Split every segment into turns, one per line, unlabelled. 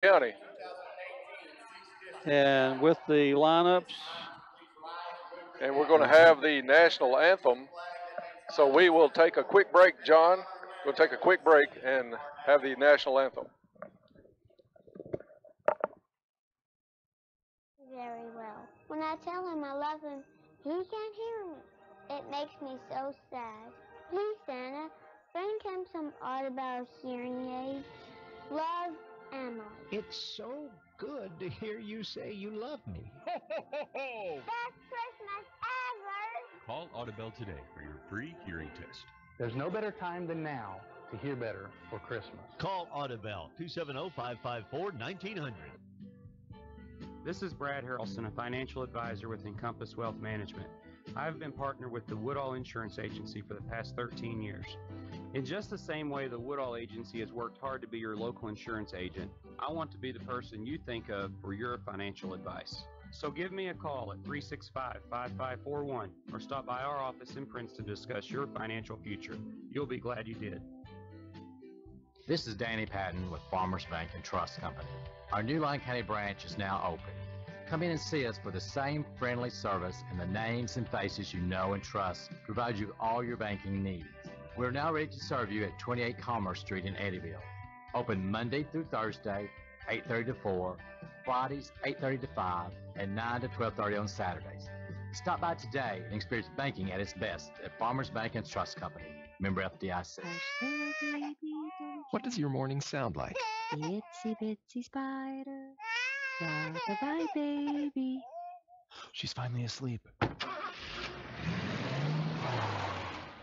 County.
And with the lineups,
And we're going to have the national anthem. So we will take a quick break, John. We'll take a quick break and have the national anthem.
Very well. When I tell him I love him, he can't hear me. It makes me so sad. Please, Santa, bring him some Audubon hearing aids. Love, Emily.
It's so good to hear you say you love me.
Ho, ho, ho, ho!
Best Christmas ever!
Call Audubon today for your free hearing test.
There's no better time than now to hear better for Christmas.
Call Audubon 270-554-1900.
This is Brad Harrelson, a financial advisor with Encompass Wealth Management. I've been partnered with the Woodall Insurance Agency for the past 13 years. In just the same way the Woodall Agency has worked hard to be your local insurance agent, I want to be the person you think of for your financial advice. So give me a call at 365-5541 or stop by our office in Princeton to discuss your financial future. You'll be glad you did.
This is Danny Patton with Farmers Bank and Trust Company. Our new Lyon County branch is now open. Come in and see us for the same friendly service and the names and faces you know and trust to provide you all your banking needs. We're now ready to serve you at 28 Commerce Street in Eddyville. Open Monday through Thursday, 8:30 to 4, Fridays 8:30 to 5, and 9 to 12:30 on Saturdays. Stop by today and experience banking at its best at Farmers Bank and Trust Company. Member FDIC.
What does your morning sound like?
Itsy bitsy spider, rock-a-bye baby.
She's finally asleep.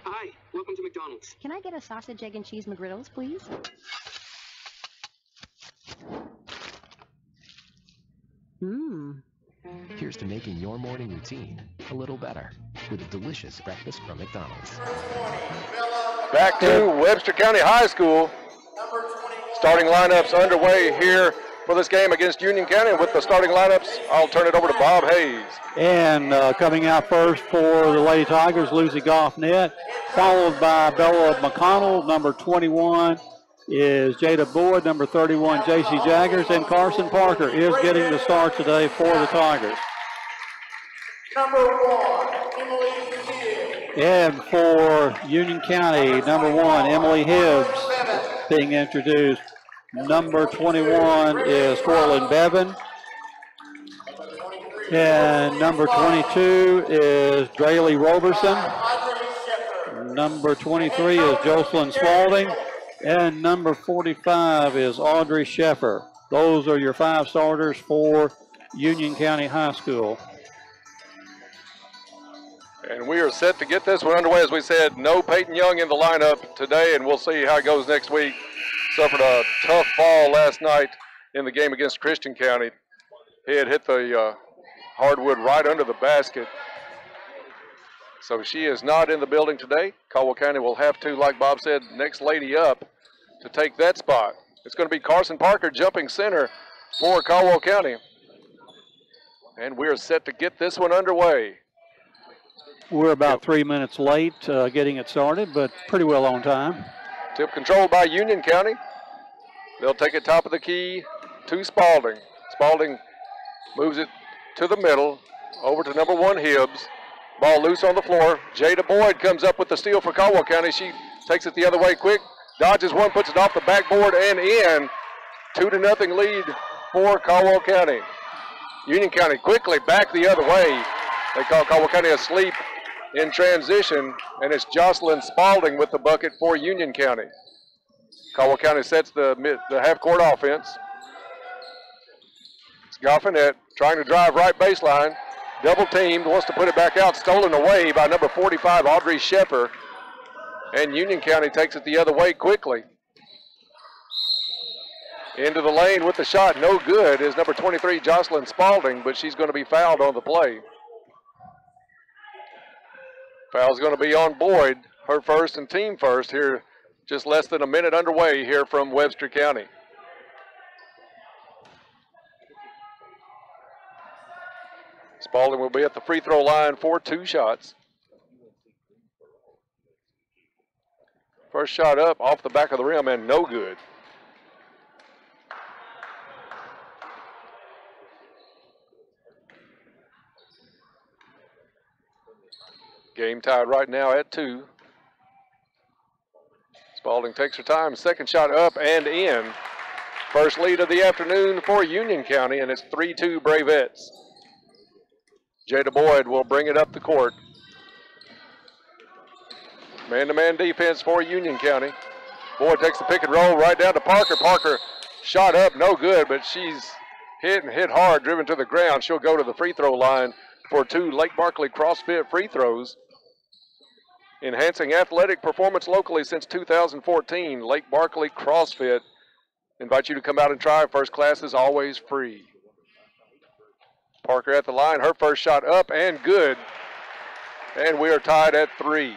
Hi, welcome to McDonald's.
Can I get a sausage, egg, and cheese McGriddles, please?
Here's to making your morning routine a little better with a delicious breakfast from McDonald's.
Back to Webster County High School. Starting lineups underway here for this game against Union County. With the starting lineups, I'll turn it over to Bob Hayes.
and coming out first for the Lady Tigers, Lucy Goffnet, followed by Bella McConnell, number 21 is Jada Boyd, number 31, J.C. Jaggers, and Carson Parker is getting the start today for the Tigers.
Number 1, Emily Hibbs.
And for Union County, number 1, Emily Hibbs being introduced. Number 21 is Corlin Bevan. And number 22 is Draylee Roberson. Number 23 is Jocelyn Spalding. And number 45 is Audrey Sheffer. Those are your 5 starters for Union County High School.
And we are set to get this one underway. As we said, no Peyton Young in the lineup today, and we'll see how it goes next week. Suffered a tough fall last night in the game against Christian County. He had hit the hardwood right under the basket. So she is not in the building today. Caldwell County will have to, like Bob said, next lady up to take that spot. It's going to be Carson Parker jumping center for Caldwell County. And we are set to get this one underway.
We're about 3 minutes late getting it started, but pretty well on time.
Tip controlled by Union County. They'll take it top of the key to Spalding. Spalding moves it to the middle, over to number 1, Hibbs. Ball loose on the floor. Jada Boyd comes up with the steal for Caldwell County. She takes it the other way quick, dodges one, puts it off the backboard and in. 2-0 lead for Caldwell County. Union County quickly back the other way. They call Caldwell County asleep in transition, and it's Jocelyn Spalding with the bucket for Union County. Caldwell County sets the half-court offense. It's Goffinette trying to drive right baseline. Double teamed, wants to put it back out, stolen away by number 45, Audrey Sheffer. And Union County takes it the other way quickly. Into the lane with the shot, no good, is number 23, Jocelyn Spalding, but she's going to be fouled on the play. Foul's going to be on Boyd, her first and team first here, just less than a minute underway here from Webster County. Spalding will be at the free throw line for 2 shots. First shot up off the back of the rim and no good. Game tied right now at 2. Spalding takes her time. Second shot up and in. First lead of the afternoon for Union County, and it's 3-2 Bravettes. Jada Boyd will bring it up the court. Man-to-man defense for Union County. Boyd takes the pick and roll right down to Parker. Parker shot up, no good, but she's hit hard, driven to the ground. She'll go to the free throw line for 2 Lake Barkley CrossFit free throws. Enhancing athletic performance locally since 2014. Lake Barkley CrossFit. Invite you to come out and try. First class is always free. Parker at the line. Her first shot up and good. And we are tied at 3.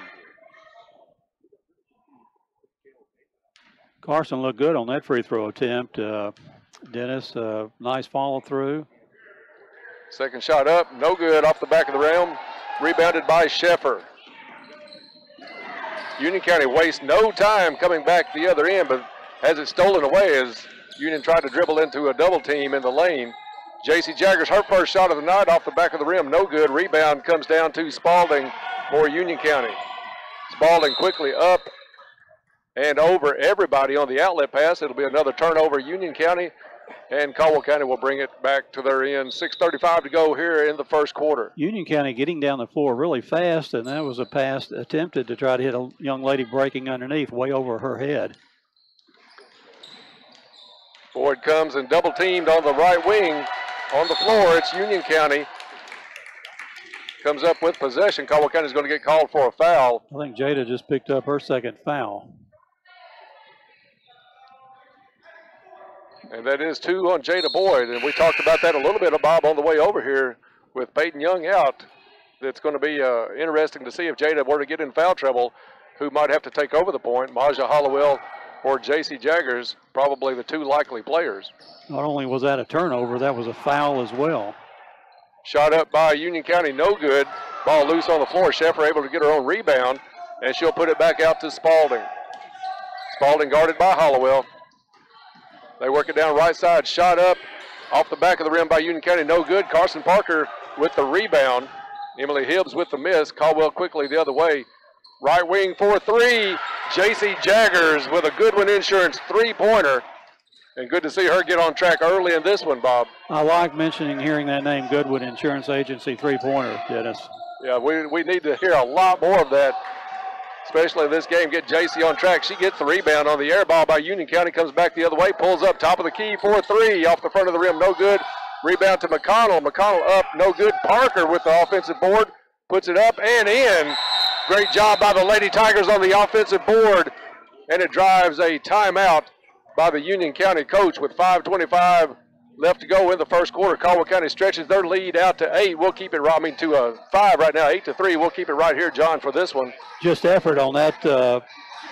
Carson looked good on that free throw attempt. Dennis, nice follow through.
Second shot up, no good, off the back of the rim. Rebounded by Sheffer. Union County wastes no time coming back the other end, but has it stolen away as Union tried to dribble into a double team in the lane. J.C. Jaggers, her first shot of the night off the back of the rim, no good. Rebound comes down to Spalding for Union County. Spalding quickly up and over everybody on the outlet pass. It'll be another turnover, Union County, and Caldwell County will bring it back to their end. 6:35 to go here in the first quarter.
Union County getting down the floor really fast, and that was a pass attempted to try to hit a young lady breaking underneath, way over her head.
Boyd comes and double teamed on the right wing. On the floor, it's Union County. Comes up with possession. Caldwell County is going to get called for a foul.
I think Jada just picked up her second foul.
And that is 2 on Jada Boyd. And we talked about that a little bit, Bob, on the way over here with Peyton Young out. It's going to be interesting to see if Jada were to get in foul trouble, who might have to take over the point, Maja Hollowell or J.C. Jaggers, probably the 2 likely players.
Not only was that a turnover, that was a foul as well.
Shot up by Union County, no good. Ball loose on the floor. Sheffer able to get her own rebound, and she'll put it back out to Spalding. Spalding guarded by Hollowell. They work it down right side. Shot up off the back of the rim by Union County, no good. Carson Parker with the rebound. Emily Hibbs with the miss. Caldwell quickly the other way. Right wing for 3. J.C. Jaggers with a Goodwin Insurance three-pointer. And good to see her get on track early in this one, Bob.
I like hearing that name, Goodwin Insurance Agency three-pointer, Dennis.
Yeah, we need to hear a lot more of that, especially in this game. Get J.C. on track. She gets the rebound on the air ball by Union County, comes back the other way, pulls up top of the key for 3. Off the front of the rim, no good. Rebound to McConnell. McConnell up, no good. Parker with the offensive board, puts it up and in. Great job by the Lady Tigers on the offensive board. And it drives a timeout by the Union County coach with 5:25 left to go in the first quarter. Caldwell County stretches their lead out to 8. We'll keep it, to 5 right now, 8-3. We'll keep it right here, John, for this one.
Just effort on that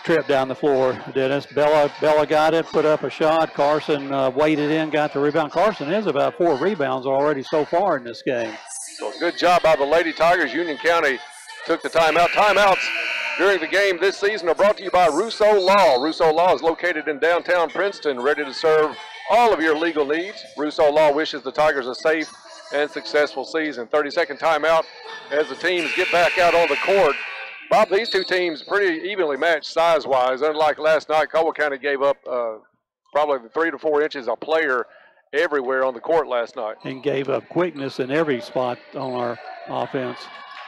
trip down the floor, Dennis. Bella got it, put up a shot. Carson waded in, got the rebound. Carson has about 4 rebounds already so far in this game.
So good job by the Lady Tigers. Union County took the timeout. Timeouts during the game this season are brought to you by Rousseau Law. Rousseau Law is located in downtown Princeton, ready to serve all of your legal needs. Rousseau Law wishes the Tigers a safe and successful season. 30-second timeout as the teams get back out on the court. Bob, these two teams pretty evenly matched size-wise. Unlike last night, Caldwell County gave up probably 3 to 4 inches a player everywhere on the court last night.
And gave up quickness in every spot on our offense.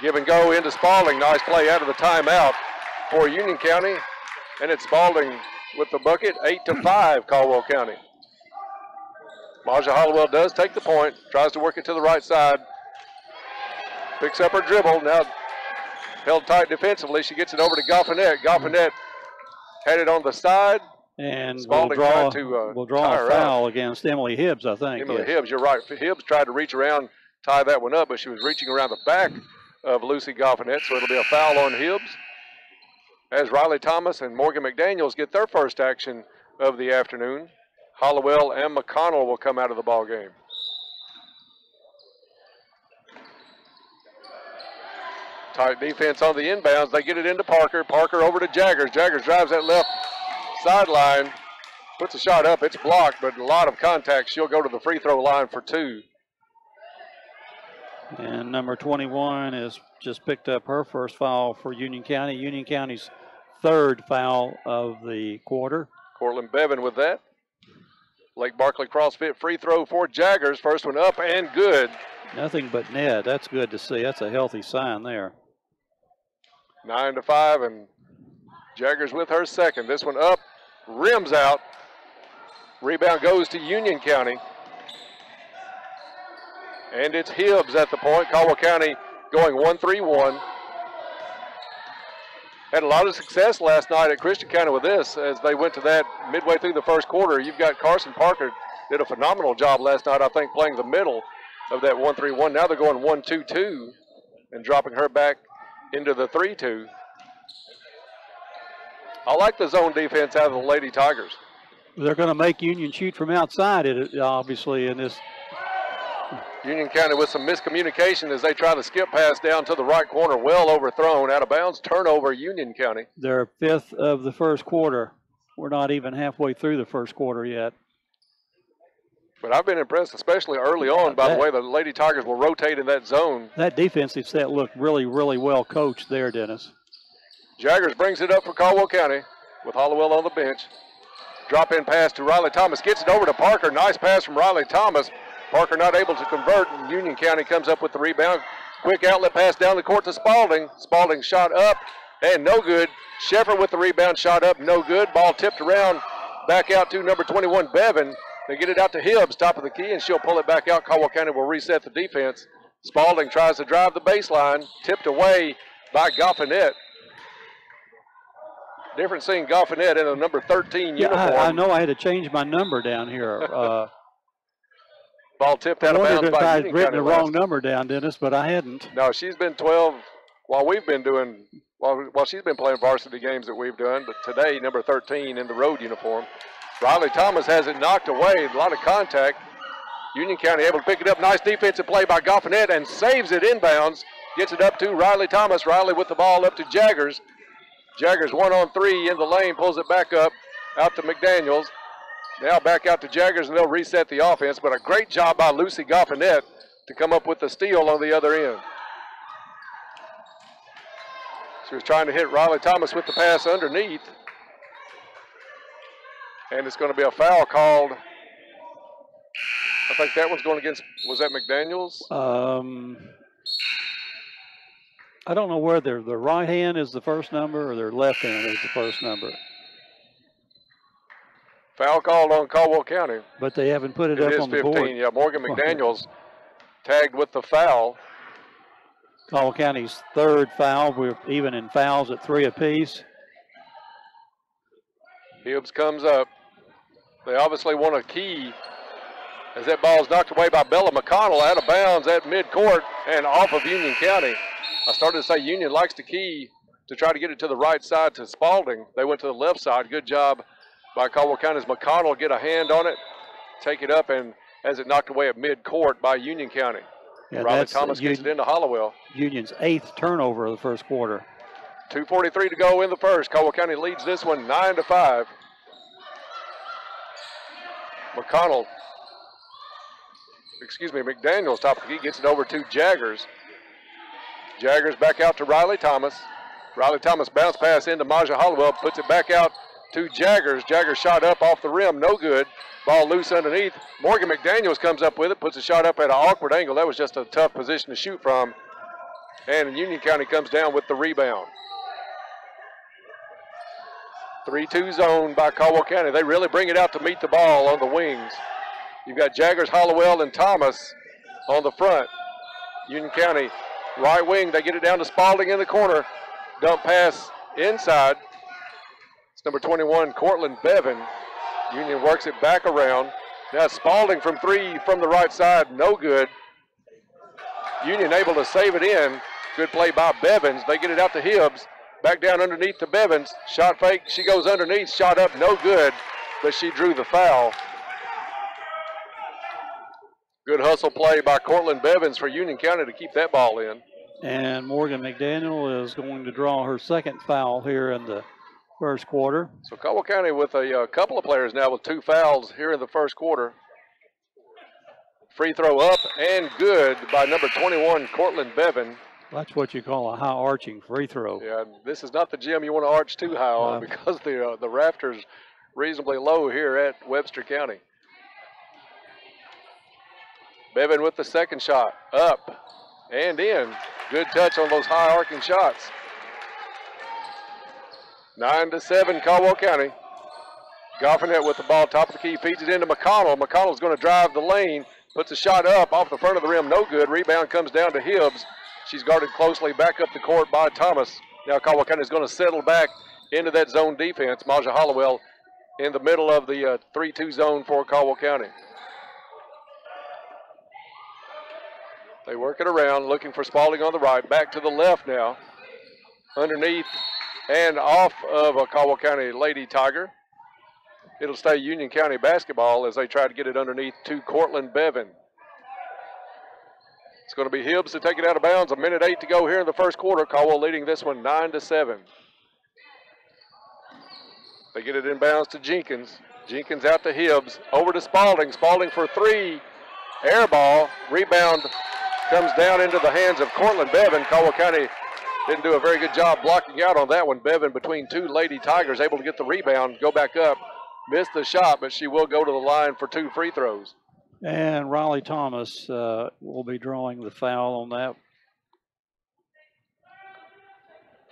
Give and go into Spalding. Nice play out of the timeout for Union County. And it's Spalding with the bucket, 8-5, Caldwell County. Maja Hollowell does take the point, tries to work it to the right side. Picks up her dribble, now held tight defensively. She gets it over to Goffinette. Goffinette had it on the side.
And
Spalding
we'll draw a foul against Emily Hibbs, I think.
Emily Hibbs, you're right. Hibbs tried to reach around, tie that one up, but she was reaching around the back of Lucy Goffinette, so it'll be a foul on Hibbs. As Riley Thomas and Morgan McDaniels get their first action of the afternoon, Hollowell and McConnell will come out of the ball game. Tight defense on the inbounds. They get it into Parker. Parker over to Jaggers. Jaggers drives that left sideline, puts a shot up. It's blocked, but a lot of contact. She'll go to the free throw line for 2.
And number 21 has just picked up her first foul for Union County. Union County's third foul of the quarter.
Cortland Bevan with that. Lake Barkley CrossFit free throw for Jaggers. First one up and good.
Nothing but net. That's good to see. That's a healthy sign there.
9-5, and Jaggers with her second. This one up, rims out. Rebound goes to Union County. And it's Hibbs at the point. Caldwell County going 1-3-1. Had a lot of success last night at Christian County with this as they went to that midway through the first quarter. You've got Carson Parker did a phenomenal job last night, I think, playing the middle of that 1-3-1. Now they're going 1-2-2 and dropping her back into the 3-2. I like the zone defense out of the Lady Tigers.
They're going to make Union shoot from outside, obviously, in this.
Union County with some miscommunication as they try to skip pass down to the right corner, well overthrown, out of bounds, turnover, Union County.
They're fifth of the first quarter. We're not even halfway through the first quarter yet.
But I've been impressed, especially early on, by the way the Lady Tigers will rotate in that zone.
That defensive set looked really, really well coached there, Dennis.
Jaggers brings it up for Caldwell County with Hollowell on the bench. Drop-in pass to Riley Thomas, gets it over to Parker. Nice pass from Riley Thomas. Parker not able to convert, and Union County comes up with the rebound. Quick outlet pass down the court to Spalding. Spalding shot up, and no good. Sheffer with the rebound, shot up, no good. Ball tipped around, back out to number 21, Bevan. They get it out to Hibbs, top of the key, and she'll pull it back out. Caldwell County will reset the defense. Spalding tries to drive the baseline, tipped away by Goffinette. Different seeing Goffinette in a number 13 uniform.
I know I had to change my number down here.
Ball tipped out of bounds by Union County.
I wondered if I'd written the wrong number down, Dennis, but I hadn't.
No, she's been 12 while we've been doing, while she's been playing varsity games that we've done, but today, number 13 in the road uniform. Riley Thomas has it knocked away, a lot of contact. Union County able to pick it up. Nice defensive play by Goffinette and saves it inbounds. Gets it up to Riley Thomas. Riley with the ball up to Jaggers. Jaggers 1-on-3 in the lane, pulls it back up, out to McDaniels. Now back out to Jaggers, and they'll reset the offense. But a great job by Lucy Goffinette to come up with the steal on the other end. She was trying to hit Riley Thomas with the pass underneath. And it's going to be a foul called. I think that one's going against, was that McDaniels?
I don't know whether their right hand is the first number or their left hand is the first number.
Foul called on Caldwell County.
But they haven't put it up on the board.
15, yeah. Morgan McDaniels tagged with the foul.
Caldwell County's third foul. We're even in fouls at 3 apiece.
Hibbs comes up. They obviously want a key as that ball is knocked away by Bella McConnell out of bounds at midcourt and off of Union County. I started to say Union likes the key to try to get it to the right side to Spalding. They went to the left side. Good job by Caldwell County's McConnell. Get a hand on it, take it up, and has it knocked away at midcourt by Union County.
Yeah,
Riley Thomas gets it into Hollowell.
Union's 8th turnover of the first quarter.
2:43 to go in the first. Caldwell County leads this one 9-5. McDaniels, top of the key, gets it over to Jaggers. Jaggers back out to Riley Thomas. Riley Thomas bounce pass into Maja Hollowell, puts it back out to Jaggers. Jaggers shot up off the rim, no good. Ball loose underneath. Morgan McDaniels comes up with it, puts a shot up at an awkward angle. That was just a tough position to shoot from. And Union County comes down with the rebound. 3-2 zone by Caldwell County. They really bring it out to meet the ball on the wings. You've got Jaggers, Hollowell, and Thomas on the front. Union County, right wing, they get it down to Spalding in the corner. Dump pass inside. It's number 21, Cortland Bevan. Union works it back around. Now Spalding from 3 from the right side, no good. Union able to save it in. Good play by Bevans. They get it out to Hibbs. Back down underneath to Bevans. Shot fake, she goes underneath, shot up, no good, but she drew the foul. Good hustle play by Cortland Bevans for Union County to keep that ball in.
And Morgan McDaniel is going to draw her second foul here in the first quarter.
So Caldwell County with a couple of players now with 2 fouls here in the first quarter. free throw up and good by number 21, Cortland Bevan.
That's what you call a high arching free throw.
Yeah, this is not the gym you want to arch too high on because the rafters reasonably low here at Webster County. Bevan with the second shot, up and in. Good touch on those high arcing shots. 9-7 Caldwell County. Goffinette with the ball, top of the key, feeds it into McConnell. McConnell's going to drive the lane, puts a shot up off the front of the rim, no good. Rebound comes down to Hibbs. She's guarded closely back up the court by Thomas. Now Caldwell County is going to settle back into that zone defense. Maja Hollowell in the middle of the 3-2 zone for Caldwell County. They work it around, looking for Spalding on the right. Back to the left now. Underneath and off of a Caldwell County Lady Tiger. It'll stay Union County basketball as they try to get it underneath to Cortland Bevan. It's going to be Hibbs to take it out of bounds. 1:08 to go here in the first quarter. Caldwell leading this one 9-7. They get it in bounds to Jenkins. Jenkins out to Hibbs. Over to Spalding. Spalding for three. Air ball. Rebound comes down into the hands of Cortland Bevan. Caldwell County didn't do a very good job blocking out on that one. Bevan between two Lady Tigers able to get the rebound, go back up. Missed the shot, but she will go to the line for 2 free throws.
And Riley Thomas will be drawing the foul on that.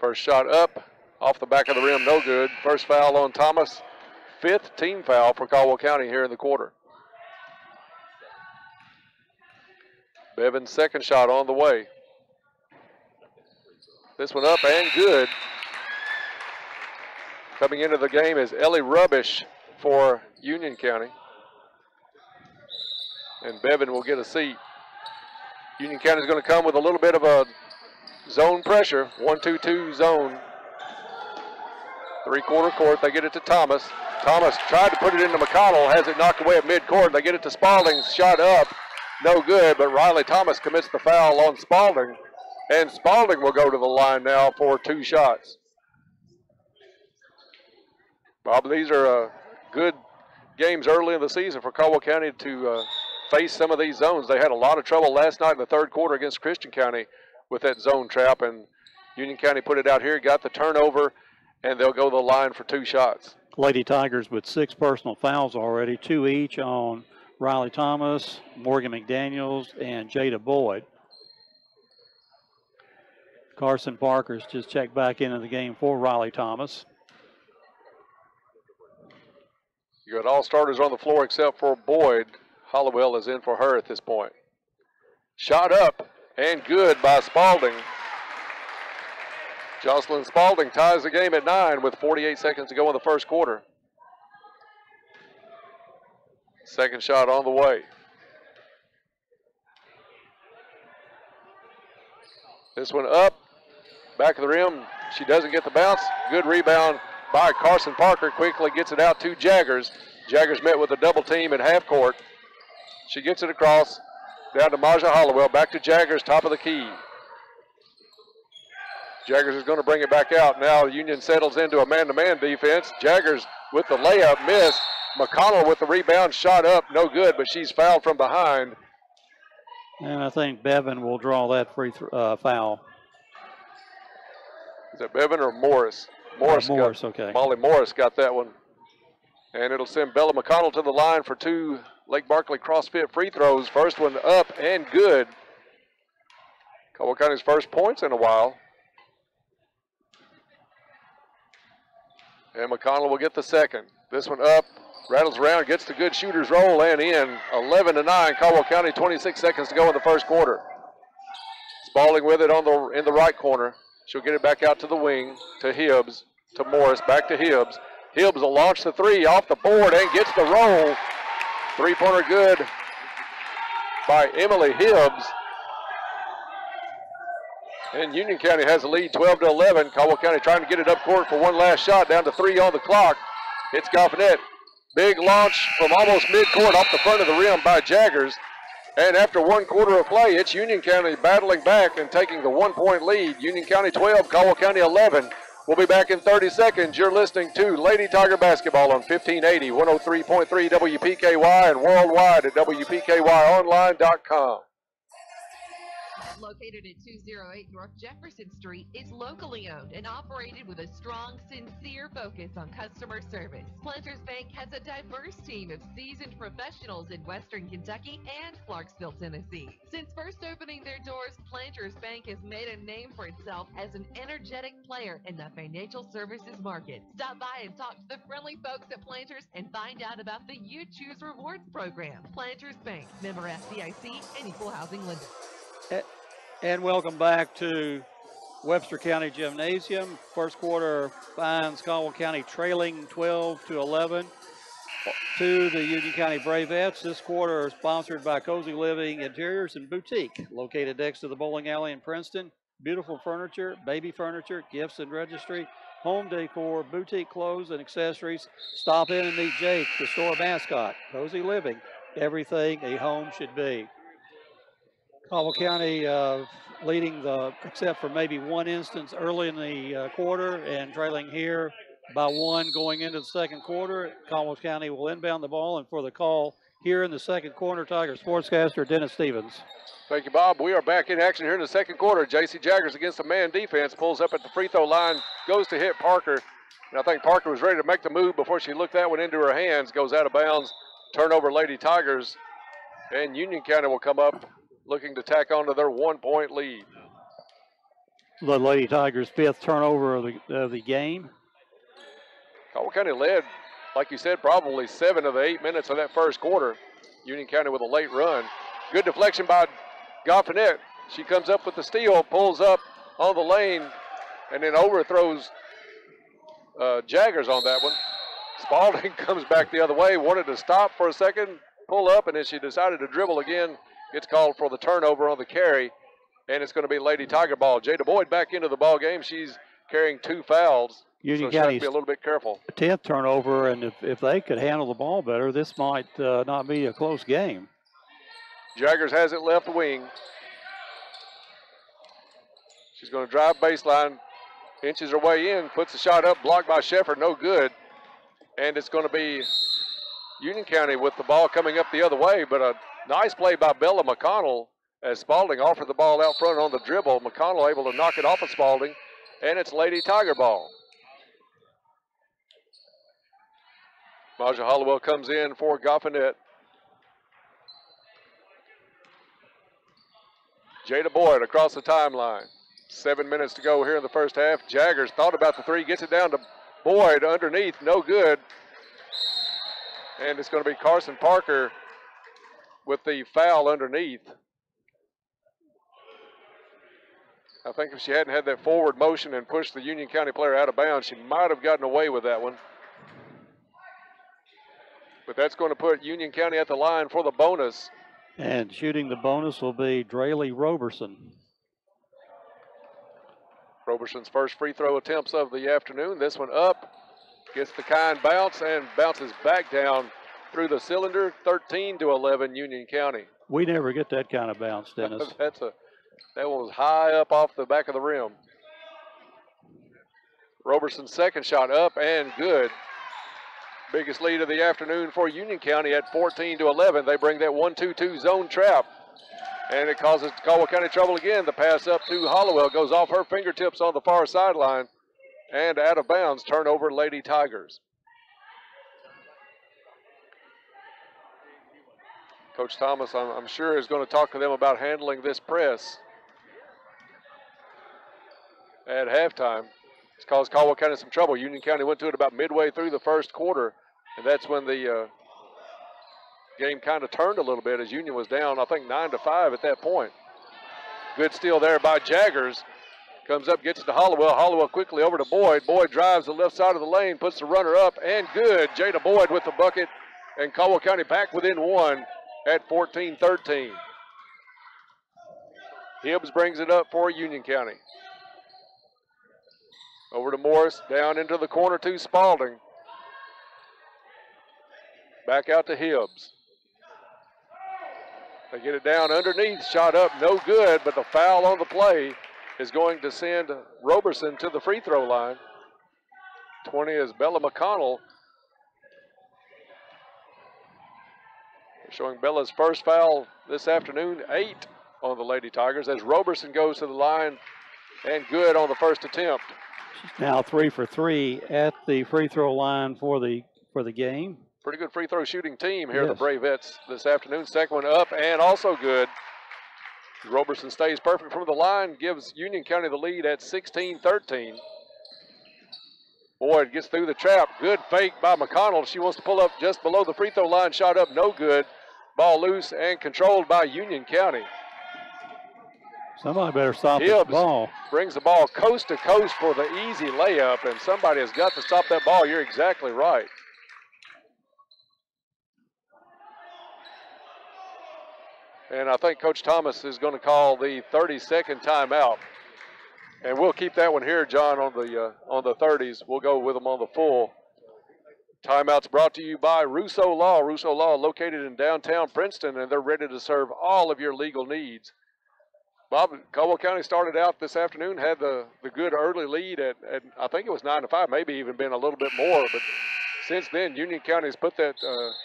First shot up, off the back of the rim, no good. First foul on Thomas. 5th team foul for Caldwell County here in the quarter. Bevan's second shot on the way. This one up and good. Coming into the game is Ellie Rubbish for Union County. And Bevan will get a seat. Union County is going to come with a little bit of a zone pressure. 1-2-2 zone. 3-quarter court. They get it to Thomas. Thomas tried to put it into McConnell. Has it knocked away at midcourt. They get it to Spalding. Shot up. No good. But Riley Thomas commits the foul on Spalding. And Spalding will go to the line now for 2 shots. Bob, these are good games early in the season for Caldwell County to face some of these zones. They had a lot of trouble last night in the 3rd quarter against Christian County with that zone trap, and Union County put it out here, got the turnover, and they'll go to the line for 2 shots.
Lady Tigers with 6 personal fouls already, 2 each on Riley Thomas, Morgan McDaniels, and Jada Boyd. Carson Parker's just checked back into the game for Riley Thomas.
You got all starters on the floor except for Boyd. Hollowell is in for her at this point. Shot up and good by Spalding. Jocelyn Spalding ties the game at 9 with 48 seconds to go in the first quarter. Second shot on the way. This one up, back of the rim. She doesn't get the bounce. Good rebound by Carson Parker. Quickly gets it out to Jaggers. Jaggers met with a double team at half court. She gets it across, down to Maja Hollowell. Back to Jaggers, top of the key. Jaggers is going to bring it back out. Now Union settles into a man-to-man defense. Jaggers with the layup, miss. McConnell with the rebound, shot up, no good, but she's fouled from behind.
And I think Bevan will draw that foul.
Is it Bevan or Morris?
Morris, okay.
Molly Morris got that one. And it'll send Bella McConnell to the line for 2 Lake Barkley CrossFit free throws. First one up and good. Caldwell County's first points in a while. And McConnell will get the second. This one up, rattles around, gets the good shooter's roll and in. 11-9, Caldwell County, 26 seconds to go in the first quarter. Spalding with it in the right corner. She'll get it back out to the wing, to Hibbs, to Morris, back to Hibbs. Hibbs will launch the 3 off the board and gets the roll. 3-pointer good by Emily Hibbs. And Union County has the lead 12-11. Caldwell County trying to get it up court for one last shot, down to 3 on the clock. It's Goffinette. Big launch from almost midcourt off the front of the rim by Jaggers. And after 1 quarter of play, it's Union County battling back and taking the 1-point lead. Union County 12, Caldwell County 11. We'll be back in 30 seconds. You're listening to Lady Tiger Basketball on 1580, 103.3 WPKY, and worldwide at WPKYonline.com.
Located at 208 North Jefferson Street, is locally owned and operated with a strong, sincere focus on customer service. Planters Bank has a diverse team of seasoned professionals in Western Kentucky and Clarksville, Tennessee. Since first opening their doors, Planters Bank has made a name for itself as an energetic player in the financial services market. Stop by and talk to the friendly folks at Planters and find out about the You Choose Rewards program. Planters Bank, member FDIC, and equal housing lender.
And welcome back to Webster County Gymnasium. First quarter finds Caldwell County trailing 12-11 to the Union County Bravettes. This quarter is sponsored by Cozy Living Interiors and Boutique, located next to the bowling alley in Princeton. Beautiful furniture, baby furniture, gifts and registry, home decor, boutique clothes and accessories. Stop in and meet Jake, the store mascot. Cozy Living, everything a home should be. Caldwell County leading except for maybe one instance early in the quarter and trailing here by one going into the second quarter. Caldwell County will inbound the ball, and for the call here in the second quarter, Tiger sportscaster Dennis Stevens.
Thank you, Bob. We are back in action here in the second quarter. J.C. Jaggers against a man defense, pulls up at the free throw line, goes to hit Parker. And I think Parker was ready to make the move before she looked that one into her hands, goes out of bounds. Turnover, Lady Tigers, and Union County will come up looking to tack on to their 1-point lead.
The Lady Tigers' fifth turnover of the game.
Caldwell County led, like you said, probably 7 of the 8 minutes of that first quarter. Union County with a late run. Good deflection by Goffinette. She comes up with the steal, pulls up on the lane, and then overthrows Jaggers on that one. Spalding comes back the other way, wanted to stop for a second, pull up, and then she decided to dribble again. Gets called for the turnover on the carry, and it's going to be Lady Tiger ball. Jada Boyd back into the ball game. She's carrying 2 fouls,
Union
so she has to
County's
be a little bit careful.
10th turnover, and if they could handle the ball better, this might not be a close game.
Jaggers has it left wing. She's going to drive baseline, inches her way in, puts the shot up, blocked by Shepard, no good. And it's going to be Union County with the ball coming up the other way, but a nice play by Bella McConnell as Spalding offered the ball out front on the dribble. McConnell able to knock it off of Spalding, and it's Lady Tiger ball. Maja Hollowell comes in for Goffinette. Jada Boyd across the timeline. 7 minutes to go here in the first half. Jaggers thought about the three, gets it down to Boyd underneath, no good. And it's going to be Carson Parker with the foul underneath. I think if she hadn't had that forward motion and pushed the Union County player out of bounds, she might have gotten away with that one. But that's going to put Union County at the line for the bonus.
And shooting the bonus will be Draley Roberson.
Roberson's first free throw attempts of the afternoon. This one up, gets the kind bounce and bounces back down through the cylinder. 13-11 Union County.
We never get that kind of bounce, Dennis.
That one was high up off the back of the rim. Roberson's second shot up and good. Biggest lead of the afternoon for Union County at 14-11. They bring that 1-2-2 zone trap. And it causes Caldwell County trouble again. The pass up to Hollowell goes off her fingertips on the far sideline and out of bounds. Turnover, Lady Tigers. Coach Thomas, I'm sure, is going to talk to them about handling this press at halftime. It's caused Caldwell County some trouble. Union County went to it about midway through the first quarter, and that's when the game kind of turned a little bit as Union was down, I think, 9-5 at that point. Good steal there by Jaggers. Comes up, gets it to Hollowell. Hollowell quickly over to Boyd. Boyd drives the left side of the lane, puts the runner up, and good. Jada Boyd with the bucket, and Caldwell County back within one at 14-13. Hibbs brings it up for Union County. Over to Morris, down into the corner to Spalding. Back out to Hibbs. They get it down underneath, shot up, no good, but the foul on the play is going to send Roberson to the free throw line. 20 is Bella McConnell. Showing Bella's first foul this afternoon, 8 on the Lady Tigers, as Roberson goes to the line and good on the first attempt.
She's now 3 for 3 at the free throw line for the game.
Pretty good free throw shooting team here,
Yes.
the Bravettes this afternoon. Second one up and also good. Roberson stays perfect from the line, gives Union County the lead at 16-13. Boyd gets through the trap. Good fake by McConnell. She wants to pull up just below the free throw line. Shot up, no good. Ball loose and controlled by Union County.
Somebody better stop this
Hibbs
ball.
brings the ball coast to coast for the easy layup, and somebody has got to stop that ball. You're exactly right. And I think Coach Thomas is going to call the 30-second timeout. And we'll keep that one here, John, on the 30s. We'll go with them on the full. Timeout's brought to you by Russo Law. Russo Law located in downtown Princeton, and they're ready to serve all of your legal needs. Bob, Caldwell County started out this afternoon, had the good early lead at I think it was 9-5, maybe even been a little bit more. But since then, Union County's put that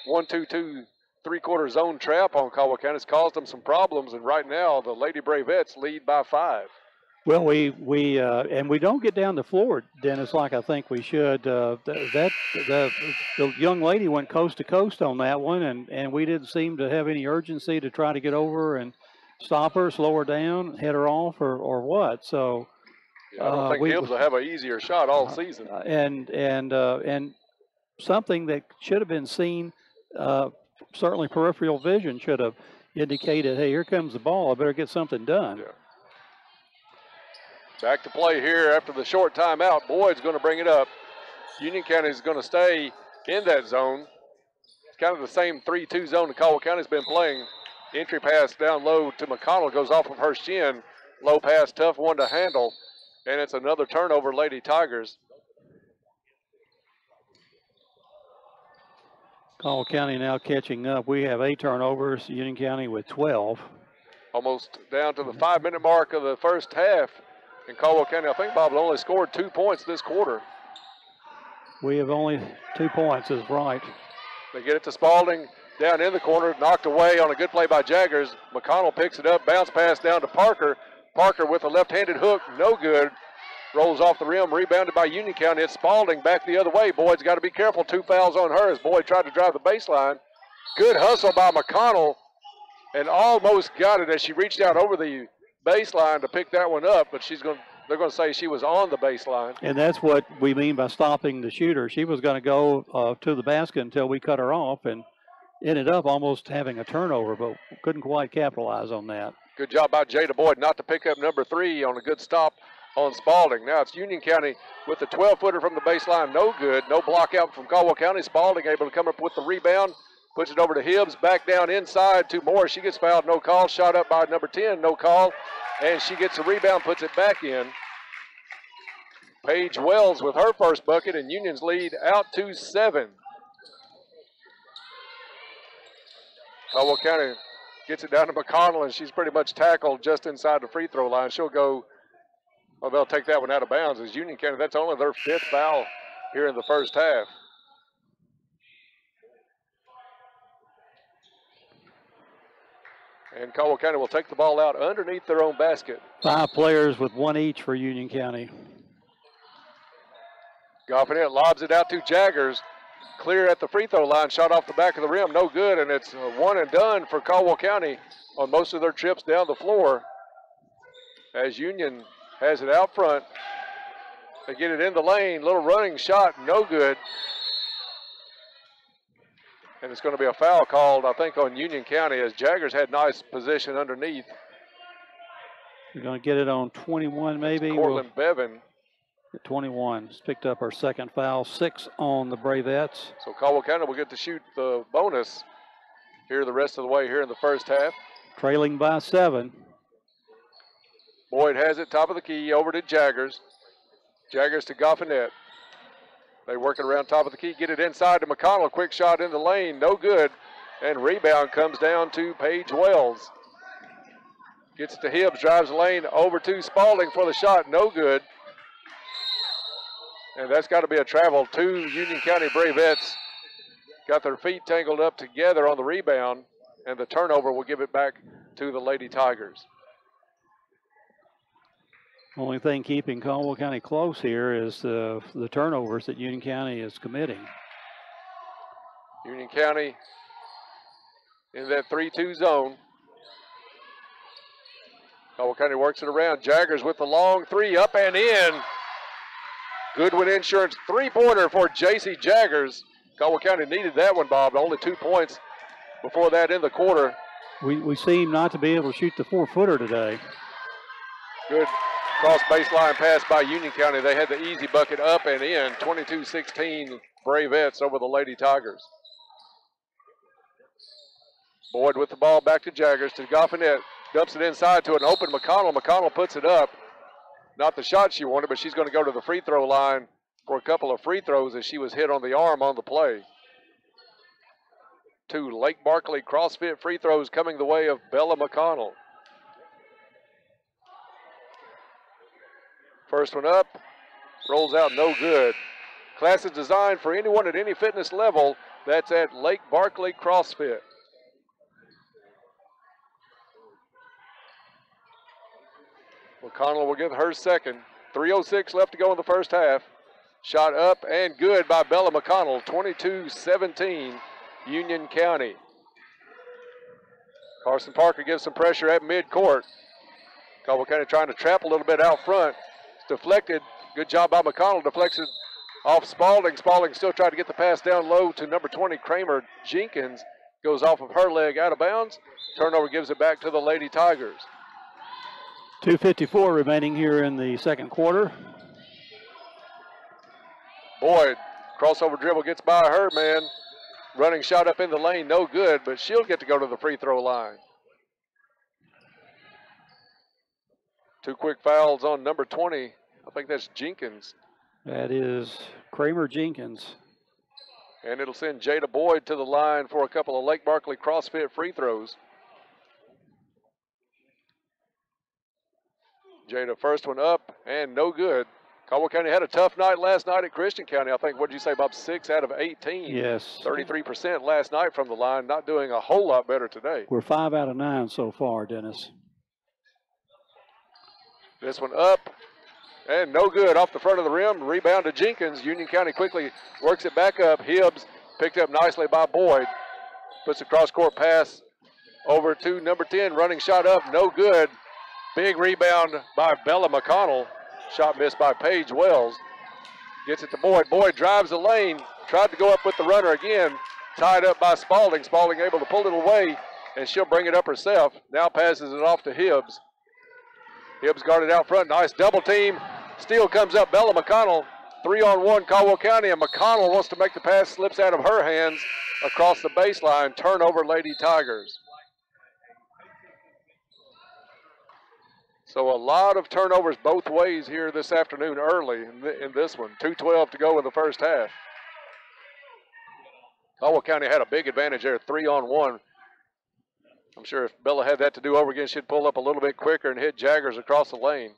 1-2-2 three-quarter zone trap on Caldwell County. It's caused them some problems, and right now the Lady Bravettes lead by 5.
Well, and we don't get down the floor, Dennis, like I think we should. The young lady went coast to coast on that one, and we didn't seem to have any urgency to try to get over and stop her, slow her down, head her off, or what. So
yeah, I don't think Hibbs will have an easier shot all season.
And something that should have been seen, certainly peripheral vision should have indicated, hey, here comes the ball. I better get something done.
Yeah. Back to play here after the short timeout. Boyd's going to bring it up. Union County is going to stay in that zone. It's kind of the same 3-2 zone that Caldwell County's been playing. Entry pass down low to McConnell, goes off of her shin. Low pass, tough one to handle. And it's another turnover, Lady Tigers.
Caldwell County now catching up. We have 8 turnovers, Union County with 12.
Almost down to the 5-minute mark of the first half. And Caldwell County, I think, Bob, only scored 2 points this quarter.
We have only 2 points, is right.
They get it to Spalding, down in the corner, knocked away on a good play by Jaggers. McConnell picks it up, bounce pass down to Parker. Parker with a left-handed hook, no good. Rolls off the rim, rebounded by Union County. It's Spalding back the other way. Boyd's got to be careful. 2 fouls on her as Boyd tried to drive the baseline. Good hustle by McConnell, and almost got it as she reached out over the baseline to pick that one up, but they're going to say she was on the baseline.
And that's what we mean by stopping the shooter. She was going to go to the basket until we cut her off and ended up almost having a turnover, but couldn't quite capitalize on that.
Good job by Jada Boyd not to pick up number 3 on a good stop on Spalding. Now it's Union County with the 12-footer from the baseline, no good. No block out from Caldwell County. Spalding able to come up with the rebound. Puts it over to Hibbs, back down inside to Moore. She gets fouled, no call. Shot up by number 10, no call. And she gets the rebound, puts it back in. Paige Wells with her first bucket, and Union's lead out to 7. Caldwell County gets it down to McConnell, and she's pretty much tackled just inside the free throw line. She'll go, well, they'll take that one out of bounds. As Union County, that's only their 5th foul here in the first half. And Caldwell County will take the ball out underneath their own basket.
5 players with 1 each for Union County.
Goffin lobs it out to Jaggers. Clear at the free throw line. Shot off the back of the rim. No good. And it's a one and done for Caldwell County on most of their trips down the floor. As Union has it out front. They get it in the lane. Little running shot. No good. And it's going to be a foul called, I think, on Union County as Jaggers had nice position underneath.
We're going to get it on 21 maybe.
Cortland Bevan.
21 has picked up our 2nd foul, 6 on the Bravettes.
So Caldwell County will get to shoot the bonus here the rest of the way here in the first half.
Trailing by 7.
Boyd has it, top of the key, over to Jaggers. Jaggers to Goffinette. They work it around top of the key, get it inside to McConnell. Quick shot in the lane, no good. And rebound comes down to Paige Wells. Gets it to Hibbs, drives the lane over to Spalding for the shot, no good. And that's got to be a travel. 2 Union County Bravettes got their feet tangled up together on the rebound, and the turnover will give it back to the Lady Tigers.
Only thing keeping Caldwell County close here is the turnovers that Union County is committing.
Union County in that 3-2 zone. Caldwell County works it around. Jaggers with the long 3 up and in. Goodwin Insurance 3-pointer for J.C. Jaggers. Caldwell County needed that one, Bob. Only 2 points before that in the quarter.
We seem not to be able to shoot the 4-footer today.
Good cross baseline pass by Union County. They had the easy bucket up and in. 22-16 Bravettes over the Lady Tigers. Boyd with the ball back to Jaggers, to Goffinet. Dumps it inside to an open McConnell. McConnell puts it up. Not the shot she wanted, but she's going to go to the free throw line for a couple of free throws as she was hit on the arm on the play. 2 Lake Barkley CrossFit free throws coming the way of Bella McConnell. First one up, rolls out, no good. Class is designed for anyone at any fitness level. That's at Lake Barkley CrossFit. McConnell will get her second. 3:06 left to go in the first half. Shot up and good by Bella McConnell. 22-17 Union County. Carson Parker gives some pressure at midcourt. Caldwell County trying to trap a little bit out front. It's deflected. Good job by McConnell. Deflection off Spalding. Spalding still trying to get the pass down low to number 20, Kramer Jenkins. Goes off of her leg out of bounds. Turnover gives it back to the Lady Tigers.
2:54 remaining here in the second quarter.
Boyd, crossover dribble gets by her man. Running shot up in the lane, no good, but she'll get to go to the free throw line. 2 quick fouls on number 20. I think that's Jenkins.
That is Kramer Jenkins.
And it'll send Jada Boyd to the line for a couple of Lake Barkley CrossFit free throws. Jada, first one up and no good. Caldwell County had a tough night last night at Christian County. I think, what did you say, about 6 out of 18?
Yes.
33% last night from the line, not doing a whole lot better today.
We're 5 out of 9 so far, Dennis.
This one up and no good off the front of the rim. Rebound to Jenkins. Union County quickly works it back up. Hibbs picked up nicely by Boyd. Puts a cross-court pass over to number 10. Running shot up, no good. Big rebound by Bella McConnell. Shot missed by Paige Wells. Gets it to Boyd. Boyd drives the lane. Tried to go up with the runner again. Tied up by Spalding. Spalding able to pull it away, and she'll bring it up herself. Now passes it off to Hibbs. Hibbs guarded out front. Nice double team. Steal comes up. Bella McConnell. 3-on-1 Caldwell County, and McConnell wants to make the pass. Slips out of her hands across the baseline. Turnover, Lady Tigers. So a lot of turnovers both ways here this afternoon early in this one. 2:12 to go in the first half. Caldwell County had a big advantage there, 3-on-1. I'm sure if Bella had that to do over again, she'd pull up a little bit quicker and hit Jaggers across the lane.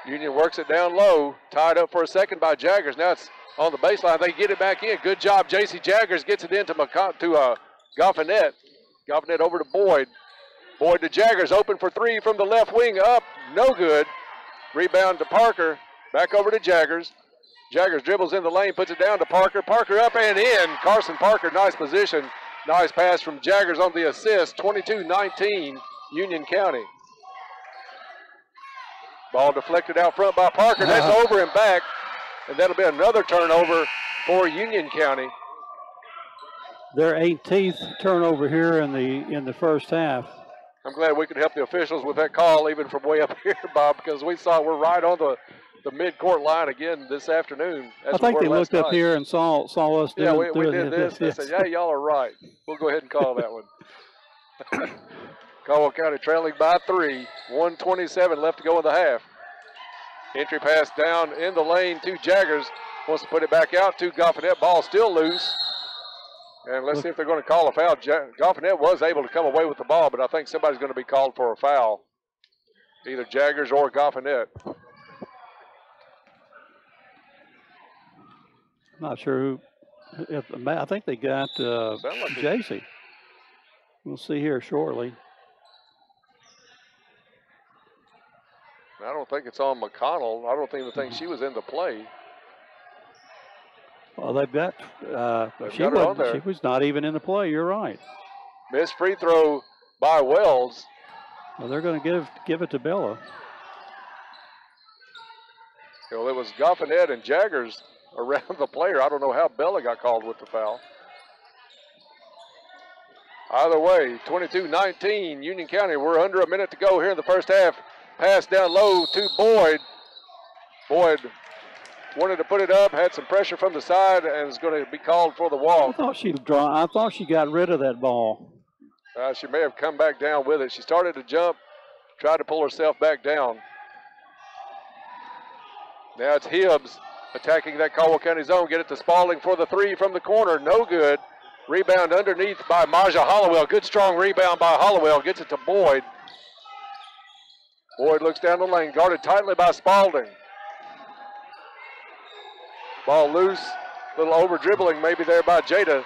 Union works it down low, tied up for a second by Jaggers. Now it's on the baseline. They get it back in. Good job. J.C. Jaggers gets it into Goffinet. Goffinet over to Boyd. Boyd to Jaggers, open for 3 from the left wing, up, no good. Rebound to Parker, back over to Jaggers. Jaggers dribbles in the lane, puts it down to Parker. Parker up and in. Carson Parker, nice position. Nice pass from Jaggers on the assist. 22-19, Union County. Ball deflected out front by Parker. That's over and back, and that'll be another turnover for Union County.
Their 18th turnover here in the first half.
I'm glad we could help the officials with that call, even from way up here, Bob, because we saw we're right on the mid-court line again this afternoon.
I think they looked up here and saw us doing
it. Yeah, we did this. They said, yeah, y'all are right. We'll go ahead and call that one. Caldwell County trailing by 3. 1:27 left to go in the half. Entry pass down in the lane to Jaggers. Wants to put it back out to Goffinet. Ball still loose. And let's see if they're going to call a foul. Goffinet was able to come away with the ball, but I think somebody's going to be called for a foul. either Jaggers or Goffinette.
Not sure who. I think they got
like
JC. We'll see here shortly.
I don't think it's on McConnell. I don't even think she was in the play.
Well, they've got.
She
was not even in the play. You're right.
Missed free throw by Wells.
Well, they're going to give it to Bella.
Well, it was Goffinette and Jaggers around the player. I don't know how Bella got called with the foul. Either way, 22-19, Union County. We're under a minute to go here in the first half. Pass down low to Boyd. Boyd wanted to put it up, had some pressure from the side, and is going to be called for the walk.
I thought she got rid of that ball.
She may have come back down with it. She started to jump, tried to pull herself back down. Now it's Hibbs attacking that Caldwell County zone. Get it to Spalding for the three from the corner. No good. Rebound underneath by Maja Hollowell. Good strong rebound by Hollowell. Gets it to Boyd. Boyd looks down the lane, guarded tightly by Spalding. Ball loose. Little over dribbling maybe there by Jada.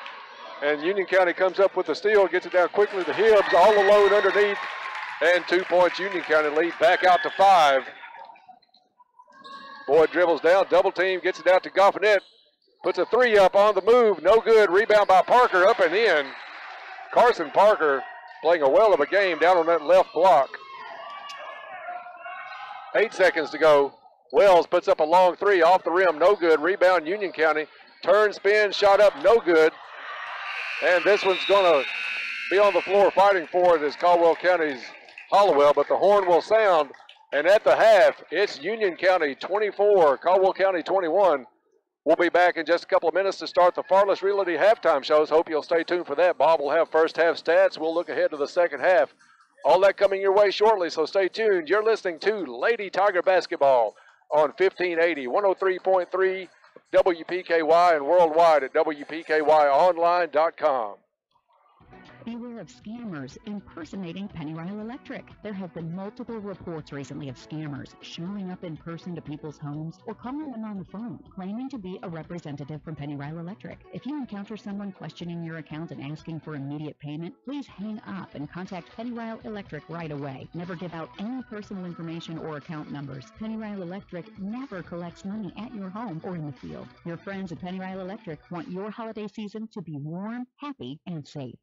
And Union County comes up with the steal, gets it down quickly to Hibbs, all alone underneath. And 2 points, Union County lead back out to 5. Boyd dribbles down, double team, gets it out to Goffinette. Puts a three up on the move, no good. Rebound by Parker, up and in. Carson Parker playing a well of a game down on that left block. 8 seconds to go. Wells puts up a long three off the rim, no good. Rebound Union County. Turn, spin, shot up, no good. And this one's going to be on the floor fighting for it is Caldwell County's Hollowell, but the horn will sound. And at the half, it's Union County 24, Caldwell County 21. We'll be back in just a couple of minutes to start the Farless Realty halftime shows. Hope you'll stay tuned for that. Bob will have first half stats. We'll look ahead to the second half. All that coming your way shortly, so stay tuned. You're listening to Lady Tiger Basketball on 1580, 103.3 WPKY and worldwide at WPKYonline.com.
Beware of scammers impersonating Pennyrile Electric. There have been multiple reports recently of scammers showing up in person to people's homes or calling them on the phone, claiming to be a representative from Pennyrile Electric. If you encounter someone questioning your account and asking for immediate payment, please hang up and contact Pennyrile Electric right away. Never give out any personal information or account numbers. Pennyrile Electric never collects money at your home or in the field. Your friends at Pennyrile Electric want your holiday season to be warm, happy, and safe.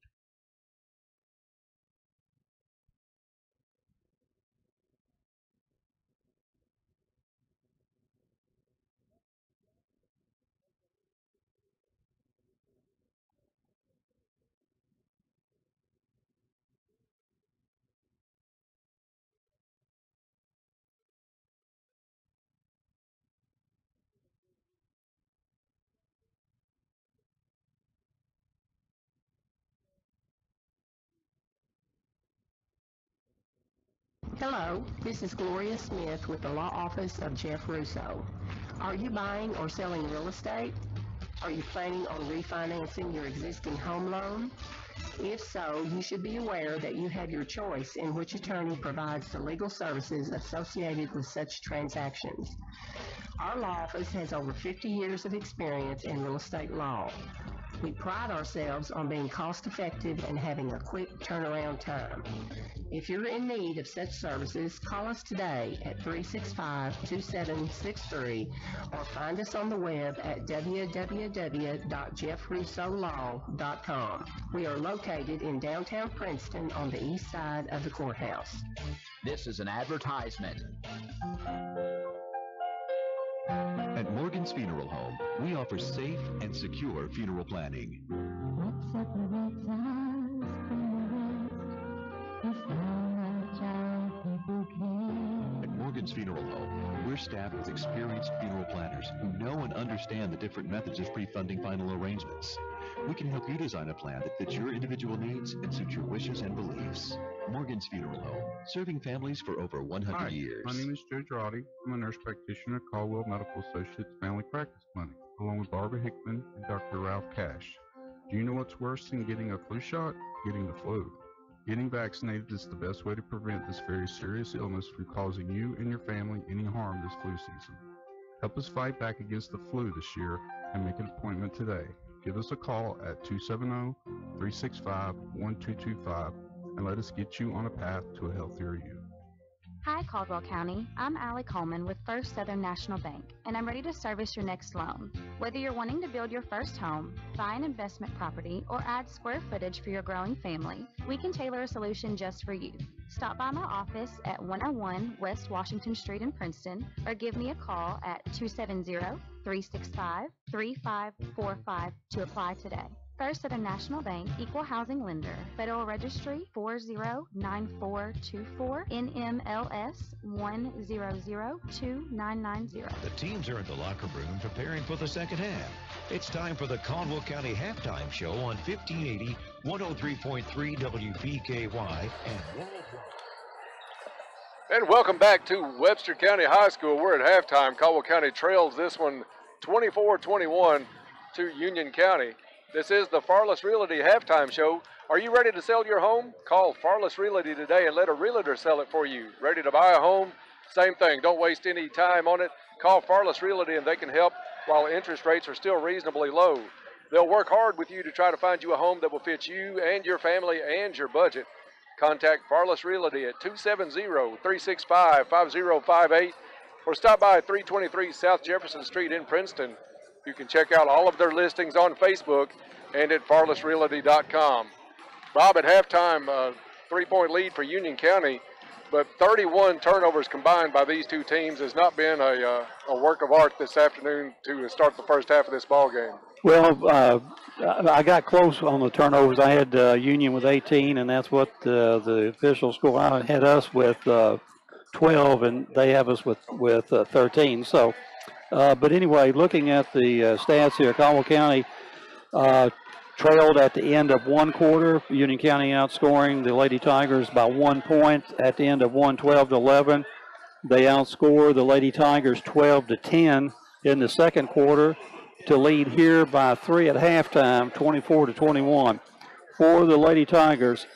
Hello, this is Gloria Smith with the Law Office of Jeff Russo. Are you buying or selling real estate? Are you planning on refinancing your existing home loan? If so, you should be aware that you have your choice in which attorney provides the legal services associated with such transactions. Our law office has over 50 years of experience in real estate law. We pride ourselves on being cost-effective and having a quick turnaround time. If you're in need of such services, call us today at 365-2763 or find us on the web at www.jeffrussolaw.com. We are located in downtown Princeton on the east side of the courthouse.
This is an advertisement.
At Morgan's Funeral Home, we offer safe and secure funeral planning. At Morgan's Funeral Home, we're staffed with experienced funeral planners who know and understand the different methods of pre-funding final arrangements. We can help you design a plan that fits your individual needs and suits your wishes and beliefs. Morgan's Funeral Home, serving families for over 100 years.
My name is Joe Girardi. I'm a nurse practitioner at Caldwell Medical Associates Family Practice Clinic, along with Barbara Hickman and Dr. Ralph Cash. Do you know what's worse than getting a flu shot? Getting the flu. Getting vaccinated is the best way to prevent this very serious illness from causing you and your family any harm this flu season. Help us fight back against the flu this year and make an appointment today. Give us a call at 270-365-1225 and let us get you on a path to a healthier you.
Hi, Caldwell County. I'm Allie Coleman with First Southern National Bank, and I'm ready to service your next loan. Whether you're wanting to build your first home, buy an investment property, or add square footage for your growing family, we can tailor a solution just for you. Stop by my office at 101 West Washington Street in Princeton, or give me a call at 270-365-3545 to apply today. First Southern National Bank, Equal Housing Lender, Federal Registry 409424, NMLS 1002990.
The teams are in the locker room preparing for the second half. It's time for the Caldwell County Halftime Show on 1580, 103.3 WPKY, and worldwide.
And welcome back to Webster County High School. We're at halftime. Caldwell County trails this one 24-21 to Union County. This is the Farless Realty Halftime Show. Are you ready to sell your home? Call Farless Realty today and let a realtor sell it for you. Ready to buy a home? Same thing. Don't waste any time on it. Call Farless Realty and they can help while interest rates are still reasonably low. They'll work hard with you to try to find you a home that will fit you and your family and your budget. Contact Farless Realty at 270-365-5058 or stop by 323 South Jefferson Street in Princeton. You can check out all of their listings on Facebook and at farlessrealty.com. Bob, at halftime, 3-point lead for Union County, but 31 turnovers combined by these two teams has not been a work of art this afternoon to start the first half of this ball game.
Well, I got close on the turnovers. I had Union with 18, and that's what the official score. I had us with 12, and they have us with 13. So. But anyway, looking at the stats here, Caldwell County trailed at the end of one quarter. Union County outscoring the Lady Tigers by 1 point at the end of one, 12-11. They outscore the Lady Tigers 12-10 in the second quarter to lead here by 3 at halftime, 24-21. For the Lady Tigers,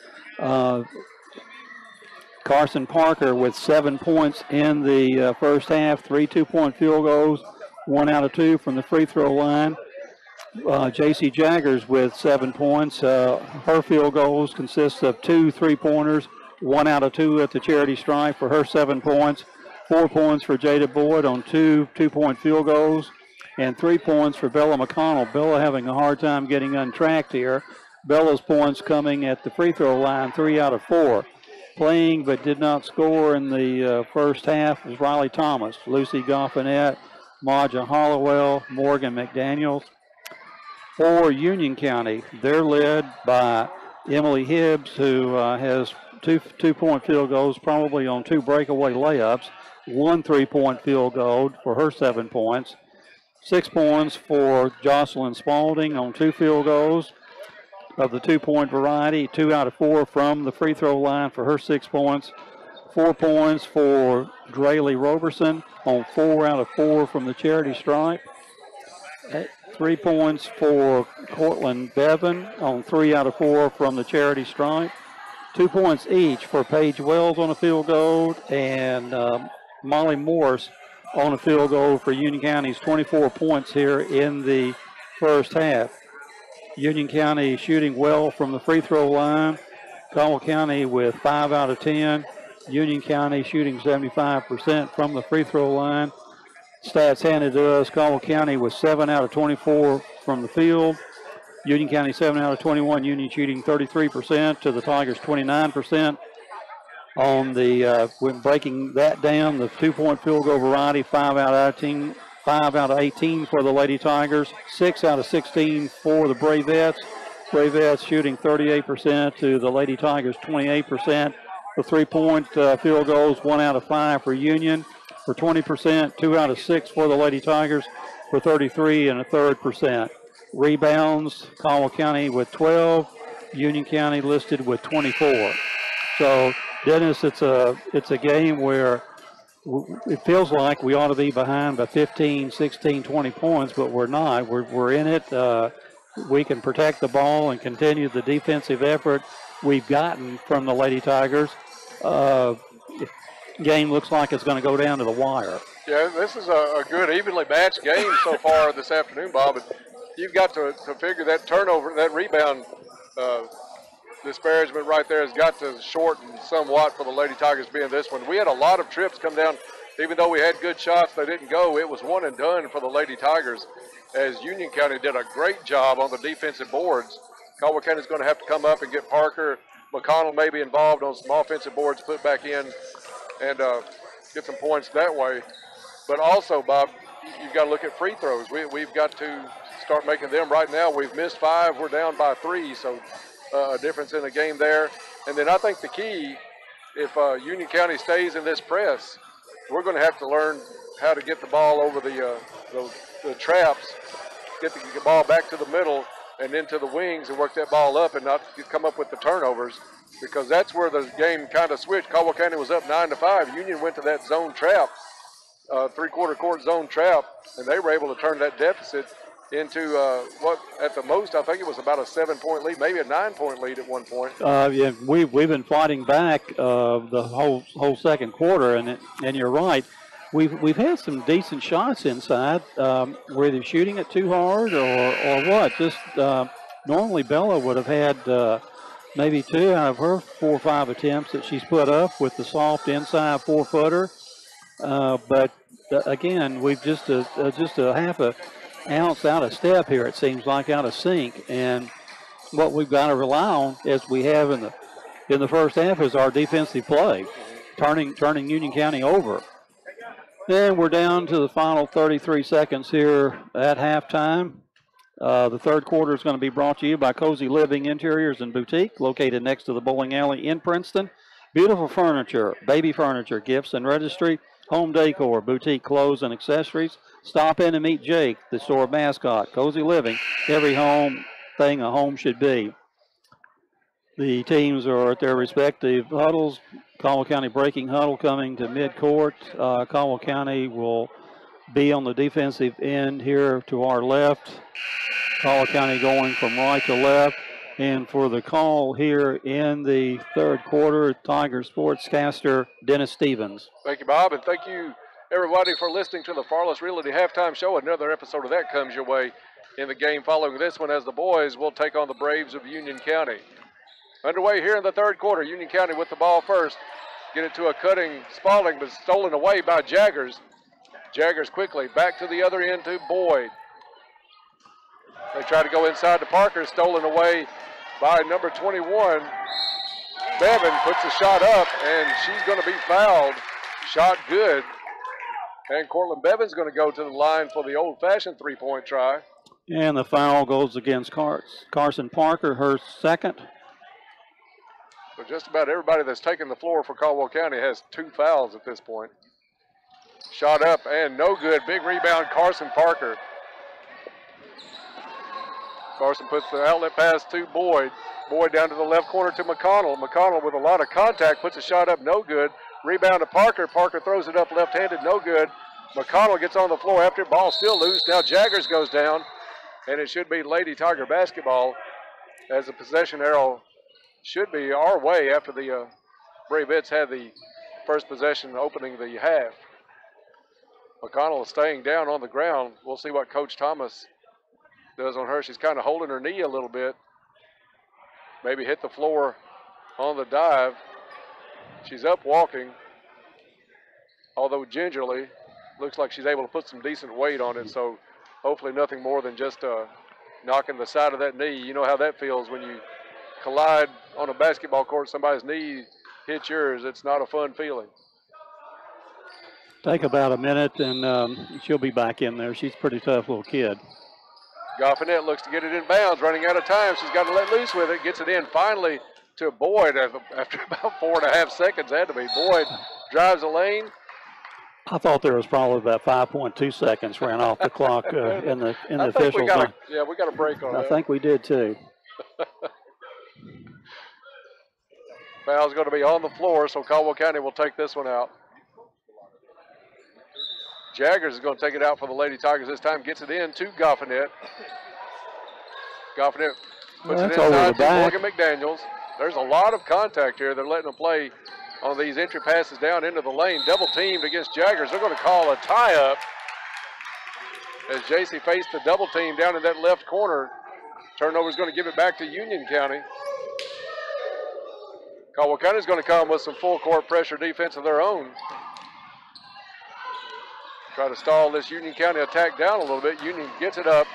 Carson Parker with 7 points in the first half, 3 2-point field goals, 1 out of 2 from the free throw line. J.C. Jaggers with 7 points. Her field goals consist of 2 3-pointers, 1 out of 2 at the charity stripe for her 7 points. 4 points for Jada Boyd on 2 2-point field goals, and 3 points for Bella McConnell. Bella having a hard time getting untracked here. Bella's points coming at the free throw line, 3 out of 4. Playing but did not score in the first half was Riley Thomas, Lucy Goffinette, Maja Hollowell, Morgan McDaniels. For Union County, they're led by Emily Hibbs, who has 2 2-point field goals, probably on 2 breakaway layups, 1 3-point field goal for her 7 points. 6 points for Jocelyn Spalding on 2 field goals of the 2-point variety, 2 out of 4 from the free throw line for her 6 points. 4 points for Draylee Roberson on 4 out of 4 from the charity stripe. 3 points for Cortland Bevan on 3 out of 4 from the charity stripe. 2 points each for Paige Wells on a field goal and Molly Morse on a field goal for Union County's 24 points here in the first half. Union County shooting well from the free throw line. Caldwell County with 5 out of 10. Union County shooting 75% from the free throw line. Stats handed to us, Caldwell County was 7 out of 24 from the field. Union County 7 out of 21. Union shooting 33% to the Tigers 29%. On the when breaking that down, the 2-point field goal variety, 5 out of 18 for the Lady Tigers, 6 out of 16 for the Bravettes. Bravettes shooting 38% to the Lady Tigers 28%. The 3-point field goals, 1 out of 5 for Union for 20%, 2 out of 6 for the Lady Tigers for 33 and a third percent. Rebounds, Caldwell County with 12, Union County listed with 24. So, Dennis, it's a game where it feels like we ought to be behind by 15, 16, 20 points, but we're not. We're in it. we can protect the ball and continue the defensive effort we've gotten from the Lady Tigers, game looks like it's going to go down to the wire.
Yeah, this is a good, evenly matched game so far this afternoon, Bob. But you've got to figure that turnover, that rebound disparagement right there has got to shorten somewhat for the Lady Tigers being this one. We had a lot of trips come down. Even though we had good shots, they didn't go. It was one and done for the Lady Tigers, as Union County did a great job on the defensive boards. Caldwell County's going to have to come up and get Parker. McConnell may be involved on some offensive boards, put back in, and get some points that way. But also, Bob, you've got to look at free throws. We've got to start making them right now. We've missed 5. We're down by 3, so a difference in the game there. And then I think the key, if Union County stays in this press, we're going to have to learn how to get the ball over the traps, get the ball back to the middle and into the wings and work that ball up and not come up with the turnovers, because that's where the game kind of switched. Caldwell County was up 9-5. Union went to that zone trap, three-quarter court zone trap, and they were able to turn that deficit into what at the most I think it was about a 7-point lead, maybe a 9-point lead at one point.
Yeah, we've been fighting back the whole second quarter, and you're right. We've had some decent shots inside. We're either shooting it too hard or what. Just normally Bella would have had maybe 2 out of her 4 or 5 attempts that she's put up with the soft inside 4-footer. But again, we've just a half a ounce out of step here. It seems like out of sync, and what we've got to rely on, as we have in the first half, is our defensive play, turning Union County over. Then we're down to the final 33 seconds here at halftime. The third quarter is going to be brought to you by Cozy Living Interiors and Boutique, located next to the bowling alley in Princeton. Beautiful furniture, baby furniture, gifts and registry, home decor, boutique clothes and accessories. Stop in and meet Jake, the store mascot. Cozy Living, every home thing a home should be. The teams are at their respective huddles. Caldwell County breaking huddle coming to midcourt. Caldwell County will be on the defensive end here to our left. Caldwell County going from right to left. And for the call here in the third quarter, Tiger sportscaster Dennis Stevens.
Thank you, Bob, and thank you, everybody, for listening to the Farless Realty Halftime Show. Another episode of that comes your way in the game following this one, as the boys will take on the Braves of Union County. Underway here in the third quarter, Union County with the ball first. Get it to a cutting Spalding, but stolen away by Jaggers. Jaggers quickly back to the other end to Boyd. They try to go inside to Parker, stolen away by number 21. Bevan puts a shot up, and she's going to be fouled. Shot good. And Cortland Bevan's going to go to the line for the old-fashioned three-point try.
And the foul goes against Carson Parker, her second.
So just about everybody that's taken the floor for Caldwell County has 2 fouls at this point. Shot up and no good. Big rebound, Carson Parker. Carson puts the outlet pass to Boyd. Boyd down to the left corner to McConnell. McConnell with a lot of contact puts a shot up, no good. Rebound to Parker. Parker throws it up left-handed, no good. McConnell gets on the floor after, ball still loose. Now Jaggers goes down, and it should be Lady Tiger basketball, as the possession arrow should be our way after the Bravettes had the first possession opening the half. McConnell is staying down on the ground. We'll see what Coach Thomas does on her. She's kind of holding her knee a little bit. Maybe hit the floor on the dive. She's up walking, although gingerly. Looks like she's able to put some decent weight on it, so hopefully nothing more than just knocking the side of that knee. You know how that feels when you collide on a basketball court, somebody's knee hits yours. It's not a fun feeling.
Take about a minute, and she'll be back in there. She's a pretty tough little kid.
Goffinette looks to get it in bounds, running out of time. She's got to let loose with it. Gets it in finally to Boyd after about 4.5 seconds. Had to be. Boyd drives the lane.
I thought there was probably about 5.2 seconds ran off the clock in the official.
We got a break on that.
I think we did too.
Foul's going to be on the floor, so Caldwell County will take this one out. Jaggers is going to take it out for the Lady Tigers this time. Gets it in to Goffinette. Goffin puts it
That's over the
inside to
back.
Morgan McDaniels. There's a lot of contact here. They're letting them play on these entry passes down into the lane. Double teamed against Jaggers. They're going to call a tie-up as JC faced the double team down in that left corner. Turnover is going to give it back to Union County. Caldwell County is going to come with some full court pressure defense of their own. Try to stall this Union County attack down a little bit. Union gets it up.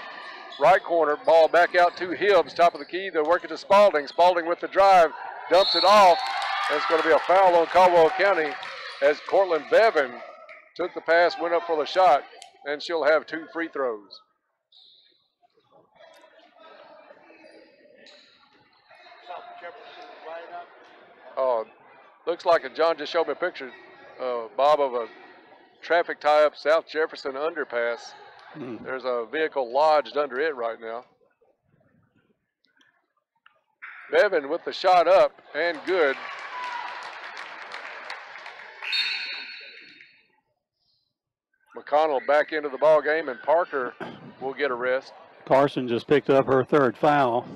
Right corner, ball back out to Hibbs, top of the key. They're working to Spalding. Spalding with the drive, dumps it off. And it's going to be a foul on Caldwell County as Cortland Bevan took the pass, went up for the shot, and she'll have 2 free throws. Oh, looks like John just showed me a picture, Bob, of a traffic tie-up South Jefferson underpass. There's a vehicle lodged under it right now. Bevan with the shot up and good. McConnell back into the ball game, and Parker will get a rest.
Carson just picked up her 3rd foul.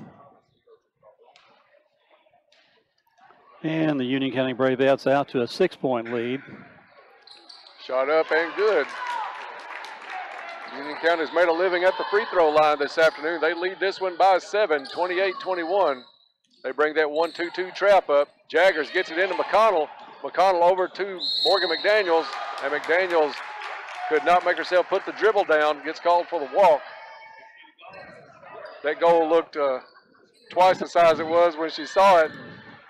And the Union County Bravettes out to a 6-point lead.
Shot up and good. Union County's made a living at the free throw line this afternoon. They lead this one by 7, 28-21. They bring that 1-2-2 trap up. Jaggers gets it into McConnell. McConnell over to Morgan McDaniels, and McDaniels could not make herself put the dribble down. Gets called for the walk. That goal looked twice the size it was when she saw it.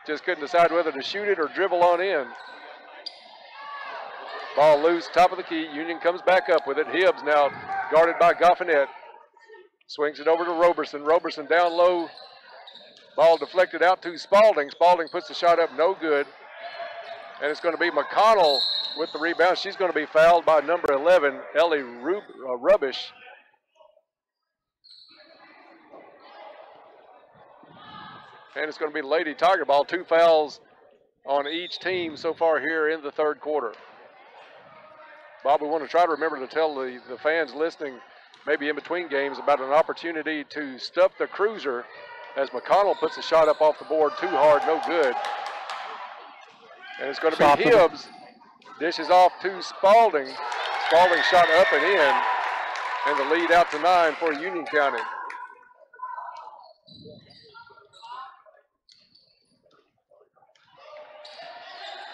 Just couldn't decide whether to shoot it or dribble on in. Ball loose, top of the key. Union comes back up with it. Hibbs now guarded by Goffinette. Swings it over to Roberson. Roberson down low. Ball deflected out to Spalding. Spalding puts the shot up, no good. And it's going to be McConnell with the rebound. She's going to be fouled by number 11, Ellie Rubbish. And it's going to be Lady Tiger ball. 2 fouls on each team so far here in the 3rd quarter. Bob, we want to try to remember to tell the fans listening, maybe in between games, about an opportunity to stuff the cruiser as McConnell puts a shot up off the board. Too hard, no good. And it's going to be Hibbs. Dishes off to Spalding. Spalding shot up and in. And the lead out to 9 for Union County.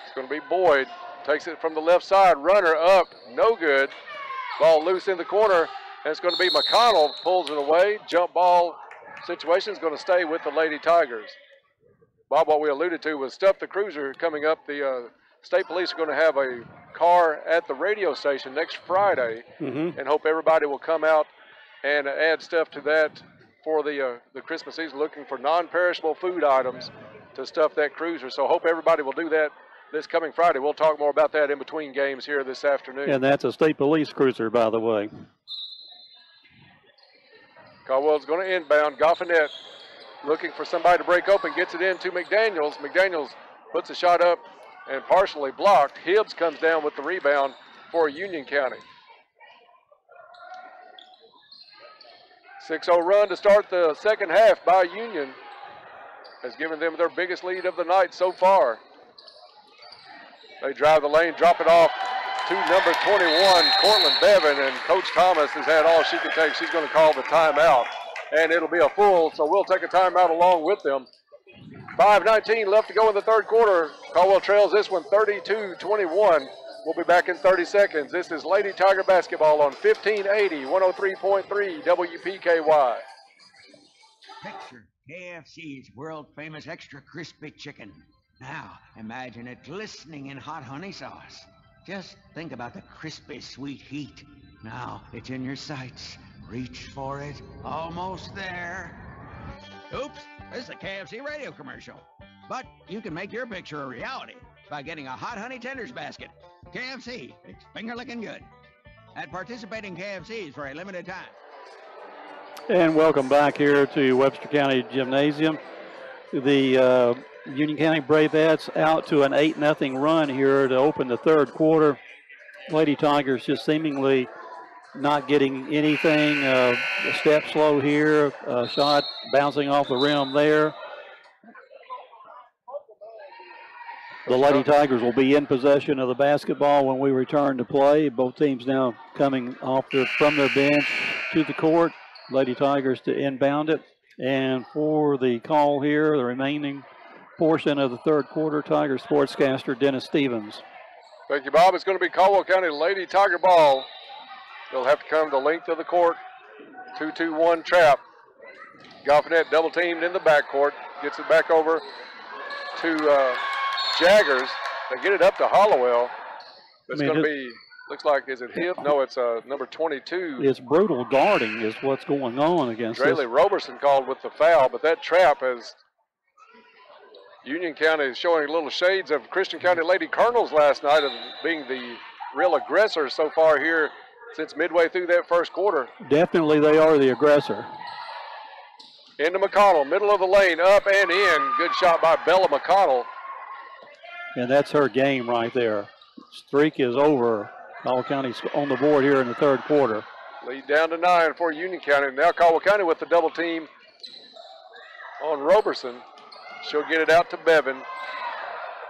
It's going to be Boyd. Takes it from the left side. Runner up. No good. Ball loose in the corner. And it's going to be McConnell. Pulls it away. Jump ball situation is going to stay with the Lady Tigers. Bob, what we alluded to was Stuff the Cruiser coming up. The state police are going to have a car at the radio station next Friday, and hope everybody will come out and add stuff to that for the Christmas season, looking for non-perishable food items to stuff that cruiser. So hope everybody will do that this coming Friday. We'll talk more about that in between games here this afternoon.
And that's a state police cruiser, by the way.
Caldwell's going to inbound. Goffinette looking for somebody to break open, gets it in to McDaniels. McDaniels puts a shot up and partially blocked. Hibbs comes down with the rebound for Union County. 6-0 run to start the second half by Union has given them their biggest lead of the night so far. They drive the lane, drop it off to number 21, Cortland Bevan, and Coach Thomas has had all she can take. She's going to call the timeout, and it'll be a full, so we'll take a timeout along with them. 5:19 left to go in the 3rd quarter. Caldwell trails this one 32-21. We'll be back in 30 seconds. This is Lady Tiger basketball on 1580, 103.3 WPKY.
Picture KFC's world-famous extra crispy chicken. Now, imagine it glistening in hot honey sauce. Just think about the crispy, sweet heat. Now, it's in your sights. Reach for it. Almost there. Oops, this is a KFC radio commercial. But you can make your picture a reality by getting a hot honey tenders basket. KFC, it's finger-licking good. At participating KFCs for a limited time.
And welcome back here to Webster County Gymnasium. The Union County Bravettes out to an 8-0 run here to open the 3rd quarter. Lady Tigers just seemingly not getting anything. A step slow here. Shot bouncing off the rim there. The Lady Tigers will be in possession of the basketball when we return to play. Both teams now coming from their bench to the court. Lady Tigers to inbound it. And for the call here, the remaining portion of the third quarter, Tiger sportscaster Dennis Stevens.
Thank you, Bob. It's going to be Caldwell County Lady Tiger ball. They'll have to come the length of the court. 2-2-1 trap. Goffinette double teamed in the backcourt. Gets it back over to Jaggers. They get it up to Hollowell. It's going to be, looks like, is it Hibb? No, it's number 22.
It's brutal guarding is what's going on against
Draylee Roberson called with the foul, but that trap has Union County is showing little shades of Christian County Lady Colonels last night of being the real aggressor so far here since midway through that first quarter.
Definitely they are the aggressor.
Into McConnell, middle of the lane, up and in. Good shot by Bella McConnell. And
that's her game right there. Streak is over. Caldwell County's on the board here in the third quarter.
Lead down to 9 for Union County. Now Caldwell County with the double team on Roberson. She'll get it out to Bevan.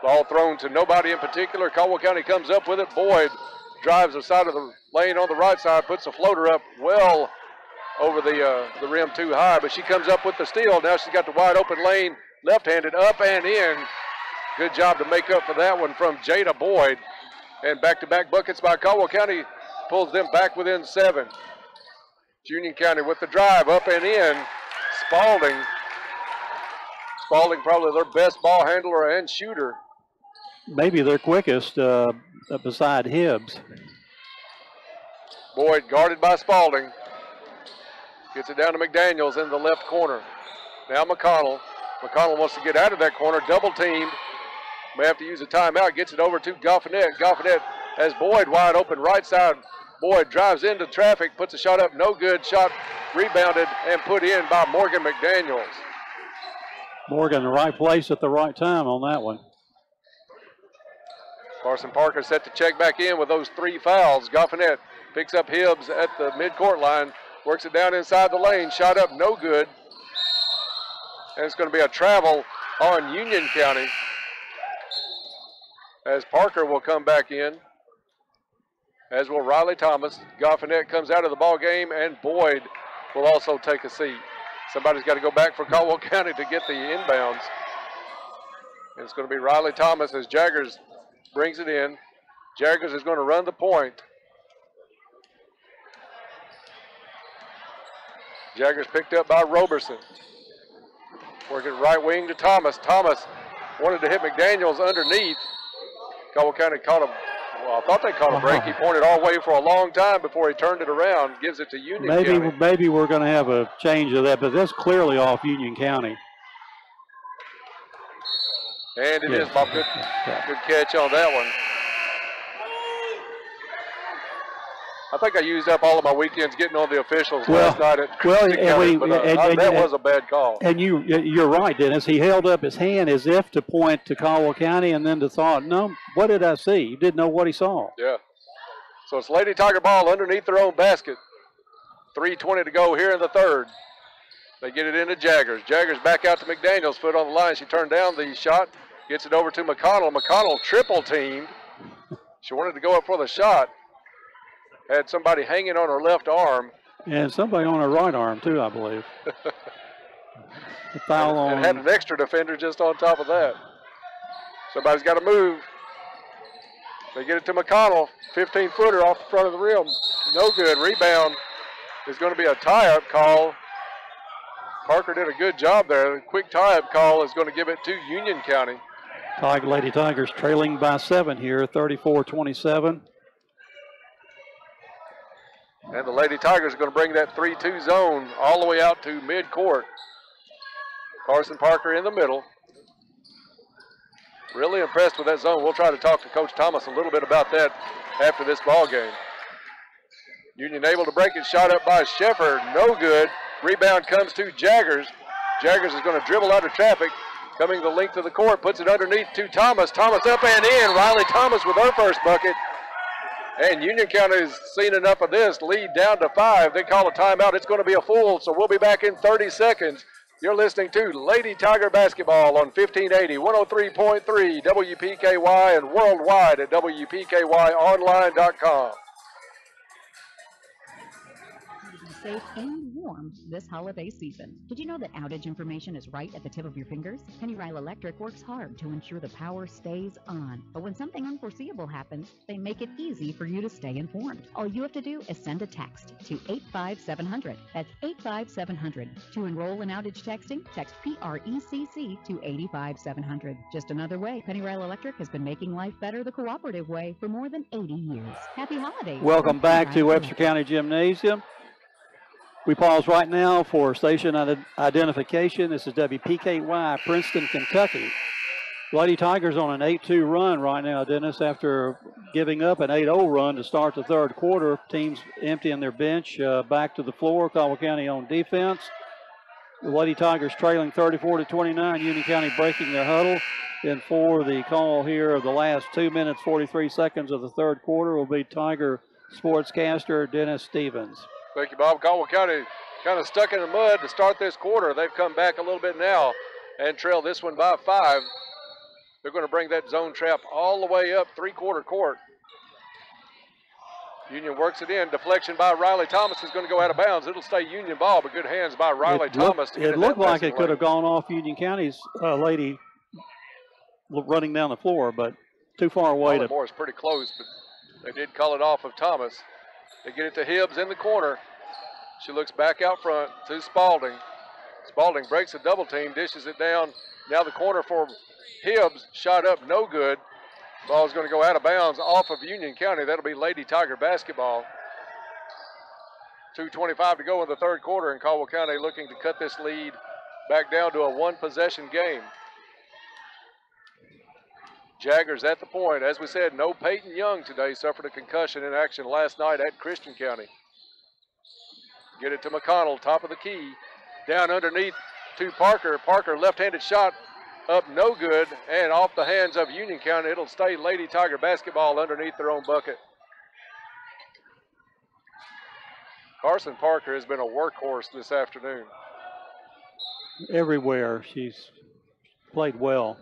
Ball thrown to nobody in particular. Caldwell County comes up with it. Boyd drives the side of the lane on the right side, puts the floater up well over the rim too high, but she comes up with the steal. Now she's got the wide open lane, left-handed, up and in. Good job to make up for that one from Jada Boyd. And back-to-back buckets by Caldwell County pulls them back within 7. Union County with the drive, up and in. Spalding probably their best ball handler and shooter.
Maybe their quickest beside Hibbs.
Boyd guarded by Spalding. Gets it down to McDaniels in the left corner. Now McConnell. McConnell wants to get out of that corner, double teamed. May have to use a timeout, gets it over to Goffinette. Goffinette has Boyd wide open right side. Boyd drives into traffic, puts a shot up, no good. Shot rebounded and put in by Morgan McDaniels.
Morgan in the right place at the right time on that one.
Carson Parker set to check back in with those 3 fouls. Goffinette picks up Hibbs at the midcourt line, works it down inside the lane, shot up, no good. And it's going to be a travel on Union County as Parker will come back in, as will Riley Thomas. Goffinette comes out of the ball game, and Boyd will also take a seat. Somebody's got to go back for Caldwell County to get the inbounds. And it's going to be Riley Thomas as Jaggers brings it in. Jaggers is going to run the point. Jaggers picked up by Roberson. Working right wing to Thomas. Thomas wanted to hit McDaniels underneath. Caldwell County caught him. Well, I thought they caught a break. He pointed all the way for a long time before he turned it around. Gives it to Union County.
Maybe we're going to have a change of that, but that's clearly off Union County.
And it is, Bob. Good catch on that one. I think I used up all of my weekends getting on the officials last night at that was a bad call.
And you're right, Dennis. He held up his hand as if to point to Caldwell County and then to thought, no, what did I see? He didn't know what he saw.
Yeah. So it's Lady Tiger ball underneath their own basket. 3:20 to go here in the third. They get it into Jaggers. Jaggers back out to McDaniels, foot on the line. She turned down the shot, gets it over to McConnell. McConnell triple teamed. She wanted to go up for the shot. Had somebody hanging on her left arm.
And somebody on her right arm, too, I believe. The foul on.
And had an extra defender just on top of that. Somebody's got to move. They get it to McConnell. 15-footer off the front of the rim. No good. Rebound is going to be a tie-up call. Parker did a good job there. The quick tie-up call is going to give it to Union County.
Lady Tigers trailing by 7 here, 34-27.
And the Lady Tigers are going to bring that 3-2 zone all the way out to midcourt. Carson Parker in the middle. Really impressed with that zone. We'll try to talk to Coach Thomas a little bit about that after this ball game. Union able to break it. Shot up by Sheffer. No good. Rebound comes to Jaggers. Jaggers is going to dribble out of traffic. Coming the length of the court. Puts it underneath to Thomas. Thomas up and in. Riley Thomas with her first bucket. And Union County's seen enough of this. Lead down to 5. They call a timeout. It's going to be a full, so we'll be back in 30 seconds. You're listening to Lady Tiger Basketball on 1580, 103.3 WPKY and worldwide at WPKYonline.com.
Safe and warm this holiday season. Did you know that outage information is right at the tip of your fingers? Penny Rile Electric works hard to ensure the power stays on. But when something unforeseeable happens, they make it easy for you to stay informed. All you have to do is send a text to 85700. That's 85700. To enroll in outage texting, text PRECC to 85700. Just another way. Penny Rile Electric has been making life better the cooperative way for more than 80 years. Happy holidays.
Welcome back to Webster County Gymnasium. We pause right now for station identification. This is WPKY, Princeton, Kentucky. Lady Tigers on an 8-2 run right now, Dennis, after giving up an 8-0 run to start the third quarter. Teams emptying their bench back to the floor. Caldwell County on defense. The Lady Tigers trailing 34-29. Union County breaking their huddle. And for the call here of the last 2 minutes, 43 seconds of the third quarter will be Tiger sportscaster Dennis Stevens.
Thank you, Bob. Caldwell County kind of stuck in the mud to start this quarter. They've come back a little bit now and trail this one by 5. They're going to bring that zone trap all the way up three-quarter court. Union works it in. Deflection by Riley Thomas is going to go out of bounds. It'll stay Union ball, but good hands by Riley Thomas.
It looked like it could have gone off Union County's lady running down the floor, but too far away.
Baltimore is pretty close, but they did call it off of Thomas. They get it to Hibbs in the corner. She looks back out front to Spalding. Spalding breaks a double team, dishes it down. Now the corner for Hibbs. Shot up, no good. Ball is going to go out of bounds off of Union County. That'll be Lady Tiger basketball. 2:25 to go in the third quarter, and Caldwell County looking to cut this lead back down to a one-possession game. Jaggers at the point. As we said, no Peyton Young today. Suffered a concussion in action last night at Christian County. Get it to McConnell, top of the key. Down underneath to Parker. Parker, left-handed shot up, no good. And off the hands of Union County. It'll stay Lady Tiger basketball underneath their own bucket. Carson Parker has been a workhorse this afternoon.
Everywhere. She's played well.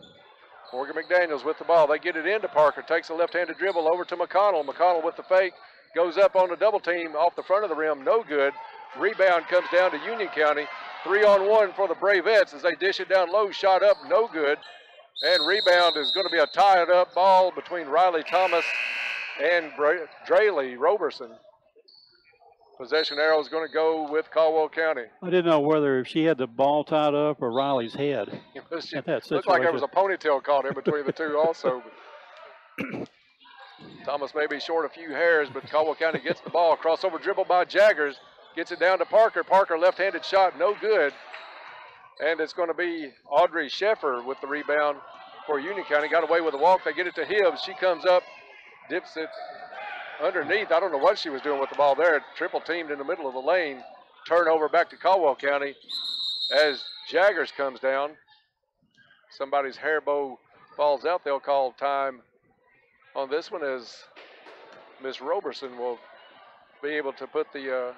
Morgan McDaniels with the ball. They get it into Parker. Takes a left-handed dribble over to McConnell. McConnell with the fake. Goes up on the double team off the front of the rim. No good. Rebound comes down to Union County. 3-on-1 for the Bravettes as they dish it down low. Shot up. No good. And rebound is going to be a tied-up ball between Riley Thomas and Draley Roberson. Possession arrow is going to go with Caldwell County.
I didn't know whether she had the ball tied up or Riley's head.
Looked like there was a ponytail caught in between the two also. Thomas may be short a few hairs, but Caldwell County gets the ball. Crossover dribble by Jaggers. Gets it down to Parker. Parker left-handed shot, no good. And it's going to be Audrey Sheffer with the rebound for Union County. Got away with a walk. They get it to Hibbs. She comes up, dips it underneath. I don't know what she was doing with the ball there. Triple teamed in the middle of the lane. Turnover back to Caldwell County as Jaggers comes down. Somebody's hair bow falls out. They'll call time on this one as Miss Roberson will be able to put the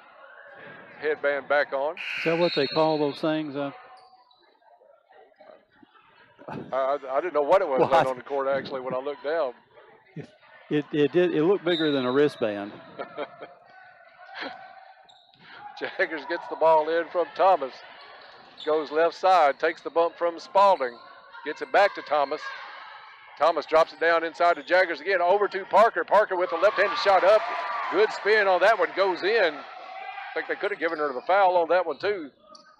headband back on.
Is that what they call those things?
I didn't know what it was on the court actually when I looked down.
It looked bigger than a wristband.
Jaggers gets the ball in from Thomas. Goes left side, takes the bump from Spalding. Gets it back to Thomas. Thomas drops it down inside to Jaggers again. Over to Parker. Parker with the left-handed shot up. Good spin on that one. Goes in. I think they could have given her the foul on that one too.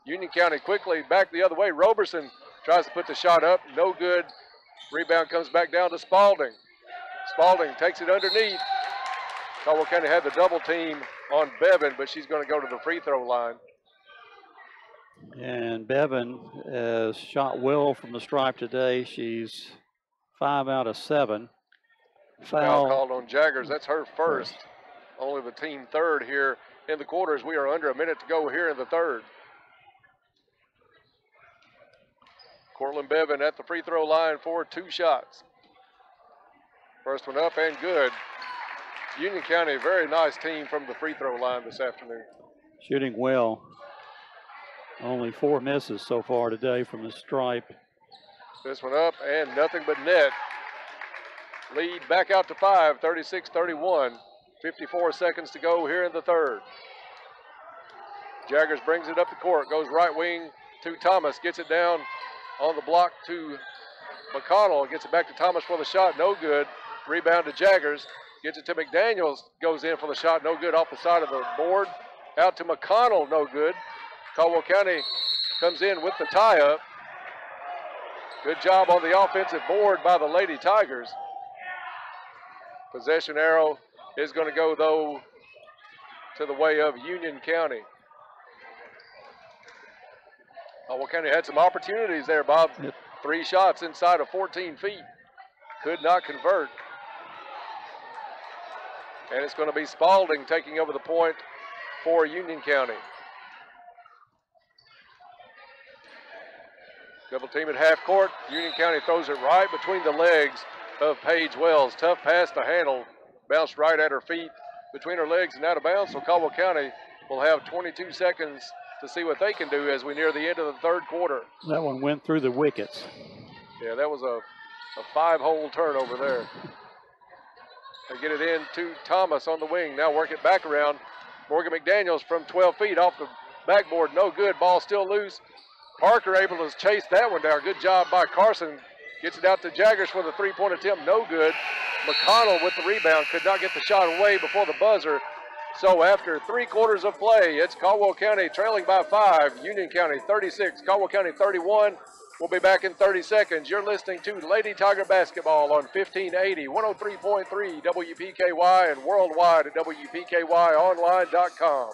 Union County quickly back the other way. Roberson tries to put the shot up. No good. Rebound comes back down to Spalding. Spalding takes it underneath. Caldwell County had the double team on Bevan, but she's going to go to the free throw line.
And Bevan has shot well from the stripe today. She's 5 out of 7.
Foul called on Jaggers. That's her first. Only the team third here in the quarters. We are under a minute to go here in the third. Cortland Bevan at the free throw line for 2 shots. First one up and good. Union County, a very nice team from the free throw line this afternoon.
Shooting well. Only 4 misses so far today from the stripe.
This one up and nothing but net. Lead back out to 5, 36-31. 54 seconds to go here in the third. Jaggers brings it up the court, goes right wing to Thomas, gets it down on the block to McConnell, gets it back to Thomas for the shot, no good. Rebound to Jaggers, gets it to McDaniels, goes in for the shot, no good off the side of the board. Out to McConnell, no good. Caldwell County comes in with the tie-up. Good job on the offensive board by the Lady Tigers. Possession arrow is going to go, though, to the way of Union County. Caldwell County had some opportunities there, Bob.
Yep.
3 shots inside of 14 feet. Could not convert. And it's going to be Spalding taking over the point for Union County. Double team at half court. Union County throws it right between the legs of Paige Wells. Tough pass to handle. Bounced right at her feet between her legs and out of bounds. So Caldwell County will have 22 seconds to see what they can do as we near the end of the third quarter.
That one went through the wickets.
Yeah, that was a 5-hole turnover there. They get it in to Thomas on the wing. Now work it back around. Morgan McDaniels from 12 feet off the backboard. No good. Ball still loose. Parker able to chase that one down. Good job by Carson. Gets it out to Jaggers for the 3-point attempt. No good. McConnell with the rebound. Could not get the shot away before the buzzer. So after 3 quarters of play, it's Caldwell County trailing by 5. Union County 36, Caldwell County 31. We'll be back in 30 seconds. You're listening to Lady Tiger Basketball on 1580, 103.3 WPKY and worldwide at WPKYonline.com.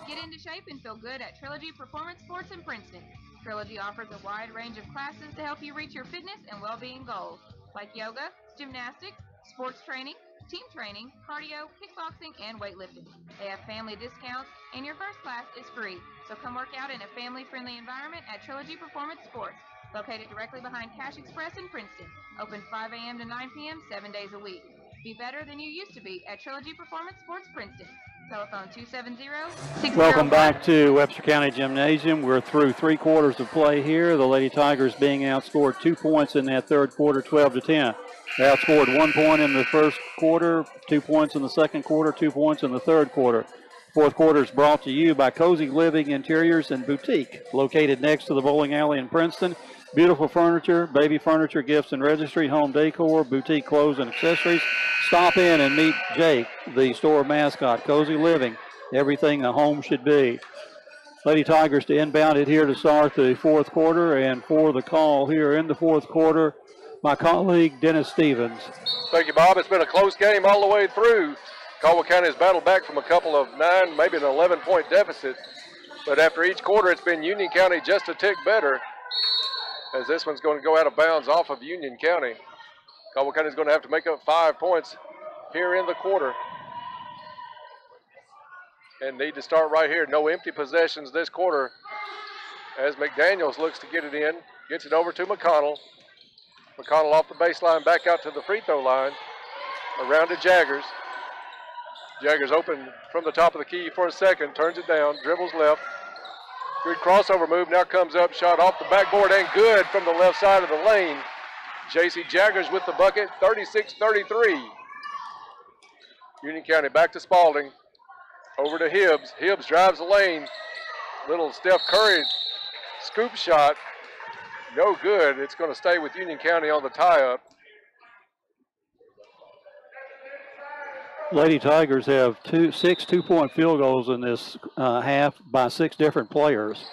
Get into shape and feel good at Trilogy Performance Sports in Princeton. Trilogy offers a wide range of classes to help you reach your fitness and well-being goals, like yoga, gymnastics, sports training, team training, cardio, kickboxing, and weightlifting. They have family discounts, and your first class is free. So come work out in a family-friendly environment at Trilogy Performance Sports, located directly behind Cash Express in Princeton. Open 5 a.m. to 9 p.m. 7 days a week. Be better than you used to be at Trilogy Performance Sports Princeton. Telephone 270-605.
Welcome back to Webster County Gymnasium. We're through 3 quarters of play here. The Lady Tigers being outscored 2 points in that third quarter, 12-10. They outscored 1 point in the first quarter, 2 points in the second quarter, 2 points in the third quarter. Fourth quarter is brought to you by Cozy Living Interiors and Boutique, located next to the bowling alley in Princeton. Beautiful furniture, baby furniture, gifts and registry, home decor, boutique clothes and accessories. Stop in and meet Jake, the store mascot. Cozy Living, everything a home should be. Lady Tigers to inbound it here to start the fourth quarter, and for the call here in the fourth quarter, my colleague Dennis Stevens.
Thank you, Bob. It's been a close game all the way through. Caldwell County has battled back from a couple of 9, maybe an 11-point deficit. But after each quarter, it's been Union County just a tick better, as this one's going to go out of bounds off of Union County. Caldwell County is going to have to make up 5 points here in the quarter and need to start right here. No empty possessions this quarter as McDaniels looks to get it in, gets it over to McConnell. McConnell off the baseline, back out to the free throw line, around to Jaggers. Jaggers open from the top of the key for a second, turns it down, dribbles left. Good crossover move, now comes up, shot off the backboard and good from the left side of the lane. J.C. Jaggers with the bucket, 36-33. Union County back to Spalding, over to Hibbs. Hibbs drives the lane, little Steph Curry scoop shot, no good. It's going to stay with Union County on the tie-up.
Lady Tigers have 6 two-point field goals in this half by 6 different players.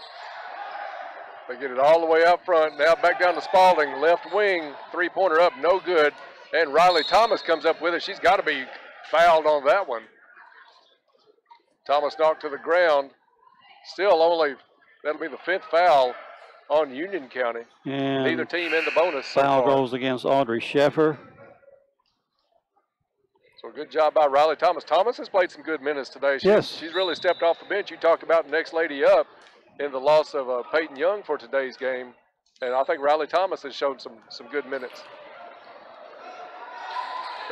They get it all the way out front. Now back down to Spalding. Left wing, 3-pointer up, no good. And Riley Thomas comes up with it. She's got to be fouled on that one. Thomas knocked to the ground. Still only, that'll be the 5th foul on Union County.
And
neither team in the bonus.
Foul goes against Audrey Sheffer.
So good job by Riley Thomas. Thomas has played some good minutes today. She's really stepped off the bench. You talked about the next lady up in the loss of Peyton Young for today's game. And I think Riley Thomas has shown some good minutes.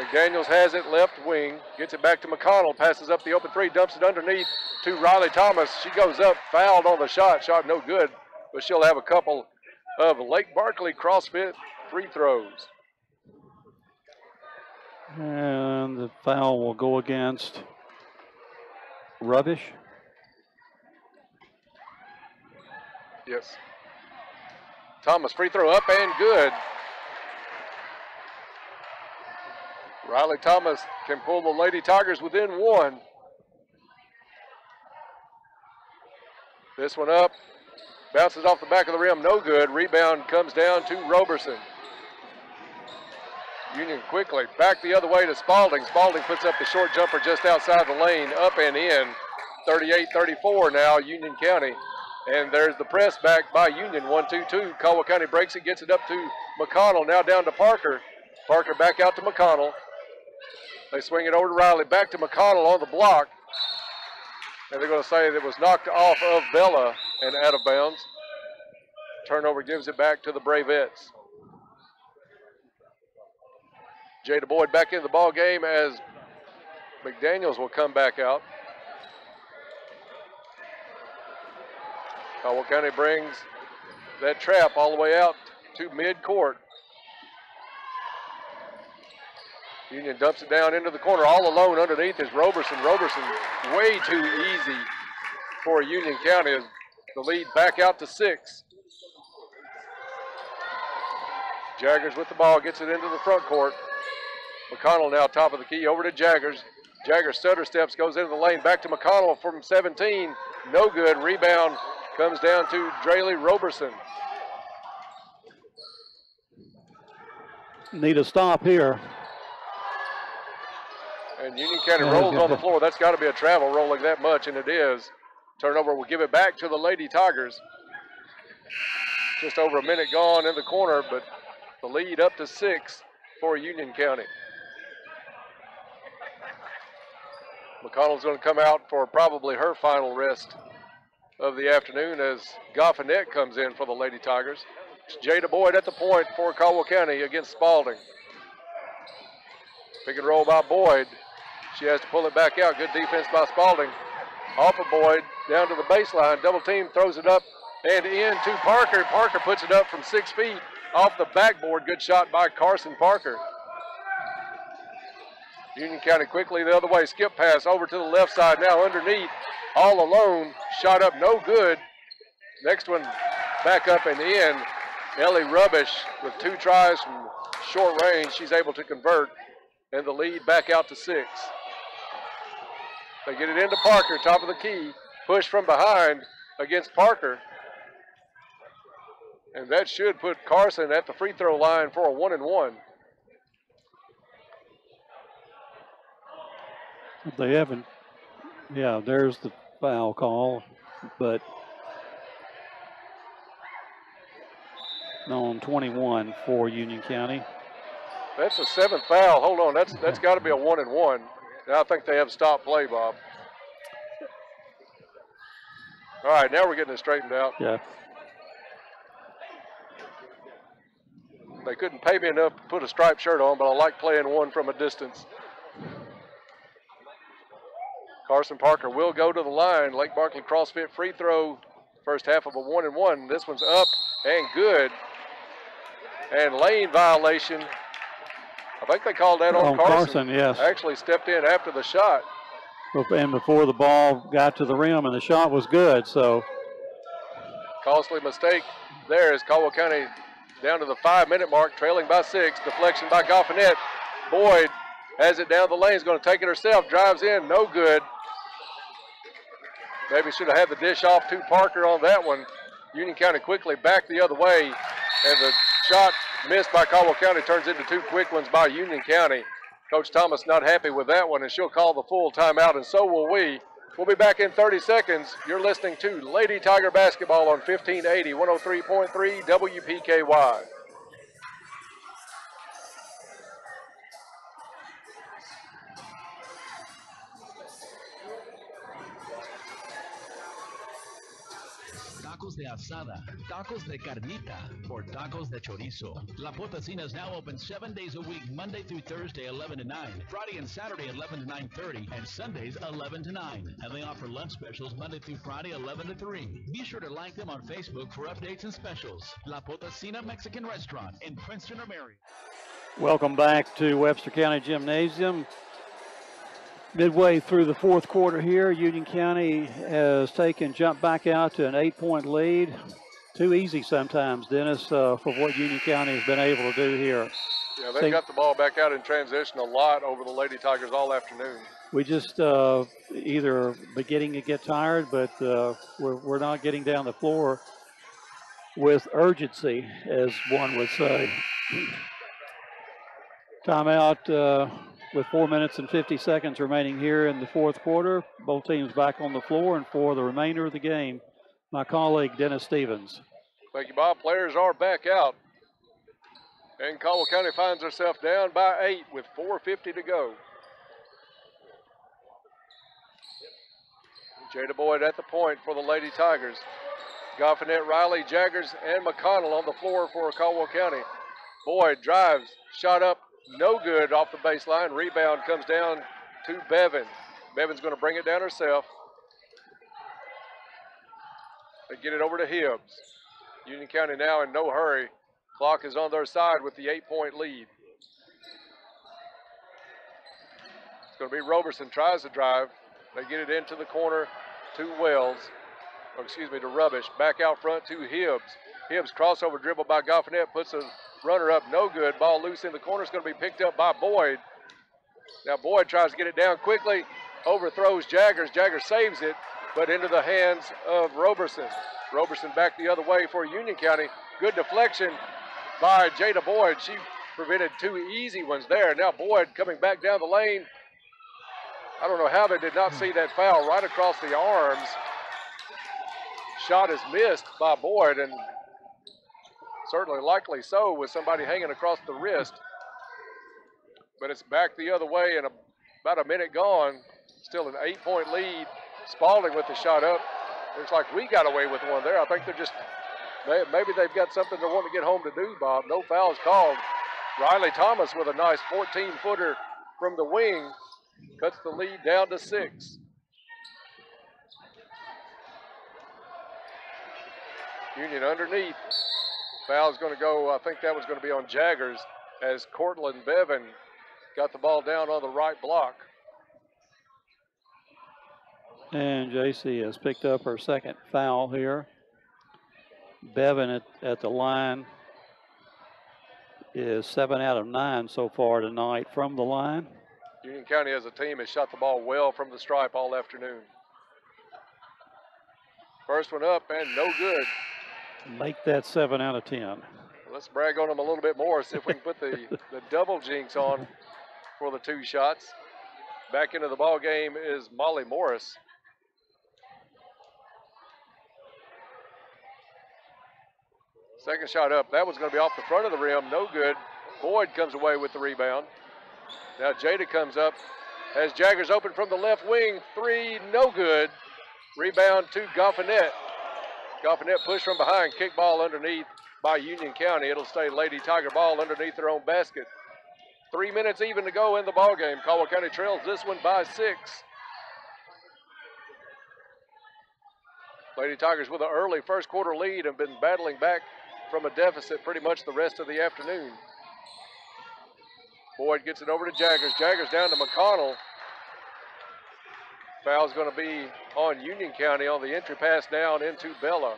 McDaniels has it left wing, gets it back to McConnell, passes up the open three, dumps it underneath to Riley Thomas. She goes up, fouled on the shot no good, but she'll have a couple of Lake Barkley CrossFit free throws.
And the foul will go against Rubbish.
Yes. Thomas free throw up and good. Riley Thomas can pull the Lady Tigers within one. This one up, bounces off the back of the rim, no good. Rebound comes down to Roberson. Union quickly back the other way to Spalding. Spalding puts up the short jumper just outside the lane, up and in. 38-34 now, Union County. And there's the press back by Union, 1-2-2. Caldwell County breaks it, gets it up to McConnell, now down to Parker. Parker back out to McConnell. They swing it over to Riley, back to McConnell on the block. And they're going to say that it was knocked off of Bella and out of bounds. Turnover gives it back to the Bravettes. Jada Boyd back in the ball game as McDaniels will come back out. Caldwell County brings that trap all the way out to midcourt. Union dumps it down into the corner. All alone underneath is Roberson. Roberson way too easy for Union County as the lead back out to 6. Jaggers with the ball, gets it into the front court. McConnell now top of the key over to Jaggers. Jaggers stutter steps, goes into the lane, back to McConnell from 17. No good. Rebound comes down to Draley Roberson.
Need a stop here.
And Union County rolls on the floor. That's got to be a travel rolling that much, and it is. Turnover will give it back to the Lady Tigers. Just over a minute gone in the corner, but the lead up to 6 for Union County. McConnell's going to come out for probably her final rest of the afternoon as Goffinette comes in for the Lady Tigers. It's Jada Boyd at the point for Caldwell County against Spalding. Pick and roll by Boyd. She has to pull it back out. Good defense by Spalding. Off of Boyd, down to the baseline. Double team, throws it up and in to Parker. Parker puts it up from 6 feet off the backboard. Good shot by Carson Parker. Union County quickly the other way. Skip pass over to the left side. Now underneath, all alone. Shot up, no good. Next one back up and in. Ellie Rubbish with 2 tries from short range. She's able to convert. And the lead back out to 6. They get it into Parker, top of the key. Push from behind against Parker. And that should put Carson at the free throw line for a 1-and-1.
They haven't, yeah, there's the foul call, but on 21 for Union County.
That's a 7th foul. Hold on, that's got to be a 1-and-1. Now I think they have stopped play, Bob. All right, now we're getting it straightened out.
Yeah.
They couldn't pay me enough to put a striped shirt on, but I like playing one from a distance. Carson Parker will go to the line. Lake Barkley CrossFit free throw. First half of a 1-and-1. This one's up and good. And lane violation. I think they called that on Carson.
Carson, yes.
Actually stepped in after the shot.
And before the ball got to the rim, and the shot was good, so.
Costly mistake there as Caldwell County down to the 5-minute mark, trailing by 6. Deflection by Goffinette. Boyd has it down the lane, is going to take it herself, drives in, no good. Maybe should have had the dish off to Parker on that one. Union County quickly back the other way, and the shot missed by Caldwell County turns into 2 quick ones by Union County. Coach Thomas not happy with that one, and she'll call the full timeout, and so will we. We'll be back in 30 seconds. You're listening to Lady Tiger Basketball on 1580, 103.3 WPKY.
de asada, tacos de carnita, or tacos de chorizo. La Potosina is now open 7 days a week, Monday through Thursday, 11 to 9, Friday and Saturday, 11 to 9:30, and Sundays, 11 to 9. And they offer lunch specials Monday through Friday, 11 to 3. Be sure to like them on Facebook for updates and specials. La Potosina Mexican Restaurant in Princeton or Marion.
Welcome back to Webster County Gymnasium. Midway through the fourth quarter here, Union County has jumped back out to an 8-point lead. Too easy sometimes, Dennis, for what Union County has been able to do here.
Yeah, they've got the ball back out in transition a lot over the Lady Tigers all afternoon.
We just either beginning to get tired, but we're not getting down the floor with urgency, as one would say. Timeout with 4 minutes and 50 seconds remaining here in the fourth quarter. Both teams back on the floor, and for the remainder of the game, my colleague Dennis Stevens.
Thank you, Bob. Players are back out. And Caldwell County finds herself down by 8 with 4:50 to go. Jada Boyd at the point for the Lady Tigers. Goffinette, Riley, Jaggers, and McConnell on the floor for Caldwell County. Boyd drives, shot up, no good off the baseline. Rebound comes down to Bevan. Bevan's going to bring it down herself. They get it over to Hibbs. Union County now in no hurry. Clock is on their side with the 8-point lead. It's going to be Roberson, tries to drive. They get it into the corner to Wells. To Rubbish. Back out front to Hibbs. Hibbs crossover dribble by Goffinette, puts a runner up, no good. Ball loose in the corner. It's going to be picked up by Boyd. Now Boyd tries to get it down quickly, overthrows Jaggers. Jaggers saves it, but into the hands of Roberson. Roberson back the other way for Union County. Good deflection by Jada Boyd. She prevented two easy ones there. Now Boyd coming back down the lane. I don't know how they did not see that foul right across the arms. Shot is missed by Boyd, and certainly likely so with somebody hanging across the wrist. But it's back the other way and about a minute gone. Still an 8-point lead. Spalding with the shot up. Looks like we got away with one there. I think maybe they've got something they want to get home to do, Bob. No fouls called. Riley Thomas with a nice 14-footer from the wing. Cuts the lead down to 6. Union underneath. Foul's going to go, I think that was going to be on Jaggers as Cortland Bevan got the ball down on the right block.
And JC has picked up her second foul here. Bevan at the line is 7 out of 9 so far tonight from the line.
Union County as a team has shot the ball well from the stripe all afternoon. First one up and no good.
Make that 7 out of 10.
Let's brag on them a little bit more, see if we can put the double jinx on for the 2 shots. Back into the ball game is Molly Morris. Second shot up. That was going to be off the front of the rim. No good. Boyd comes away with the rebound. Now Jada comes up. Has Jaggers open from the left wing. 3, no good. Rebound to Goffinette. Goffinette pushed from behind. Kick ball underneath by Union County. It'll stay Lady Tiger ball underneath their own basket. 3 minutes even to go in the ball game. Caldwell County trails this one by 6. Lady Tigers with an early first quarter lead have been battling back from a deficit pretty much the rest of the afternoon. Boyd gets it over to Jaggers. Jaggers down to McConnell. Foul's going to be on Union County on the entry pass down into Bella.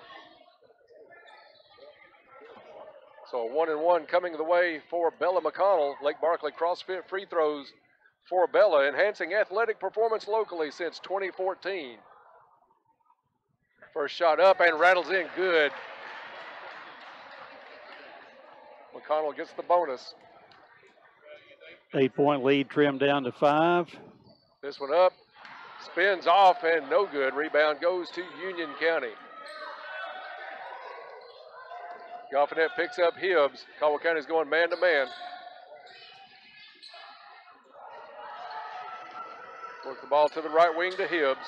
So a 1-and-1 coming the way for Bella McConnell. Lake Barkley CrossFit free throws for Bella, enhancing athletic performance locally since 2014. First shot up and rattles in good. McConnell gets the bonus.
8-point lead trimmed down to 5.
This one up, spins off and no good. Rebound goes to Union County. Goffinette picks up Hibbs. Caldwell County's going man to man. Work the ball to the right wing to Hibbs.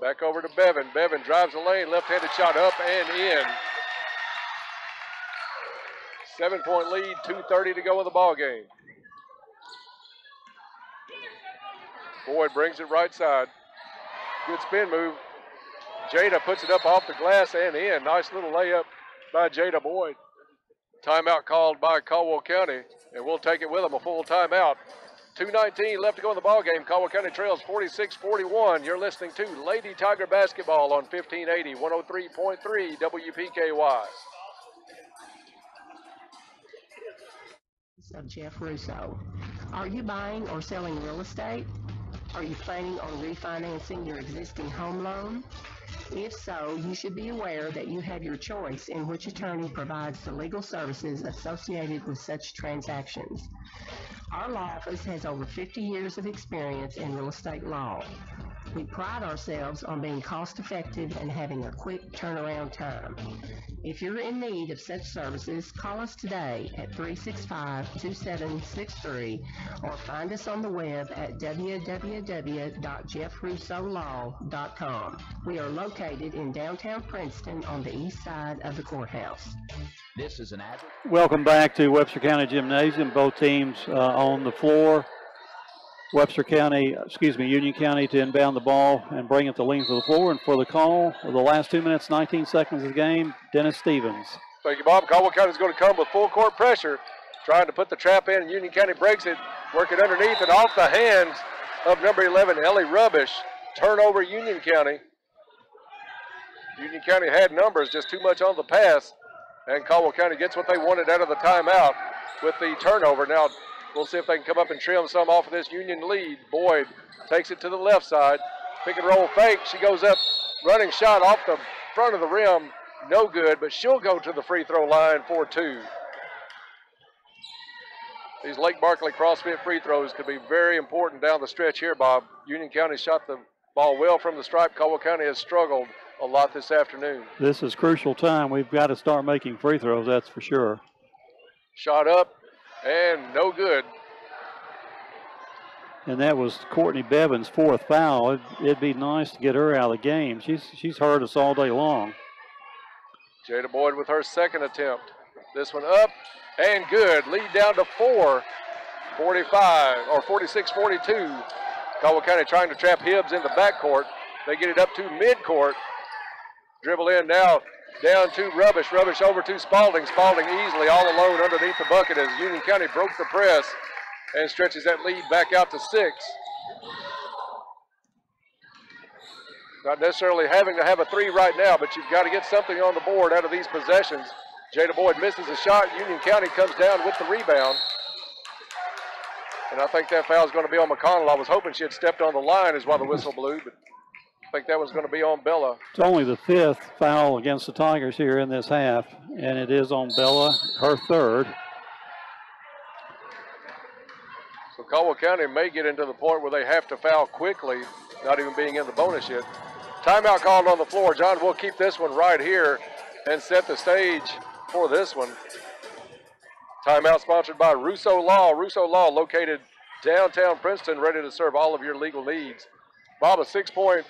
Back over to Bevan. Bevan drives the lane, left-handed shot up and in. 7-point lead, 2:30 to go in the ball game. Boyd brings it right side. Good spin move. Jada puts it up off the glass and in. Nice little layup by Jada Boyd. Timeout called by Caldwell County, and we'll take it with them, a full timeout. 2:19 left to go in the ball game. Caldwell County trails 46-41. You're listening to Lady Tiger Basketball on 1580, 103.3 WPKY.
Of Jeff Russo. Are you buying or selling real estate? Are you planning on refinancing your existing home loan? If so, you should be aware that you have your choice in which attorney provides the legal services associated with such transactions. Our law office has over 50 years of experience in real estate law. We pride ourselves on being cost-effective and having a quick turnaround time. If you're in need of such services, call us today at 365-2763 or find us on the web at www.jeffrussolaw.com. We are located in downtown Princeton on the east side of the courthouse.
This is an average.
Welcome back to Webster County Gymnasium. Both teams on the floor. Union County to inbound the ball and bring it the length of the floor. And for the call of the last 2 minutes, 19 seconds of the game, Dennis Stevens.
Thank you, Bob. Caldwell County is going to come with full court pressure, trying to put the trap in, and Union County breaks it, working underneath and off the hands of number 11, Ellie Rubbish. Turnover, Union County. Union County had numbers, just too much on the pass, and Caldwell County gets what they wanted out of the timeout with the turnover. Now, we'll see if they can come up and trim some off of this Union lead. Boyd takes it to the left side. Pick and roll fake. She goes up, running shot off the front of the rim. No good, but she'll go to the free throw line for two. These Lake Barkley CrossFit free throws could be very important down the stretch here, Bob. Union County shot the ball well from the stripe. Caldwell County has struggled a lot this afternoon.
This is crucial time. We've got to start making free throws, that's for sure.
Shot up and no good.
And that was Courtney Bevan's fourth foul. It'd be nice to get her out of the game. She's hurt us all day long.
Jada Boyd with her second attempt. This one up and good. Lead down to 46-42. Caldwell County trying to trap Hibbs in the backcourt. They get it up to midcourt. Dribble in now. Down to Rubbish. Rubbish over to Spalding. Spalding easily all alone underneath the bucket as Union County broke the press and stretches that lead back out to 6. Not necessarily having to have a three right now, but you've got to get something on the board out of these possessions. Jada Boyd misses a shot. Union County comes down with the rebound. And I think that foul is going to be on McConnell. I was hoping she had stepped on the line is why the whistle blew, but I think that was going to be on Bella.
It's only the 5th foul against the Tigers here in this half, and it is on Bella, her third.
So Caldwell County may get into the point where they have to foul quickly, not even being in the bonus yet. Timeout called on the floor. John, we'll keep this one right here and set the stage for this one. Timeout sponsored by Russo Law. Russo Law located downtown Princeton, ready to serve all of your legal needs. Bob, a 6-point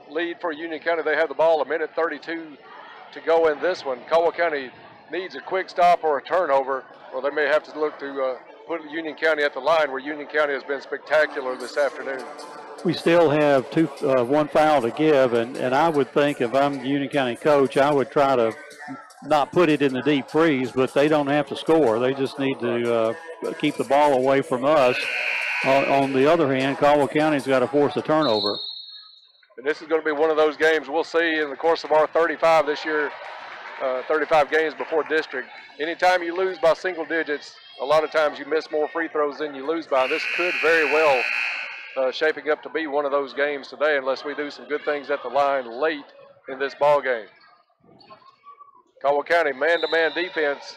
lead for Union County. They have the ball, 1:32 to go in this one. Caldwell County needs a quick stop or a turnover, or they may have to look to put Union County at the line, where Union County has been spectacular this afternoon.
We still have one foul to give, and I would think if I'm the Union County coach, I would try to not put it in the deep freeze, but they don't have to score. They just need to keep the ball away from us. On the other hand, Caldwell County's got to force a turnover.
And this is going to be one of those games we'll see in the course of our 35 this year, 35 games before district. Anytime you lose by single digits, a lot of times you miss more free throws than you lose by. This could very well shaping up to be one of those games today unless we do some good things at the line late in this ball game. Caldwell County man-to-man defense.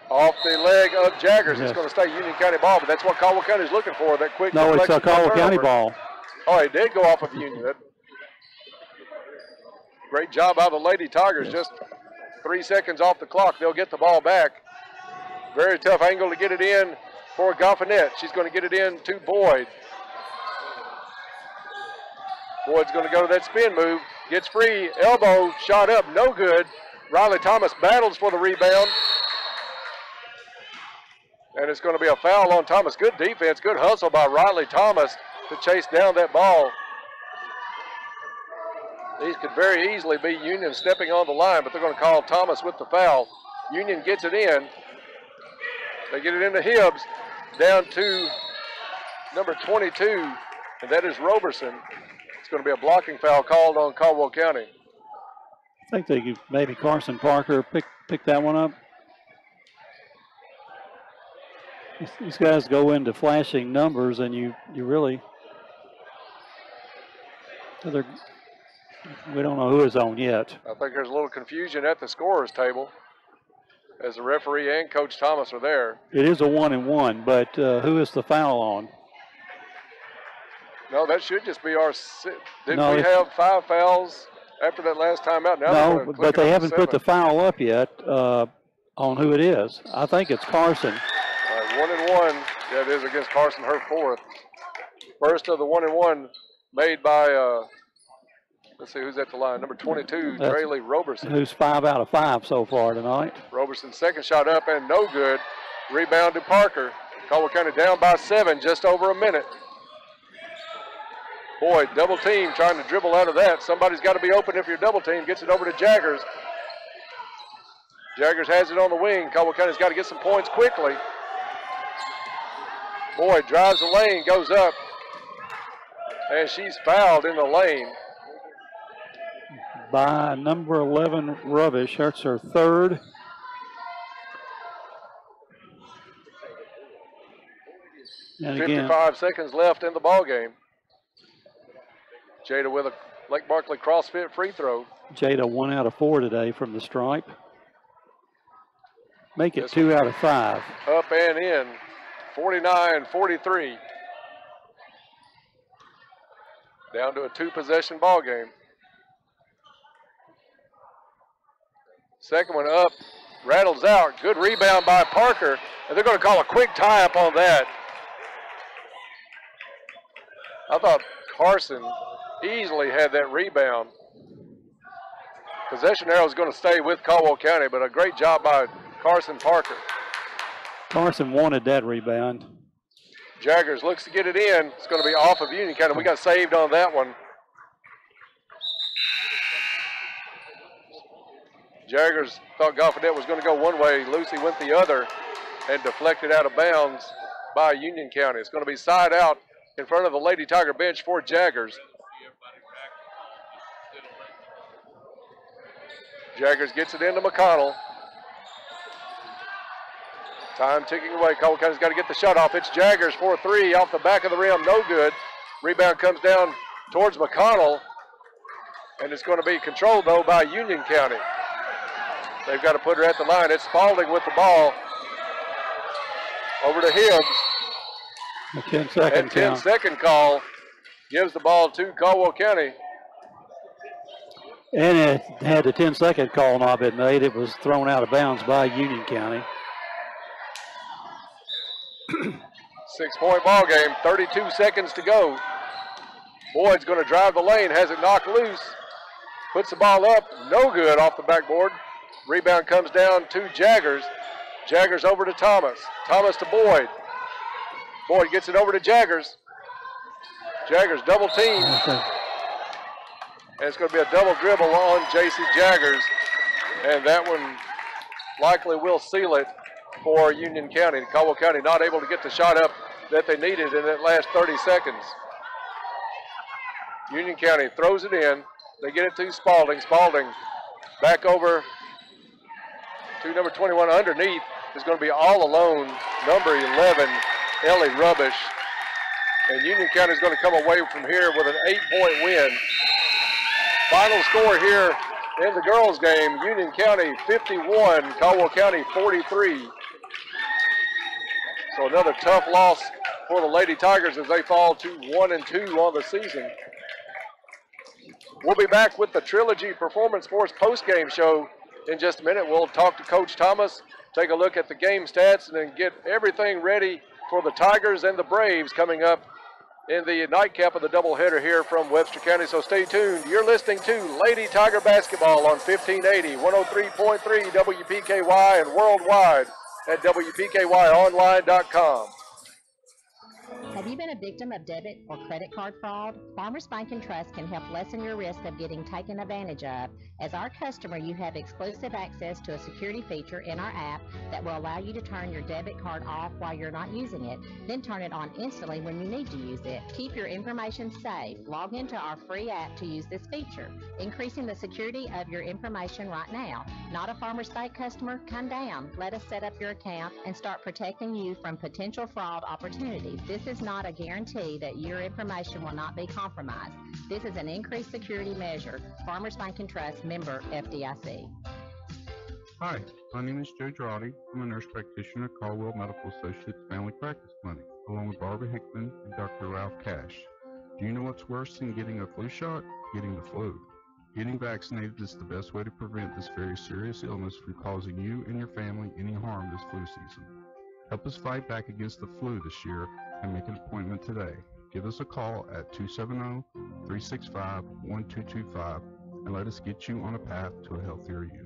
Off the leg of Jaggers. It's going to stay Union County ball, but that's what Caldwell County is looking for, that quick
No, it's a Caldwell County ball.
Oh, it did go off of Union. Great job by the Lady Tigers. Just 3 seconds off the clock. They'll get the ball back. Very tough angle to get it in for Goffinette. She's going to get it in to Boyd. Boyd's going to go to that spin move. Gets free. Elbow. Shot up. No good. Riley Thomas battles for the rebound. And it's going to be a foul on Thomas. Good defense. Good hustle by Riley Thomas to chase down that ball. These could very easily be Union stepping on the line, but they're going to call Thomas with the foul. Union gets it in. They get it into Hibbs, down to number 22, and that is Roberson. It's going to be a blocking foul called on Caldwell County.
I think maybe Carson Parker pick that one up. These guys go into flashing numbers, and you really, we don't know who is on yet.
I think there's a little confusion at the scorer's table as the referee and Coach Thomas are there.
It is a 1-and-1, but who is the foul on?
No, that should just be our.
No,
we have 5 fouls after that last time out? Now
no, but they haven't put the foul up yet on who it is. I think it's Carson.
1-and-1. Yeah, it is against Carson, her 4th. First of the 1-and-1 made by, let's see who's at the line. Number 22, Draylee Roberson.
Who's 5 out of 5 so far tonight.
Roberson's second shot up and no good. Rebound to Parker. Caldwell County down by 7, just over a minute. Boyd, double team, trying to dribble out of that. Somebody's got to be open if you're double team. Gets it over to Jaggers. Jaggers has it on the wing. Caldwell County's got to get some points quickly. Boyd drives the lane, goes up, and she's fouled in the lane.
By number 11, Rubbish. That's her 3rd. And
55 seconds left in the ball game. Jada with a Lake Barkley CrossFit free throw.
Jada 1 out of 4 today from the stripe. Make it 2 out of 5.
Up and in. 49-43. Down to a 2-possession ball game. Second one up, rattles out. Good rebound by Parker, and they're going to call a quick tie-up on that. I thought Carson easily had that rebound. Possession arrow is going to stay with Caldwell County, but a great job by Carson Parker.
Carson wanted that rebound.
Jaggers looks to get it in. It's going to be off of Union County. We got saved on that one. Jaggers thought Goffinette was going to go one way. Lucy went the other and deflected out of bounds by Union County. It's going to be side out in front of the Lady Tiger bench for Jaggers. Jaggers gets it into McConnell. Time ticking away. Caldwell County's got to get the shot off. It's Jaggers for 3 off the back of the rim. No good. Rebound comes down towards McConnell. And it's going to be controlled, though, by Union County. They've got to put her at the line. It's Spalding with the ball. Over to Hibbs.
A 10-second count.
10-second call gives the ball to Caldwell County.
And it had the 10-second call not been made. It was thrown out of bounds by Union County.
6-point ball game, 32 seconds to go. Boyd's going to drive the lane, has it knocked loose. Puts the ball up, no good off the backboard. Rebound comes down to Jaggers. Jaggers over to Thomas. Thomas to Boyd. Boyd gets it over to Jaggers. Jaggers double team. And it's going to be a double dribble on J.C. Jaggers. And that one likely will seal it for Union County. Caldwell County not able to get the shot up that they needed in that last 30 seconds. Union County throws it in. They get it to Spalding. Spalding back over to number 21 underneath is going to be all alone. Number 11, Ellie Rubbish. And Union County is going to come away from here with an 8-point win. Final score here in the girls' game, Union County 51, Caldwell County 43. So another tough loss for the Lady Tigers as they fall to 1-2 on the season. We'll be back with the Trilogy Performance Sports postgame show in just a minute. We'll talk to Coach Thomas, take a look at the game stats, and then get everything ready for the Tigers and the Braves coming up in the nightcap of the doubleheader here from Webster County. So stay tuned. You're listening to Lady Tiger Basketball on 1580, 103.3 WPKY and worldwide at WPKYonline.com.
Have you been a victim of debit or credit card fraud? Farmers Bank and Trust can help lessen your risk of getting taken advantage of. As our customer, you have exclusive access to a security feature in our app that will allow you to turn your debit card off while you're not using it, then turn it on instantly when you need to use it. Keep your information safe. Log into our free app to use this feature, increasing the security of your information right now. Not a Farmers Bank customer? Come down. Let us set up your account and start protecting you from potential fraud opportunities. This is not a guarantee that your information will not be compromised. This is an increased security measure. Farmers Bank and Trust, member FDIC.
Hi, my name is Joe Girardi. I'm a nurse practitioner at Caldwell Medical Associates Family Practice Clinic, along with Barbara Hickman and Dr. Ralph Cash. Do you know what's worse than getting a flu shot? Getting the flu. Getting vaccinated is the best way to prevent this very serious illness from causing you and your family any harm this flu season. Help us fight back against the flu this year and make an appointment today. Give us a call at 270-365-1225 and let us get you on a path to a healthier you.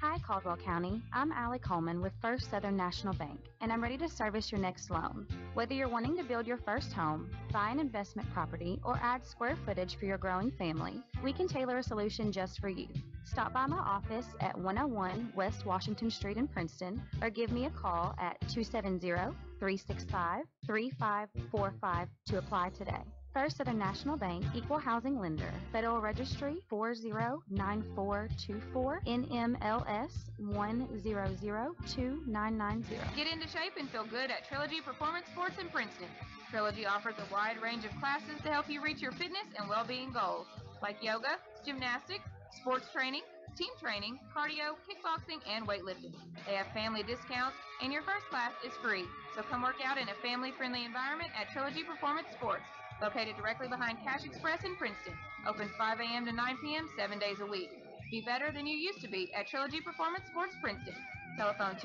Hi, Caldwell County. I'm Allie Coleman with First Southern National Bank, and I'm ready to service your next loan. Whether you're wanting to build your first home, buy an investment property, or add square footage for your growing family, we can tailor a solution just for you. Stop by my office at 101 West Washington Street in Princeton, or give me a call at 270-365-3545 to apply today. First Southern National Bank, Equal Housing Lender, Federal Registry 409424, NMLS 1002990.
Get into shape and feel good at Trilogy Performance Sports in Princeton. Trilogy offers a wide range of classes to help you reach your fitness and well-being goals, like yoga, gymnastics, sports training, team training, cardio, kickboxing, and weightlifting. They have family discounts, and your first class is free. So come work out in a family-friendly environment at Trilogy Performance Sports, located directly behind Cash Express in Princeton. Open 5 a.m. to 9 p.m. 7 days a week. Be better than you used to be at Trilogy Performance Sports Princeton. Telephone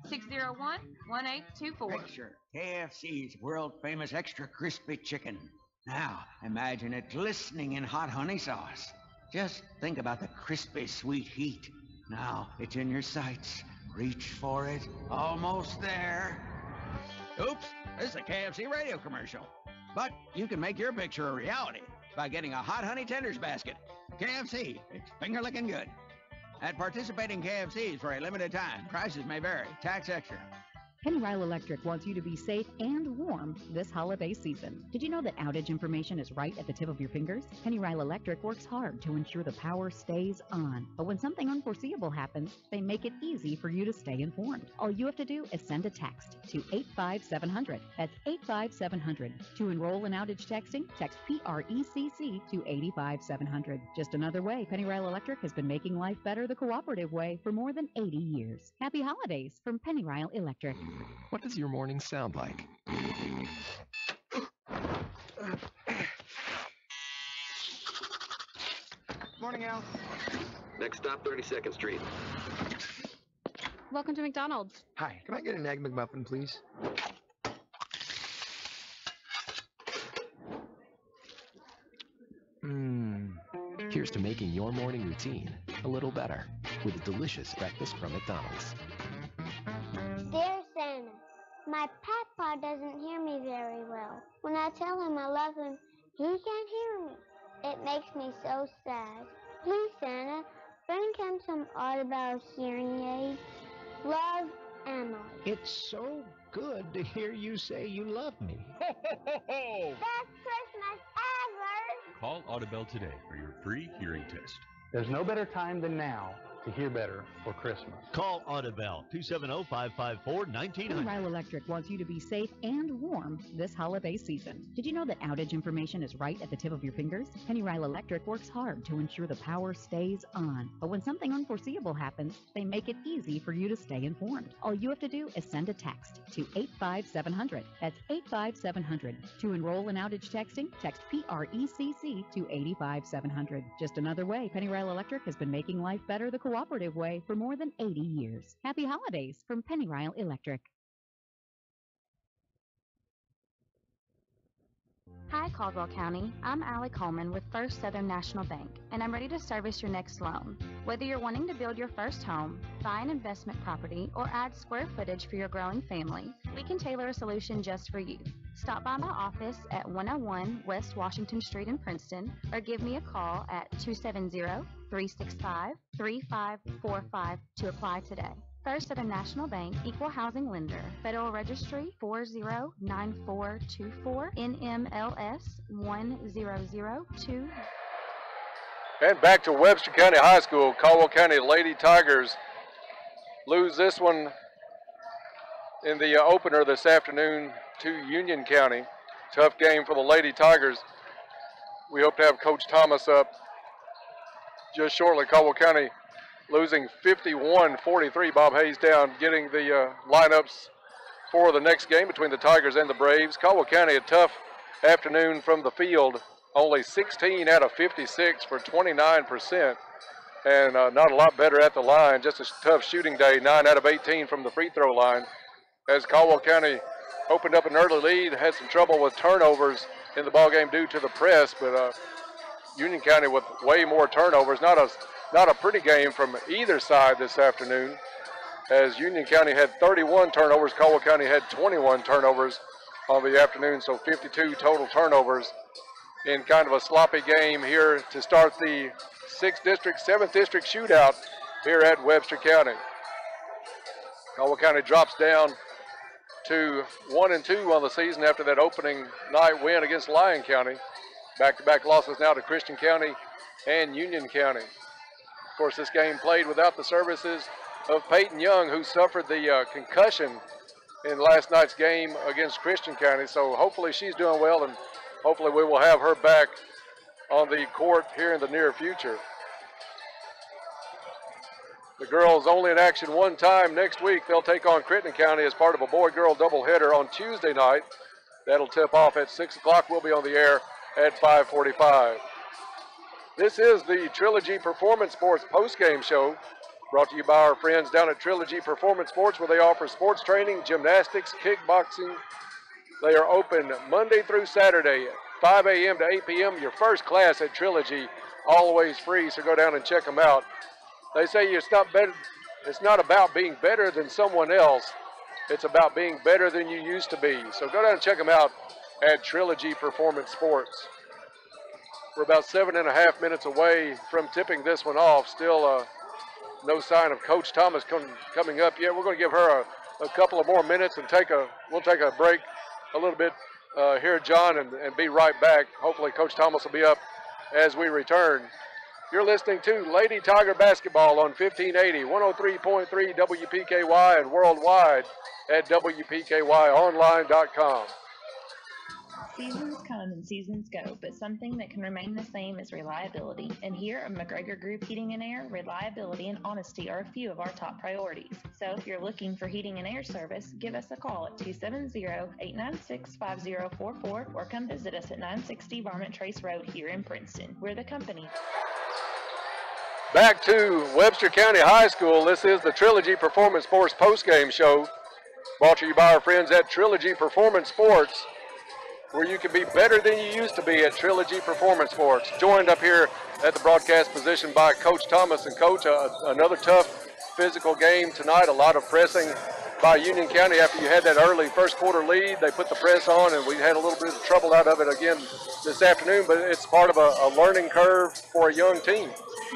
270-601-1824.
Picture KFC's world-famous extra crispy chicken. Now, imagine it glistening in hot honey sauce. Just think about the crispy, sweet heat. Now, it's in your sights. Reach for it. Almost there. Oops, this is a KFC radio commercial. But you can make your picture a reality by getting a hot honey tenders basket. KFC, it's finger-licking good. At participating KFCs for a limited time, prices may vary. Tax extra.
Penny Rile Electric wants you to be safe and warm this holiday season. Did you know that outage information is right at the tip of your fingers? Penny Rile Electric works hard to ensure the power stays on. But when something unforeseeable happens, they make it easy for you to stay informed. All you have to do is send a text to 85700. That's 85700. To enroll in outage texting, text PRECC to 85700. Just another way Penny Rile Electric has been making life better the cooperative way for more than 80 years. Happy holidays from Penny Rile Electric.
What does your morning sound like?
Morning, Al. Next stop, 32nd Street.
Welcome to McDonald's.
Hi, can I get an Egg McMuffin, please?
Here's to making your morning routine a little better with a delicious breakfast from McDonald's.
Dear Santa, my papa doesn't hear me very well. When I tell him I love him, he can't hear me. It makes me so sad. Please, Santa, bring him some Audibel hearing aids. Love, Emily.
It's so good to hear you say you love me.
Best Christmas ever!
Call Audibel today for your free hearing test.
There's no better time than now to hear better for Christmas.
Call Audibel, 270-554-1900.
Penny Rile Electric wants you to be safe and warm this holiday season. Did you know that outage information is right at the tip of your fingers? Penny Rile Electric works hard to ensure the power stays on. But when something unforeseeable happens, they make it easy for you to stay informed. All you have to do is send a text to 85700. That's 85700. To enroll in outage texting, text PRECC to 85700. Just another way Penny Rile Electric has been making life better the cooperative way for more than 80 years. Happy holidays from Penny Rile Electric.
Hi, Caldwell County. I'm Allie Coleman with First Southern National Bank, and I'm ready to service your next loan. Whether you're wanting to build your first home, buy an investment property, or add square footage for your growing family, we can tailor a solution just for you. Stop by my office at 101 West Washington Street in Princeton, or give me a call at 270-365-3545 to apply today. First Southern National Bank, Equal Housing Lender, Federal Registry 409424, NMLS 1002.
And back to Webster County High School. Caldwell County Lady Tigers lose this one in the opener this afternoon to Union County. Tough game for the Lady Tigers. We hope to have Coach Thomas up just shortly. Caldwell County losing 51-43. Bob Hayes down, getting the lineups for the next game between the Tigers and the Braves. Caldwell County, a tough afternoon from the field. Only 16 out of 56 for 29%. And not a lot better at the line. Just a tough shooting day. 9 out of 18 from the free throw line. As Caldwell County opened up an early lead, had some trouble with turnovers in the ballgame due to the press, but Union County with way more turnovers. Not a pretty game from either side this afternoon, as Union County had 31 turnovers. Caldwell County had 21 turnovers on the afternoon, so 52 total turnovers in kind of a sloppy game here to start the 6th District, 7th District shootout here at Webster County. Caldwell County drops down to 1-2 on the season after that opening night win against Lyon County. Back-to-back losses now to Christian County and Union County. Of course, this game played without the services of Peyton Young, who suffered the concussion in last night's game against Christian County. So hopefully she's doing well, and hopefully we will have her back on the court here in the near future. The girls only in action one time next week. They'll take on Crittenden County as part of a boy-girl doubleheader on Tuesday night. That'll tip off at 6 o'clock. We'll be on the air at 5:45. This is the Trilogy Performance Sports postgame show, brought to you by our friends down at Trilogy Performance Sports, where they offer sports training, gymnastics, kickboxing. They are open Monday through Saturday, 5 a.m. to 8 p.m. Your first class at Trilogy, always free, so go down and check them out. They say it's not about being better than someone else. It's about being better than you used to be. So go down and check them out at Trilogy Performance Sports. We're about 7.5 minutes away from tipping this one off. Still no sign of Coach Thomas coming up yet. We're going to give her a couple of more minutes and we'll take a break a little bit here, John, and be right back. Hopefully Coach Thomas will be up as we return. You're listening to Lady Tiger Basketball on 1580, 103.3 WPKY, and worldwide at WPKYonline.com.
Seasons come and seasons go, but something that can remain the same is reliability. And here at McGregor Group Heating and Air, reliability and honesty are a few of our top priorities. So if you're looking for heating and air service, give us a call at 270-896-5044 or come visit us at 960 Varmint Trace Road here in Princeton. We're the company.
Back to Webster County High School. This is the Trilogy Performance Sports postgame show, brought to you by our friends at Trilogy Performance Sports, where you can be better than you used to be at Trilogy Performance Sports. Joined up here at the broadcast position by Coach Thomas. And Coach, another tough physical game tonight. A lot of pressing by Union County after you had that early first quarter lead. They put the press on, and we had a little bit of trouble out of it again this afternoon, but it's part of a learning curve for a young team.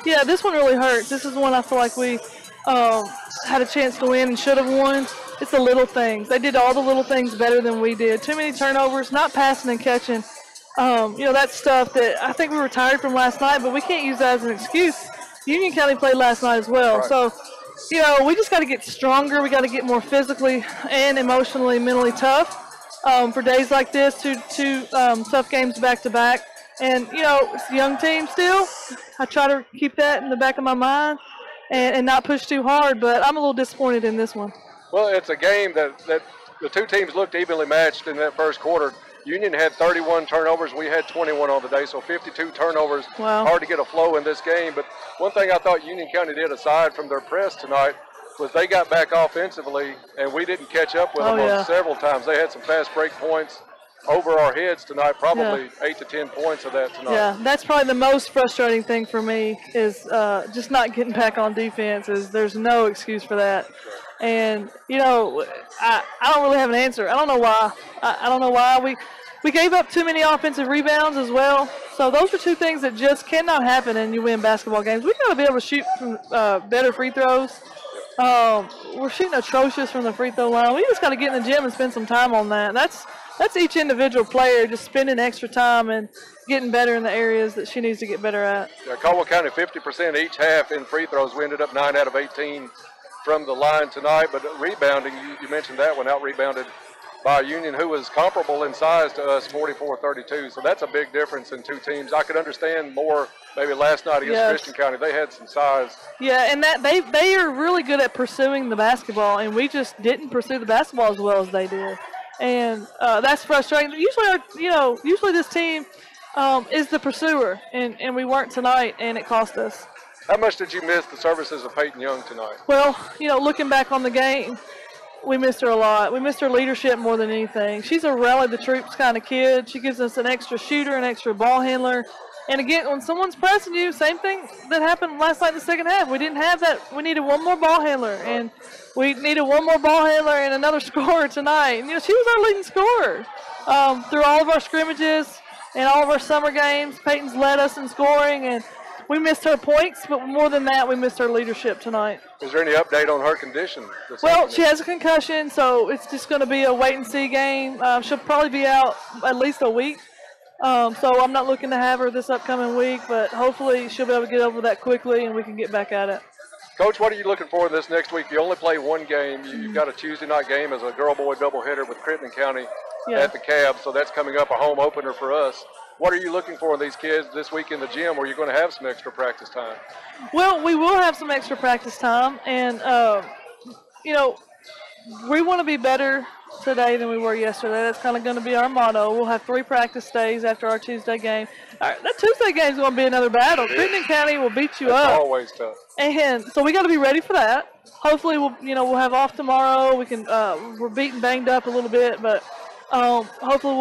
Yeah, this one really hurts. This is one I feel like we had a chance to win and should have won. It's the little things. They did all the little things better than we did. Too many turnovers, not passing and catching. That's stuff that I think we were tired from last night, but we can't use that as an excuse. Union County played last night as well. Right. So, we just got to get stronger. We got to get more physically and emotionally, mentally tough for days like this, two tough games back-to-back. And, it's a young team still. I try to keep that in the back of my mind and not push too hard, but I'm a little disappointed in this one.
Well, it's a game that the two teams looked evenly matched in that first quarter. Union had 31 turnovers. We had 21 on the day, so 52 turnovers. Wow. Hard to get a flow in this game. But one thing I thought Union County did, aside from their press tonight, was they got back offensively, and we didn't catch up with them on several times. They had some fast break points over our heads tonight, probably 8 to 10 points of that tonight.
Yeah, that's probably the most frustrating thing for me is just not getting back on defense. There's no excuse for that. And, you know, I don't really have an answer. I don't know why. I don't know why. We gave up too many offensive rebounds as well. So those are two things that just cannot happen and you win basketball games. We've got to be able to shoot from better free throws. We're shooting atrocious from the free throw line. We just got to get in the gym and spend some time on that. That's each individual player just spending extra time and getting better in the areas that she needs to get better at.
Yeah, Caldwell County 50% each half in free throws. We ended up 9 out of 18 from the line tonight. But rebounding, you mentioned that one, out-rebounded by Union, who was comparable in size to us, 44-32. So that's a big difference in two teams. I could understand more maybe last night against Christian County. They had some size.
Yeah, and that they are really good at pursuing the basketball, and we just didn't pursue the basketball as well as they did. And that's frustrating. Usually this team is the pursuer, and we weren't tonight, and it cost us.
How much did you miss the services of Peyton Young tonight?
Well, looking back on the game, we missed her a lot. We missed her leadership more than anything. She's a rally the troops kind of kid. She gives us an extra shooter, an extra ball handler. And again, when someone's pressing you, same thing that happened last night in the second half. We didn't have that. We needed one more ball handler, and we needed one more ball handler and another scorer tonight. And, she was our leading scorer through all of our scrimmages and all of our summer games. Peyton's led us in scoring, and we missed her points, but more than that, we missed her leadership tonight.
Is there any update on her condition?
Well, she has a concussion, so it's just going to be a wait-and-see game. She'll probably be out at least a week. So I'm not looking to have her this upcoming week, but hopefully she'll be able to get over that quickly and we can get back at it.
Coach, what are you looking for this next week? You only play one game. You've got a Tuesday night game as a girl-boy doubleheader with Crittenden County at the Cab, so that's coming up, a home opener for us. What are you looking for in these kids this week in the gym where you're going to have some extra practice time?
Well, we will have some extra practice time, and, we want to be better today than we were yesterday. That's kind of going to be our motto. We'll have 3 practice days after our Tuesday game. All right, that Tuesday game is going to be another battle. Crittenden County will beat you up.
It's always tough.
And so we got to be ready for that. Hopefully, we'll have off tomorrow. We can. We're beaten, banged up a little bit, but hopefully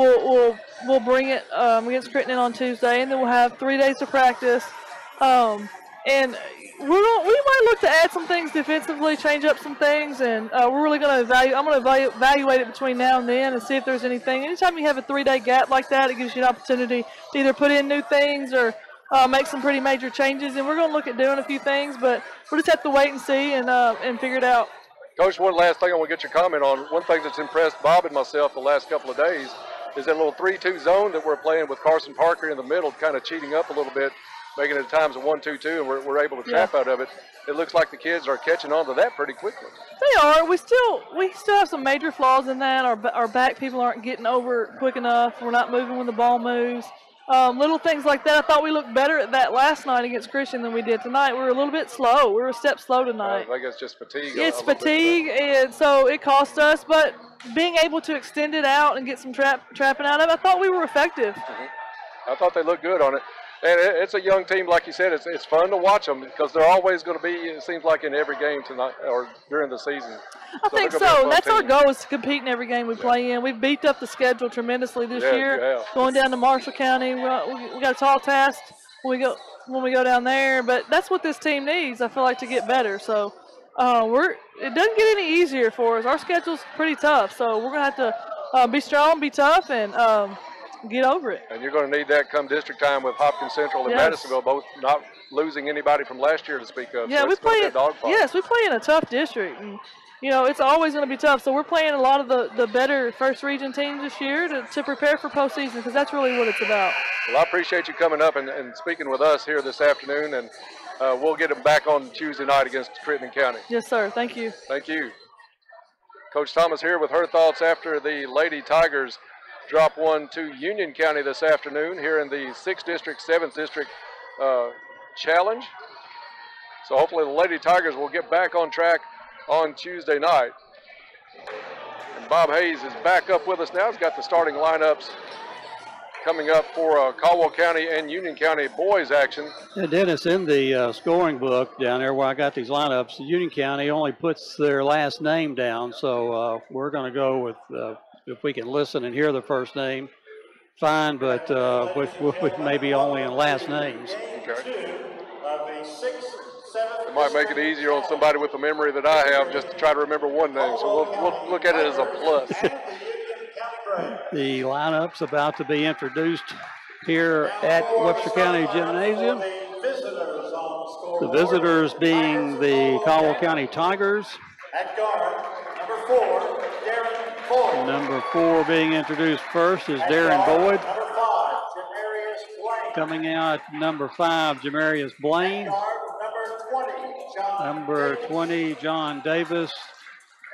we'll bring it against Crittenden on Tuesday, and then we'll have 3 days to practice. And we might look to add some things defensively, change up some things, and we're really going to evaluate. I'm going to evaluate it between now and then and see if there's anything. Anytime you have a 3-day gap like that, it gives you an opportunity to either put in new things or make some pretty major changes. And we're going to look at doing a few things, but we'll just have to wait and see and figure it out.
Coach, one last thing I want to get your comment on. One thing that's impressed Bob and myself the last couple of days is that little 3-2 zone that we're playing with Carson Parker in the middle, kind of cheating up a little bit, making it at times a 1-2-2, and we're able to trap out of it. It looks like the kids are catching on to that pretty quickly.
They are. We still have some major flaws in that. Our back people aren't getting over quick enough. We're not moving when the ball moves. Little things like that. I thought we looked better at that last night against Christian than we did tonight. We were a little bit slow. We were a step slow tonight.
I guess just fatigue.
It's fatigue, and so it cost us. But being able to extend it out and get some trapping out of it, I thought we were effective.
I thought they looked good on it. And it's a young team, like you said. It's fun to watch them because they're always going to be, it seems like, in every game tonight or during the season.
I think so. That's our goal, is to compete in every game we play in. We've beefed up the schedule tremendously this year. Going down to Marshall County, we got a tall task when we go down there. But that's what this team needs, I feel like, to get better. So it doesn't get any easier for us. Our schedule's pretty tough, so we're going to have to be strong, be tough, and get over it.
And you're going to need that come district time with Hopkins Central and Madisonville, both not losing anybody from last year to speak of.
Yeah,
so
we play in a tough district, and it's always going to be tough. So we're playing a lot of the better first region teams this year to prepare for postseason, because that's really what it's about.
Well, I appreciate you coming up and speaking with us here this afternoon, and we'll get them back on Tuesday night against Crittenden County.
Yes, sir. Thank you.
Thank you. Coach Thomas here with her thoughts after the Lady Tigers drop one to Union County this afternoon here in the 6th District, 7th District Challenge. So hopefully the Lady Tigers will get back on track on Tuesday night. And Bob Hayes is back up with us now. He's got the starting lineups coming up for Caldwell County and Union County boys action.
Yeah, Dennis, in the scoring book down there where I got these lineups, Union County only puts their last name down, so we're going to go with if we can listen and hear the first name, fine, but with maybe only in last names.
Okay. It might make it easier on somebody with the memory that I have just to try to remember one name. So we'll look at it as a plus.
The lineup's about to be introduced here at Webster County Gymnasium. The visitors being the Caldwell County Tigers.
At guard, number 4, Darren Boyd.
Number 4 being introduced first is Darren Boyd.
Number 5, Jamarius Blaine.
Coming out, number 5, Jamarius Blaine.
At guard, number 20, John
Number
Davis.
20, John Davis.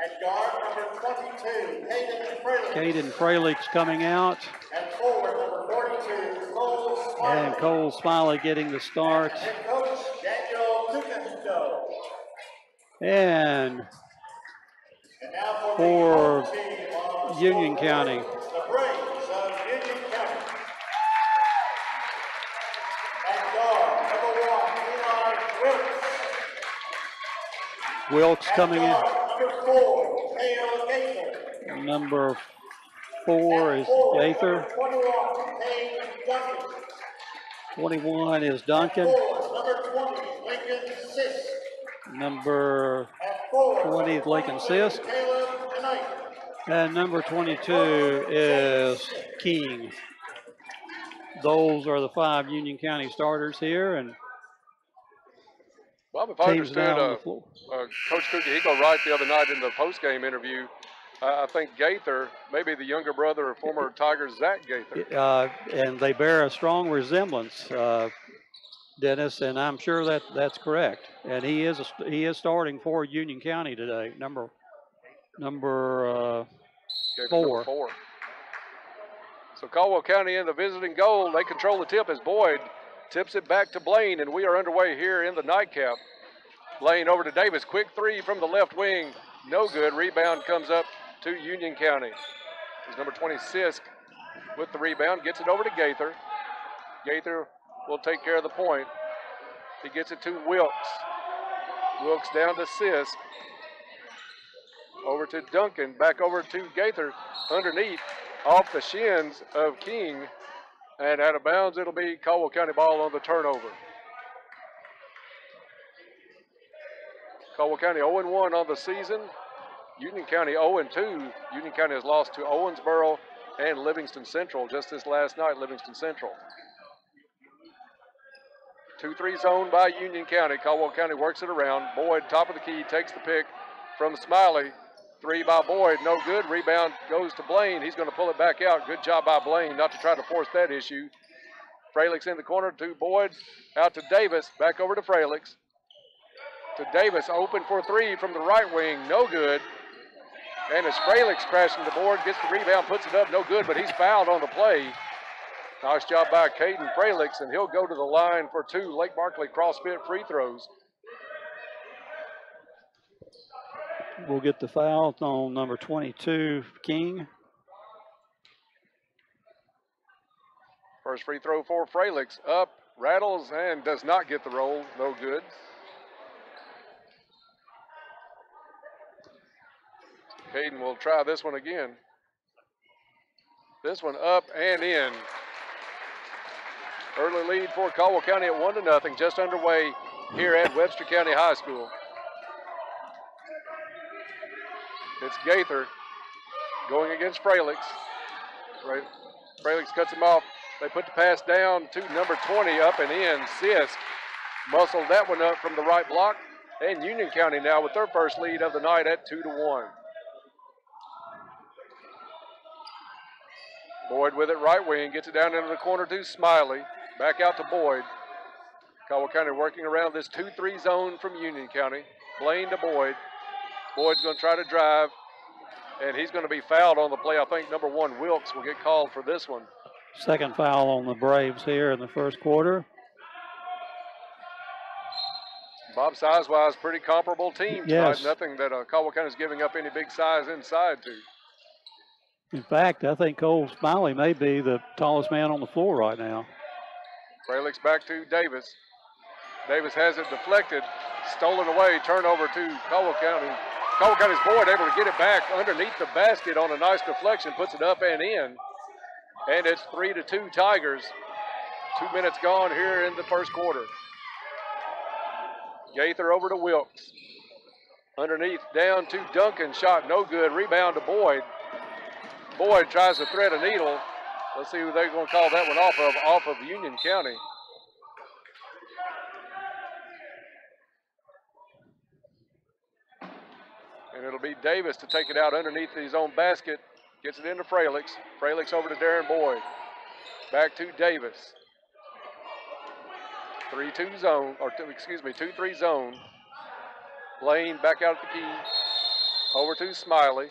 At guard, number 22, Hayden Fraley.
Caden Fralix coming out.
At forward, number 42, Cole Smiley.
And Cole Smiley getting the start.
And head coach, Daniel Ducando.
And
now
for
the team on the
Union County,
the Braves of Union County. At guard, number 1, Eli Wilkes.
Wilkes coming in.
Number 4, Hale Gaither.
Number 4 is Gaither.
21, Payne Duncan.
21 is Duncan.
Number 20, Lincoln Sisk.
Number 20 is Lincoln Sisk.
Caleb Knight.
And number 22 is King. Those are the 5 Union County starters here. And
Bob, if I
teams
understood,
now on the floor.
Coach Cookie, he got right the other night in the post-game interview. I think Gaither, maybe the younger brother of former Tigers Zach Gaither.
And they bear a strong resemblance, Dennis, and I'm sure that's correct. And he is starting for Union County today, number 4.
So Caldwell County in the visiting goal. They control the tip as Boyd tips it back to Blaine, and we are underway here in the nightcap. Blaine over to Davis. Quick 3 from the left wing. No good. Rebound comes up to Union County. It's number 20, Sisk, with the rebound. Gets it over to Gaither. Gaither will take care of the point. He gets it to Wilkes. Wilkes down to Sisk. Over to Duncan. Back over to Gaither. Underneath. Off the shins of King. And out of bounds, it'll be Caldwell County ball on the turnover. Caldwell County 0-1 on the season. Union County 0-2. Union County has lost to Owensboro and Livingston Central just this last night, Livingston Central. 2-3 zone by Union County. Caldwell County works it around. Boyd, top of the key, takes the pick from Smiley. 3 by Boyd, no good. Rebound goes to Blaine. He's going to pull it back out. Good job by Blaine not to try to force that issue. Fralix in the corner to Boyd. Out to Davis. Back over to Fralix. To Davis, open for 3 from the right wing. No good. And as Fralix crashing the board, gets the rebound, puts it up. No good, but he's fouled on the play. Nice job by Caden Fralix, and he'll go to the line for 2 Lake Barkley CrossFit free throws.
We'll get the foul on number 22, King.
First free throw for Fralix. Up, rattles, and does not get the roll. No good. Caden will try this one again. This one up and in. Early lead for Caldwell County at 1-0, just underway here at Webster County High School. It's Gaither going against Fralix. Fralix cuts him off. They put the pass down to number 20, up and in. Sisk muscled that one up from the right block. And Union County now with their first lead of the night at 2-1. Boyd with it right wing, gets it down into the corner to Smiley. Back out to Boyd. Caldwell County working around this 2-3 zone from Union County. Blaine to Boyd. Boyd's going to try to drive, and he's going to be fouled on the play. I think number 1, Wilkes, will get called for this one.
Second foul on the Braves here in the first quarter.
Bob, size-wise, pretty comparable team tonight.
Yes.
Nothing that Caldwell County is giving up any big size inside to.
In fact, I think Cole Smiley may be the tallest man on the floor right now.
Fralix back to Davis. Davis has it deflected, stolen away, turnover to Caldwell County. Cole got his Boyd able to get it back underneath the basket on a nice deflection, puts it up and in. And it's 3-2 Tigers. 2 minutes gone here in the first quarter. Gaither over to Wilkes. Underneath, down to Duncan. Shot no good. Rebound to Boyd. Boyd tries to thread a needle. Let's see who they're going to call that one off of Union County. And it'll be Davis to take it out underneath his own basket. Gets it into Fralix. Fralix over to Darren Boyd. Back to Davis. 3-2 zone, or 2-3 zone. Lane back out at the key. Over to Smiley.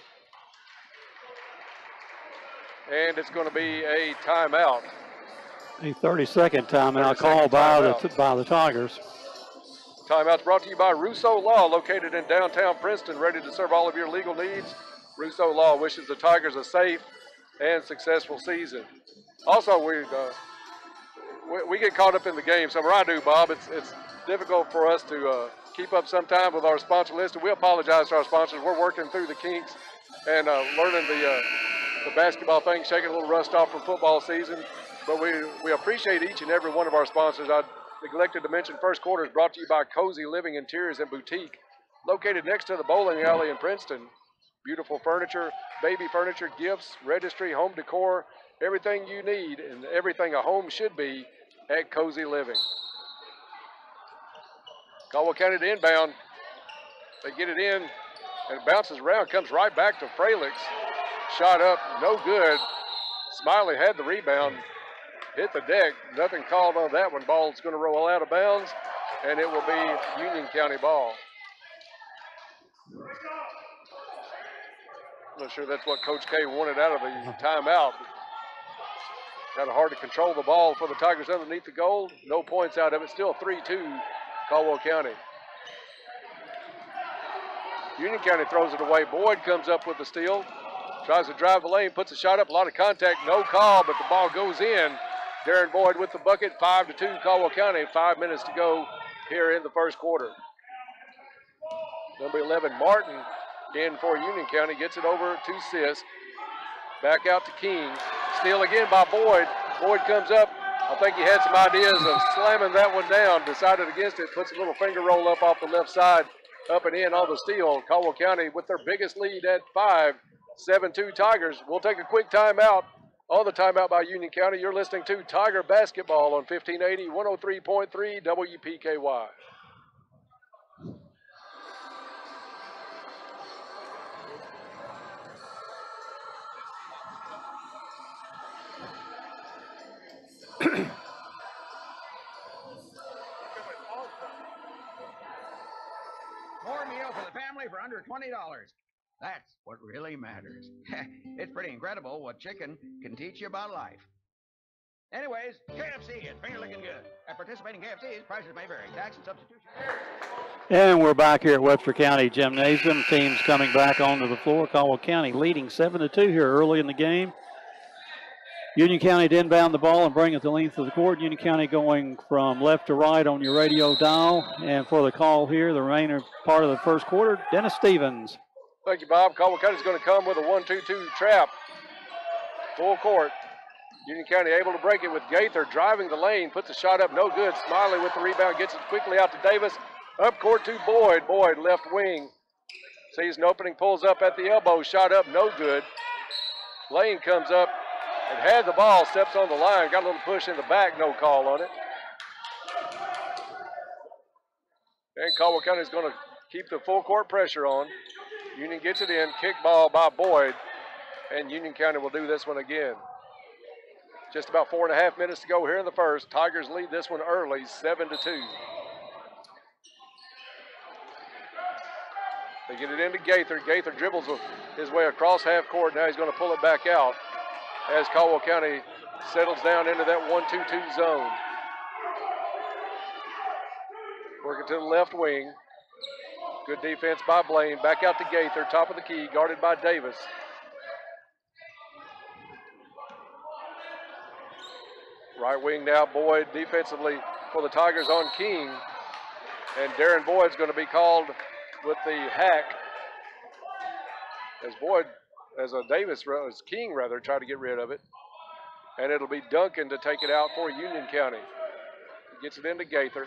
And it's going to be a timeout.
A 30-second timeout called by the Tigers.
Timeout's brought to you by Rousseau Law, located in downtown Princeton, ready to serve all of your legal needs. Rousseau Law wishes the Tigers a safe and successful season. Also, we get caught up in the game. So I do, Bob. It's difficult for us to keep up sometime with our sponsor list, and we apologize to our sponsors. We're working through the kinks and learning the basketball thing, shaking a little rust off from football season. But we appreciate each and every one of our sponsors. I neglected to mention first quarter is brought to you by Cozy Living Interiors and Boutique, located next to the bowling alley in Princeton. Beautiful furniture, baby furniture, gifts, registry, home decor, everything you need and everything a home should be at Cozy Living. Caldwell County to inbound. They get it in and it bounces around, comes right back to Fralix. Shot up, no good. Smiley had the rebound, hit the deck. Nothing called on that one. Ball's going to roll out of bounds, and it will be Union County ball. I'm not sure that's what Coach K wanted out of the timeout. Kind of hard to control the ball for the Tigers underneath the goal. No points out of it. Still 3-2 Caldwell County. Union County throws it away. Boyd comes up with the steal. Tries to drive the lane, puts a shot up, a lot of contact, no call, but the ball goes in. Darren Boyd with the bucket, 5-2 Caldwell County. 5 minutes to go here in the first quarter. Number 11, Martin, in for Union County, gets it over to Sis. Back out to King. Steal again by Boyd. Boyd comes up. I think he had some ideas of slamming that one down. Decided against it. Puts a little finger roll up off the left side. Up and in on the steal. Caldwell County with their biggest lead at 5. 7-2 Tigers. We'll take a quick timeout. On the timeout by Union County, you're listening to Tiger Basketball on 1580, 103.3 WPKY.
More meal for the family for under $20. That's what really matters. It's pretty incredible what chicken can teach you about life. Anyways, KFC is finger looking good. At participating KFCs, prices may vary. Tax and substitution.
And we're back here at Webster County Gymnasium. Teams coming back onto the floor. Caldwell County leading 7-2 here early in the game. Union County to inbound the ball and bring it the length of the court. Union County going from left to right on your radio dial. And for the call here, the remainder part of the first quarter, Dennis Stevens.
Thank you, Bob. Caldwell County is going to come with a 1-2-2 trap. Full court. Union County able to break it with Gaither driving the lane. Puts a shot up, no good. Smiley with the rebound, gets it quickly out to Davis. Up court to Boyd. Boyd left wing. Sees an opening, pulls up at the elbow. Shot up, no good. Lane comes up and had the ball, steps on the line. Got a little push in the back, no call on it. And Caldwell County is going to keep the full court pressure on. Union gets it in, kick ball by Boyd, and Union County will do this one again. Just about 4.5 minutes to go here in the first. Tigers lead this one early, 7-2. They get it into Gaither. Gaither dribbles his way across half court. Now he's going to pull it back out as Caldwell County settles down into that 1-2-2 zone. Working to the left wing. Good defense by Blaine. Back out to Gaither, top of the key, guarded by Davis. Right wing now, Boyd defensively for the Tigers on King. And Darren Boyd's going to be called with the hack. as King rather, tried to get rid of it. And it'll be Duncan to take it out for Union County. He gets it into Gaither.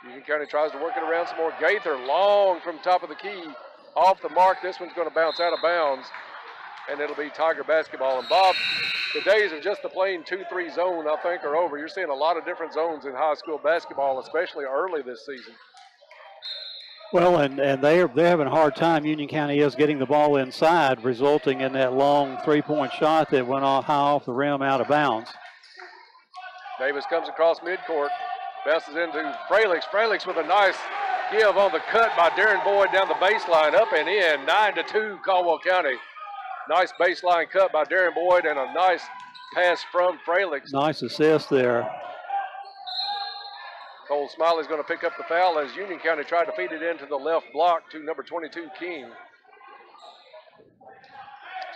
Union County tries to work it around some more. Gaither long from top of the key. Off the mark. This one's going to bounce out of bounds. And it'll be Tiger basketball. And Bob, the days of just the plain 2-3 zone, I think, are over. You're seeing a lot of different zones in high school basketball, especially early this season.
Well, and they're having a hard time. Union County is getting the ball inside, resulting in that long three-point shot that went high off the rim out of bounds.
Davis comes across midcourt, bounces into Fralix. Fralix with a nice give on the cut by Darren Boyd down the baseline, up and in, 9-2 Caldwell County. Nice baseline cut by Darren Boyd and a nice pass from Fralix.
Nice assist there.
Cole Smiley's going to pick up the foul as Union County tried to feed it into the left block to number 22, King.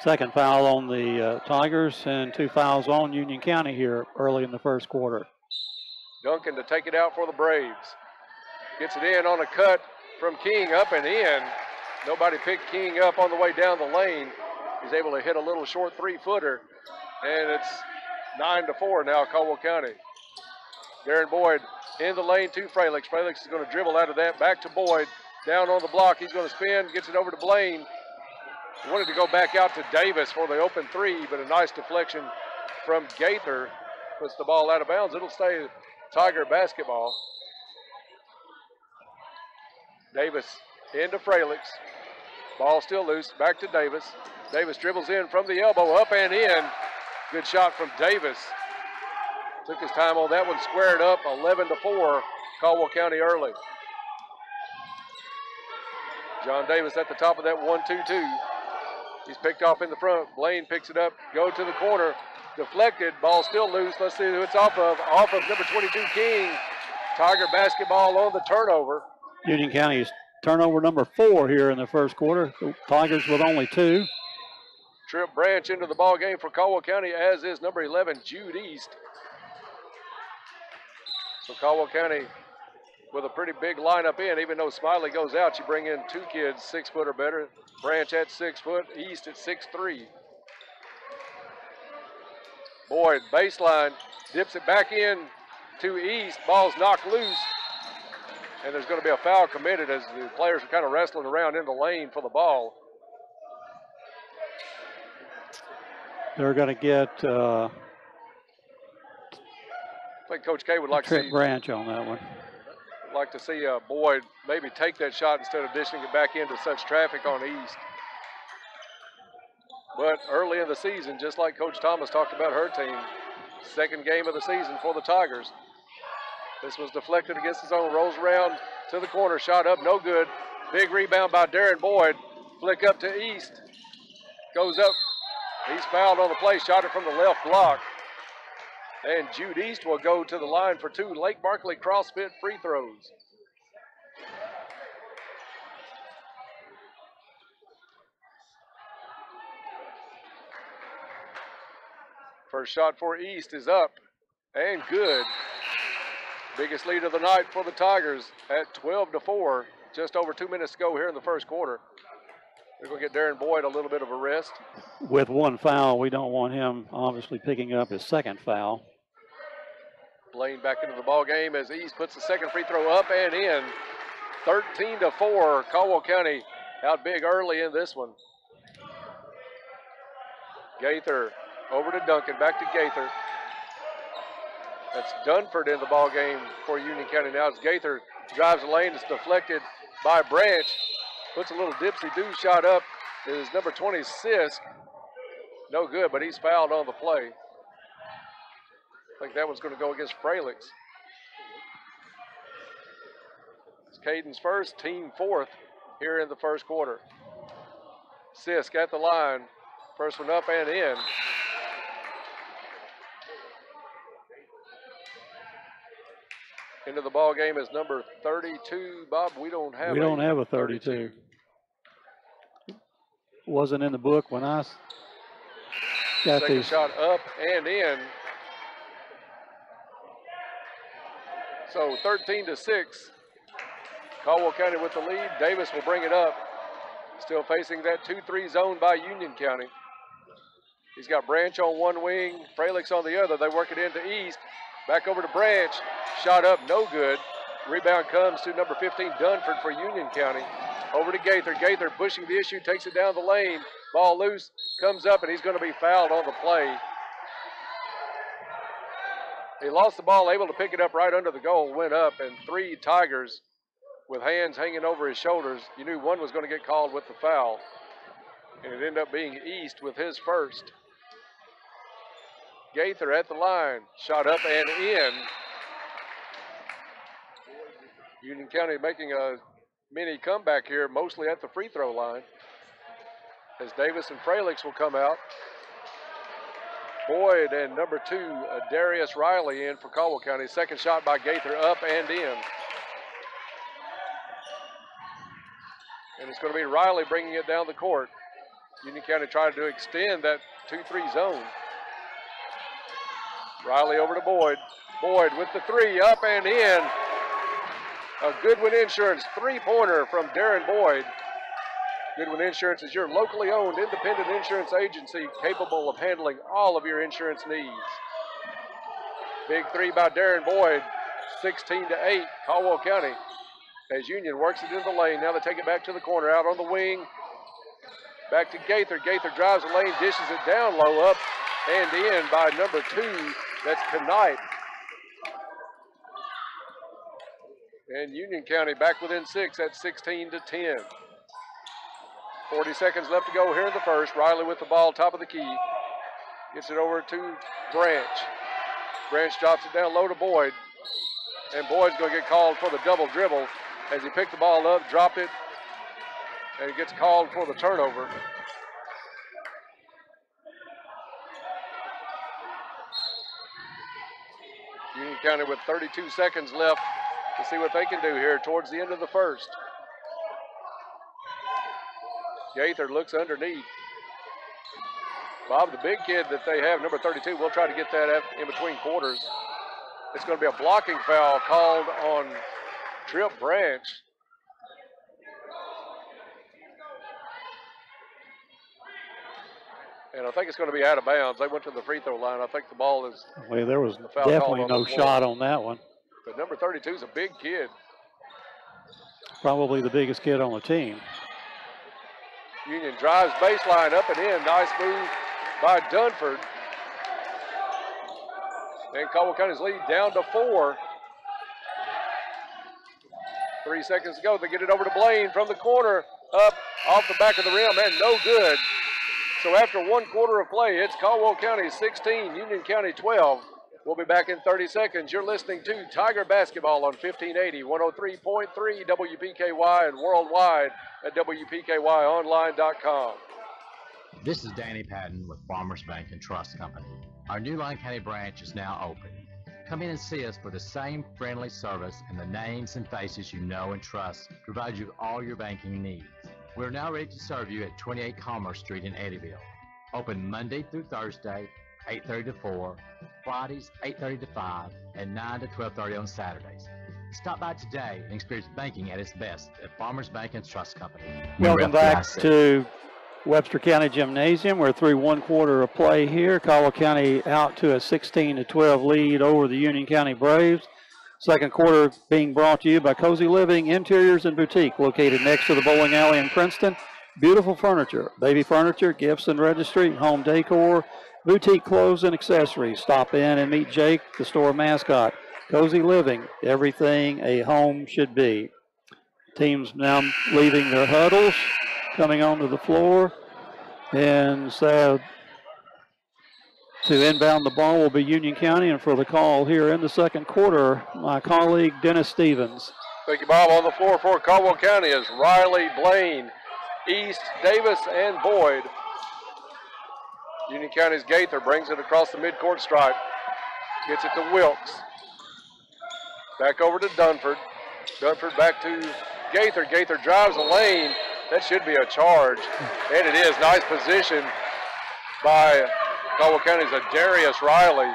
Second foul on the Tigers and 2 fouls on Union County here early in the first quarter.
Duncan to take it out for the Braves. Gets it in on a cut from King, up and in. Nobody picked King up on the way down the lane. He's able to hit a little short 3-footer, and it's 9-4 now, Caldwell County. Darren Boyd in the lane to Fralix. Fralix is going to dribble out of that, back to Boyd. Down on the block, he's going to spin, gets it over to Blaine. He wanted to go back out to Davis for the open three, but a nice deflection from Gaither puts the ball out of bounds. It'll stay Tiger basketball. Davis into Fralix. Ball still loose, back to Davis. Davis dribbles in from the elbow, up and in. Good shot from Davis. Took his time on that one, squared up, 11-4, Caldwell County early. John Davis at the top of that 1-2-2. He's picked off in the front. Blaine picks it up, go to the corner, deflected, ball still loose. Let's see who it's off of. Off of number 22, King. Tiger basketball on the turnover.
Union County's turnover number 4 here in the first quarter. The Tigers with only 2.
Trip Branch into the ball game for Caldwell County, as is number 11, Jude East. So Caldwell County with a pretty big lineup in. Even though Smiley goes out, you bring in 2 kids 6 foot or better. Branch at 6 foot, East at 6'3". Boyd, baseline, dips it back in to East. Ball's knocked loose. And there's going to be a foul committed as the players are kind of wrestling around in the lane for the ball.
They're going to get
I think Coach K would like to see
Branch on that one.
Like to see Boyd maybe take that shot instead of dishing it back into such traffic on East. But early in the season, just like Coach Thomas talked about her team, second game of the season for the Tigers. This was deflected against his own, rolls around to the corner, shot up, no good. Big rebound by Darren Boyd. Flick up to East. Goes up. He's fouled on the play, shot it from the left block. And Jude East will go to the line for 2 Lake Barkley CrossFit free throws. First shot for East is up and good. Biggest lead of the night for the Tigers at 12-4. Just over 2 minutes to go here in the first quarter. They're going to get Darren Boyd a little bit of a rest.
With 1 foul, we don't want him obviously picking up his second foul.
Blaine back into the ball game as East puts the second free throw up and in. 13-4. Caldwell County out big early in this one. Gaither over to Duncan, back to Gaither. That's Dunford in the ball game for Union County now. As Gaither drives the lane, it's deflected by Branch. Puts a little dipsy-do shot up. It is number 20, Sisk. No good, but he's fouled on the play. I think that one's going to go against Fralix. It's Caden's first, team 4th here in the first quarter. Sisk at the line. First one up and in. Into the ball game is number 32. Bob, we don't have
a 32. Wasn't in the book when I got
Second
these.
Shot up and in. So 13-6. Caldwell County with the lead. Davis will bring it up. Still facing that 2-3 zone by Union County. He's got Branch on one wing, Frelick's on the other. They work it into East. Back over to Branch. Shot up, no good. Rebound comes to number 15, Dunford for Union County. Over to Gaither. Gaither pushing the issue, takes it down the lane. Ball loose, comes up, and he's going to be fouled on the play. He lost the ball, able to pick it up right under the goal, went up, and 3 Tigers with hands hanging over his shoulders. You knew one was going to get called with the foul, and it ended up being East with his first. Gaither at the line, shot up and in. Union County making a mini comeback here, mostly at the free throw line, as Davis and Frelick will come out. Boyd and number 2, Darius Riley in for Caldwell County. Second shot by Gaither, up and in. And it's going to be Riley bringing it down the court. Union County trying to extend that 2-3 zone. Riley over to Boyd. Boyd with the 3, up and in. A Goodwin Insurance 3-pointer from Darren Boyd. Goodwin Insurance is your locally owned independent insurance agency capable of handling all of your insurance needs. Big 3 by Darren Boyd, 16-8, Caldwell County. As Union works it into the lane, now they take it back to the corner, out on the wing. Back to Gaither. Gaither drives the lane, dishes it down low, up and in by number 2. That's Knight. And Union County back within 6 at 16-10. 40 seconds left to go here in the first. Riley with the ball, top of the key. Gets it over to Branch. Branch drops it down low to Boyd. And Boyd's going to get called for the double dribble as he picked the ball up, dropped it, and he gets called for the turnover. Union County with 32 seconds left to see what they can do here towards the end of the first. Gaither looks underneath. Bob, the big kid that they have, number 32, we'll try to get that in between quarters. It's going to be a blocking foul called on Trip Branch. And I think it's going to be out of bounds. They went to the free throw line. I think the ball is.
Well, there was definitely no shot on that one.
But number 32 is a big kid.
Probably the biggest kid on the team.
Union drives baseline up and in. Nice move by Dunford. And Caldwell County's lead down to 4. 3 seconds to go. They get it over to Blaine from the corner. Up off the back of the rim and no good. So after 1 quarter of play, it's Caldwell County 16, Union County 12. We'll be back in 30 seconds. You're listening to Tiger Basketball on 1580, 103.3 WPKY and worldwide at WPKYonline.com.
This is Danny Patton with Farmers Bank and Trust Company. Our new Lyon County branch is now open. Come in and see us for the same friendly service and the names and faces you know and trust to provide you with all your banking needs. We're now ready to serve you at 28 Commerce Street in Eddyville. Open Monday through Thursday, 8:30 to 4, Fridays 8:30 to 5, and 9 to 12:30 on Saturdays. Stop by today and experience banking at its best at Farmers Bank and Trust Company.
Welcome back to Webster County Gymnasium. We're through 1 quarter of play here. Caldwell County out to a 16-12 lead over the Union County Braves. Second quarter being brought to you by Cozy Living Interiors and Boutique, located next to the bowling alley in Princeton. Beautiful furniture, baby furniture, gifts and registry, home decor, boutique clothes and accessories. Stop in and meet Jake, the store mascot. Cozy Living, everything a home should be. Teams now leaving their huddles, coming onto the floor, and so to inbound the ball will be Union County, and for the call here in the second quarter, my colleague Dennis Stevens.
Thank you, Bob. On the floor for Caldwell County is Riley, Blaine, East, Davis, and Boyd. Union County's Gaither brings it across the midcourt stripe. Gets it to Wilkes. Back over to Dunford. Dunford back to Gaither. Gaither drives the lane. That should be a charge. And it is. Nice position by Caldwell County's Darius Riley.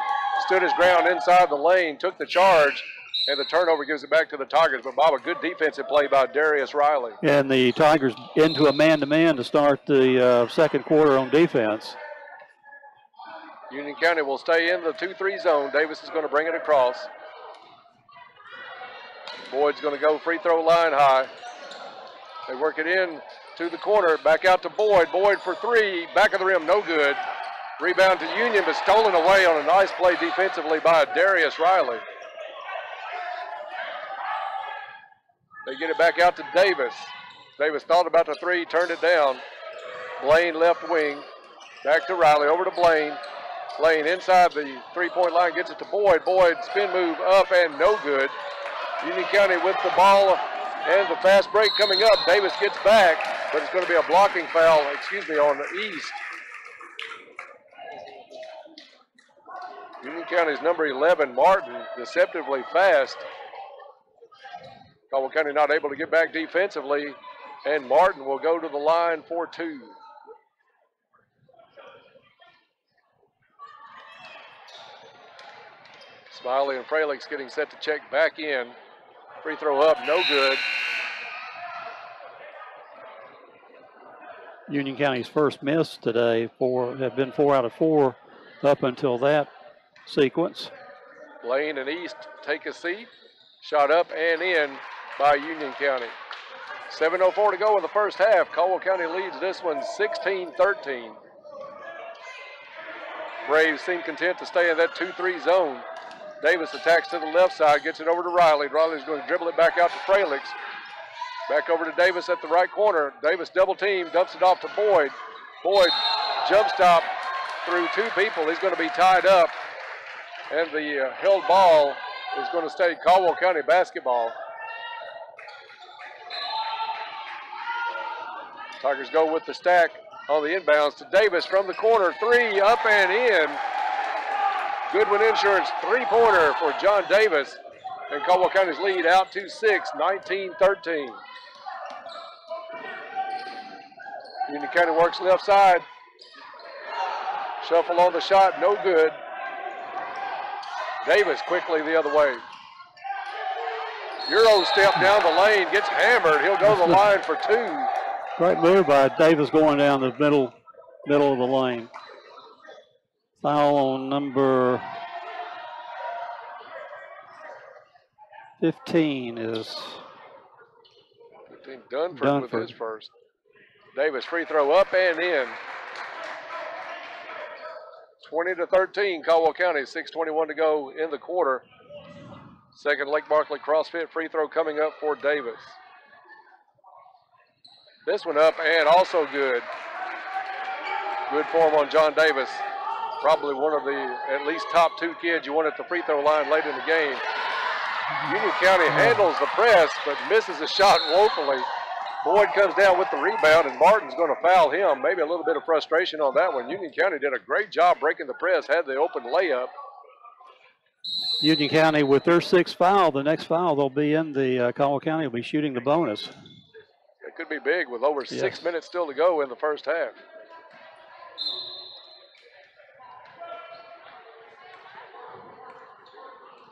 Stood his ground inside the lane, took the charge, And the turnover gives it back to the Tigers. But, Bob, a good defensive play by Darius Riley.
And the Tigers into a man-to-man to start the second quarter on defense.
Union County will stay in the 2-3 zone. Davis is going to bring it across. Boyd's going to go free throw line high. They work it in to the corner. Back out to Boyd. Boyd for three. Back of the rim, no good. Rebound to Union, but stolen away on a nice play defensively by Darius Riley. They get it back out to Davis. Davis thought about the three, turned it down. Blaine left wing. Back to Riley, over to Blaine. Blaine inside the three-point line, gets it to Boyd. Boyd spin move up and no good. Union County with the ball and the fast break coming up. Davis gets back, but it's going to be a blocking foul, on the East. Union County's number 11, Martin, deceptively fast. Caldwell County not able to get back defensively, and Martin will go to the line for two. Smiley and Fralick's getting set to check back in. Free throw up, no good.
Union County's first miss today have been 4 out of 4 up until that sequence.
Blaine and East take a seat. Shot up and in by Union County. 7:04 to go in the first half. Caldwell County leads this one 16-13. Braves seem content to stay in that 2-3 zone. Davis attacks to the left side, gets it over to Riley. Riley's going to dribble it back out to Fralick's. Back over to Davis at the right corner. Davis double team, dumps it off to Boyd. Boyd jump stop through two people. He's going to be tied up. And the held ball is going to stay Caldwell County basketball. Tigers go with the stack on the inbounds to Davis from the corner. Three up and in. Goodwin Insurance three-pointer for John Davis. And Caldwell County's lead out to 6, 19-13. Union County works left side. Shuffle on the shot, no good. Davis quickly the other way. Euro step down the lane, gets hammered. He'll go to the line for two.
Great move by Davis going down the middle of the lane. Foul on number 15 is
15 Dunford with his first. Davis free throw up and in. 20-13, Caldwell County, 6:21 to go in the quarter. Second Lake Barkley CrossFit free throw coming up for Davis. This one up and also good. Good form on John Davis. Probably one of the at least top two kids you want at the free throw line late in the game. Union County handles the press but misses a shot woefully. Boyd comes down with the rebound and Martin's going to foul him. Maybe a little bit of frustration on that one. Union County did a great job breaking the press, had the open layup.
Union County with their sixth foul, the next foul they'll be in, the Caldwell County will be shooting the bonus.
It could be big with over 6 minutes still to go in the first half.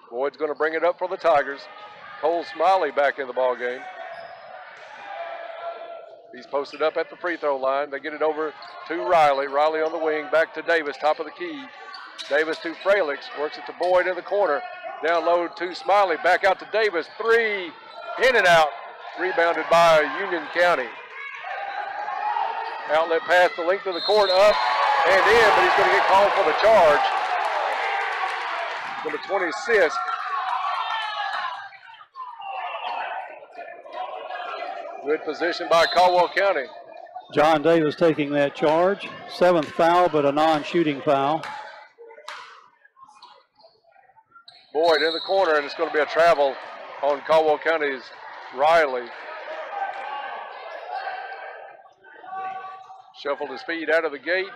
Boyd's going to bring it up for the Tigers. Cole Smiley back in the ball game. He's posted up at the free throw line. They get it over to Riley. Riley on the wing, back to Davis, top of the key. Davis to Fralick's, works it to Boyd in the corner. Down low to Smiley, back out to Davis. Three, in and out. Rebounded by Union County. Outlet pass the length of the court, up and in, but he's going to get called for the charge. Number 20, Sisk. Good position by Caldwell County.
John Davis taking that charge. Seventh foul, but a non-shooting foul.
Boyd in the corner, and it's going to be a travel on Caldwell County's Riley. Shuffled his feet out of the gate,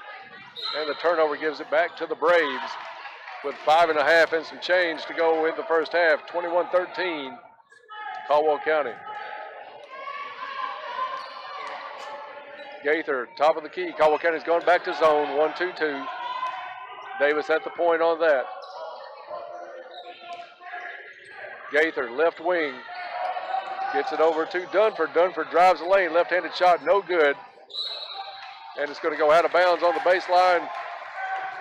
and the turnover gives it back to the Braves with 5.5 and some change to go in the first half. 21-13, Caldwell County. Gaither, top of the key. Caldwell County's going back to zone, 1-2-2. Davis at the point on that. Gaither, left wing. Gets it over to Dunford. Dunford drives the lane. Left-handed shot, no good. And it's going to go out of bounds on the baseline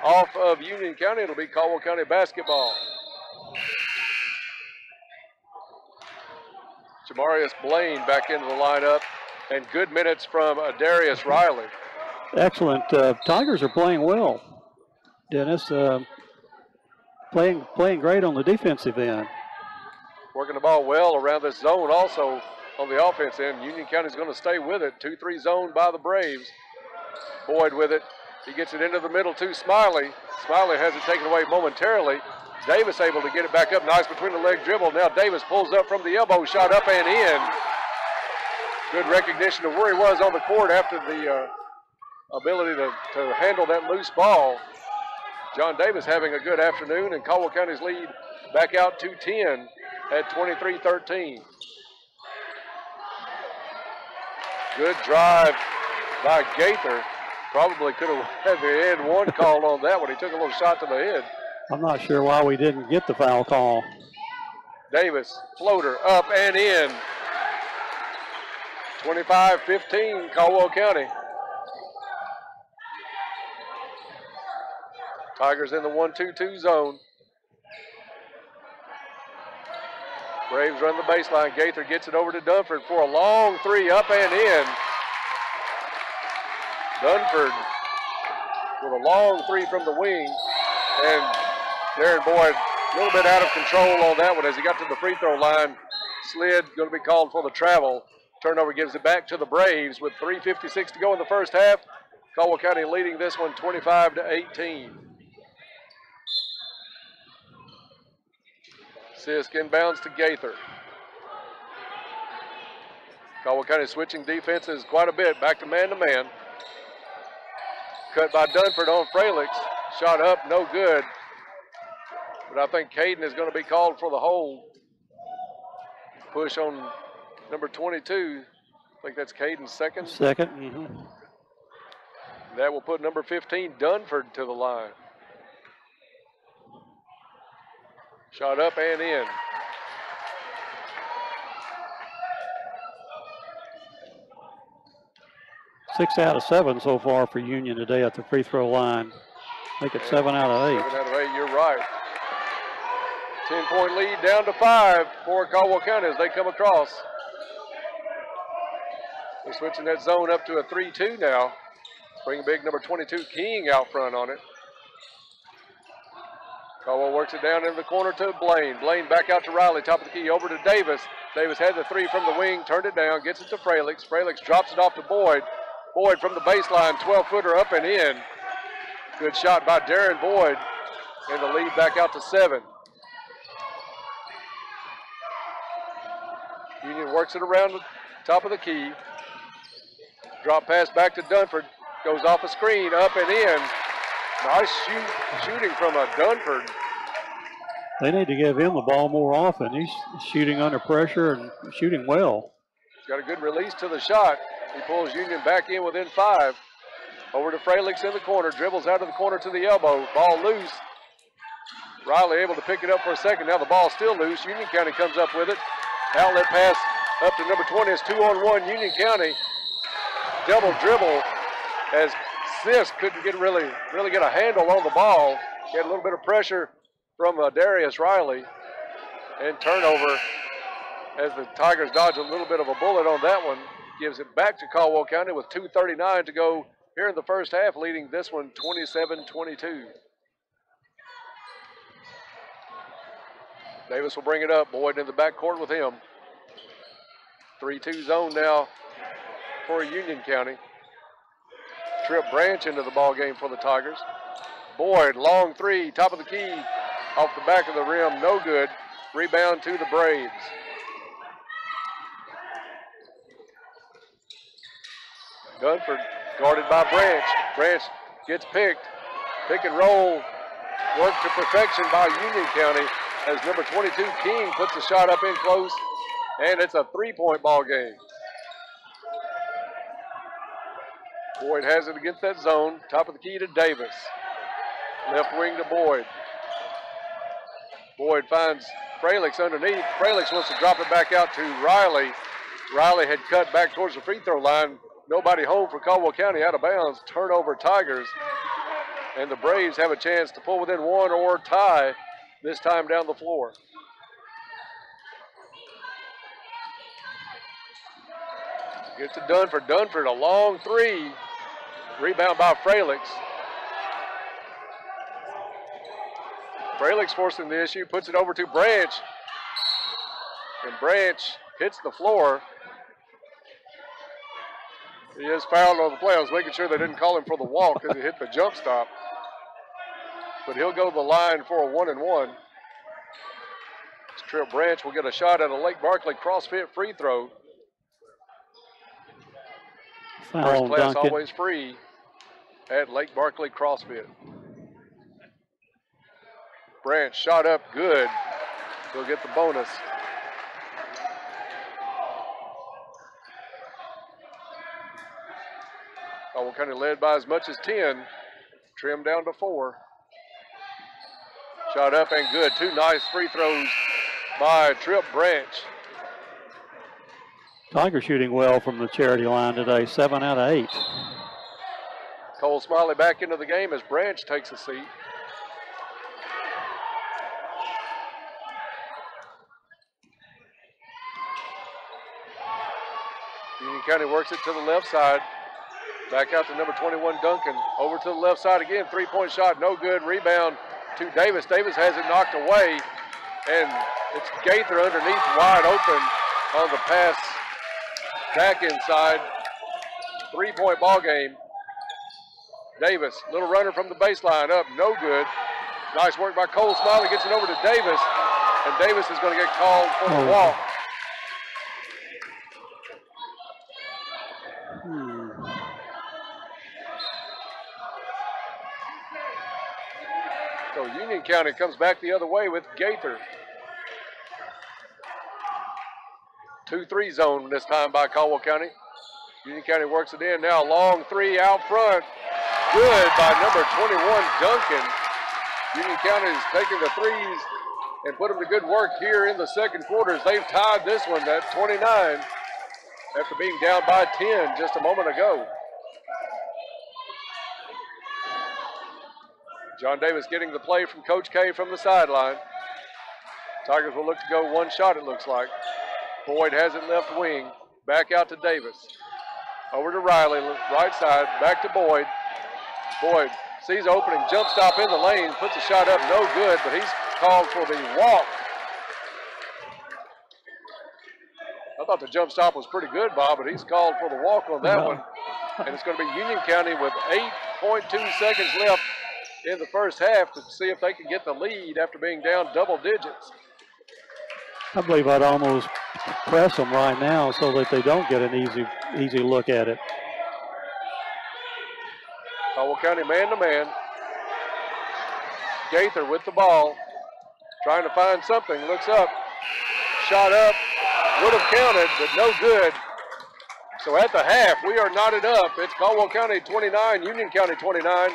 off of Union County. It'll be Caldwell County basketball. Jamarius Blaine back into the lineup. And good minutes from Darius Riley.
Excellent. Tigers are playing well. Dennis, playing great on the defensive end.
Working the ball well around this zone also on the offense end. Union County's going to stay with it. 2-3 zone by the Braves. Boyd with it. He gets it into the middle to Smiley. Smiley has it taken away momentarily. Davis able to get it back up. Nice between the leg dribble. Now Davis pulls up from the elbow. Shot up and in. Good recognition of where he was on the court after the ability to handle that loose ball. John Davis having a good afternoon, and Caldwell County's lead back out to 10 at 23-13. Good drive by Gaither. Probably could have had the and one called on that one. He took a little shot to the head.
I'm not sure why we didn't get the foul call.
Davis, floater, up and in. 25-15, Caldwell County. Tigers in the 1-2-2 zone. Braves run the baseline. Gaither gets it over to Dunford for a long three, up and in. Dunford with a long three from the wing. And Darren Boyd a little bit out of control on that one as he got to the free throw line. Slid, going to be called for the travel. Turnover gives it back to the Braves with 3:56 to go in the first half. Caldwell County leading this one 25-18. Sisk inbounds to Gaither. Caldwell County switching defenses quite a bit, back to man-to-man. Cut by Dunford on Fralix. Shot up, no good. But I think Caden is going to be called for the hold. Push on number 22. I think that's Caden's second.
Second. Mm-hmm.
That will put number 15, Dunford, to the line. Shot up and in.
Six out of 7 so far for Union today at the free throw line. Make it 7 out of 8.
7 out of 8, you're right. 10-point lead down to 5 for Caldwell County as they come across. They're switching that zone up to a 3-2 now. Bring big number 22, King, out front on it. Caldwell works it down in the corner to Blaine. Blaine back out to Riley, top of the key, over to Davis. Davis had the three from the wing, turned it down, gets it to Fralix. Fralix drops it off to Boyd. Boyd from the baseline, 12-footer up and in. Good shot by Darren Boyd, and the lead back out to 7. Union works it around the top of the key. Drop pass back to Dunford. Goes off a screen, up and in. Nice shooting from a Dunford.
They need to give him the ball more often. He's shooting under pressure and shooting well.
He's got a good release to the shot. He pulls Union back in within 5. Over to Fralix in the corner. Dribbles out of the corner to the elbow. Ball loose. Riley able to pick it up for a second. Now the ball's still loose. Union County comes up with it. Outlet pass up to number 20. It's 2-on-1 Union County. Double dribble as Sisk couldn't really get a handle on the ball. He had a little bit of pressure from Darius Riley. And turnover as the Tigers dodge a little bit of a bullet on that one. Gives it back to Caldwell County with 2:39 to go here in the first half, leading this one 27-22. Davis will bring it up. Boyd in the backcourt with him. 3-2 zone now for Union County. Trip Branch into the ball game for the Tigers. Boyd, long three, top of the key, off the back of the rim, no good. Rebound to the Braves. Dunford guarded by Branch. Branch gets picked. Pick and roll, worked to perfection by Union County as number 22, King, puts the shot up in close, and it's a 3-point ball game. Boyd has it against that zone. Top of the key to Davis. Left wing to Boyd. Boyd finds Frelick's underneath. Frelick's wants to drop it back out to Riley. Riley had cut back towards the free throw line. Nobody home for Caldwell County, out of bounds. Turnover Tigers. And the Braves have a chance to pull within one or tie, this time down the floor. Gets to Dunford. Dunford, a long three. Rebound by Frelick's. Frelick's forcing the issue, puts it over to Branch. And Branch hits the floor. He is fouled on the play. I was making sure they didn't call him for the walk because he hit the jump stop. But he'll go to the line for a 1-and-1. Trip Branch will get a shot at a Lake Barkley CrossFit free throw. First class
Duncan.
always free at Lake Barkley CrossFit. Branch shot up good. He'll get the bonus. Caldwell County led by as much as 10. Trimmed down to 4. Shot up and good. 2 nice free throws by Trip Branch.
Tiger shooting well from the charity line today, 7 out of 8.
Cole Smiley back into the game as Branch takes a seat. Union County works it to the left side. Back out to number 21, Duncan. Over to the left side again. 3-point shot, no good. Rebound to Davis. Davis has it knocked away. And it's Gaither underneath, wide open on the pass. Back inside. 3-point ball game. Davis, little runner from the baseline up, no good. Nice work by Cole Smiley, gets it over to Davis. And Davis is going to get called for the walk. So Union County comes back the other way with Gaither. 2-3 zone this time by Caldwell County. Union County works it in now. Long three out front. Good by number 21, Duncan. Union County is taking the threes and put them to good work here in the second quarter as they've tied this one at 29 after being down by 10 just a moment ago. John Davis getting the play from Coach K from the sideline. Tigers will look to go one shot, it looks like. Boyd has it left wing. Back out to Davis. Over to Riley, right side. Back to Boyd. Boyd sees opening, jump stop in the lane, puts a shot up, no good, but he's called for the walk. I thought the jump stop was pretty good, Bob, but he's called for the walk on that one. And it's going to be Union County with 8.2 seconds left in the first half to see if they can get the lead after being down double digits.
I believe I'd almost press them right now so that they don't get an easy look at it.
Caldwell County man-to-man. Gaither with the ball, trying to find something, looks up, shot up, would have counted, but no good. So at the half, we are knotted up. It's Caldwell County 29, Union County 29.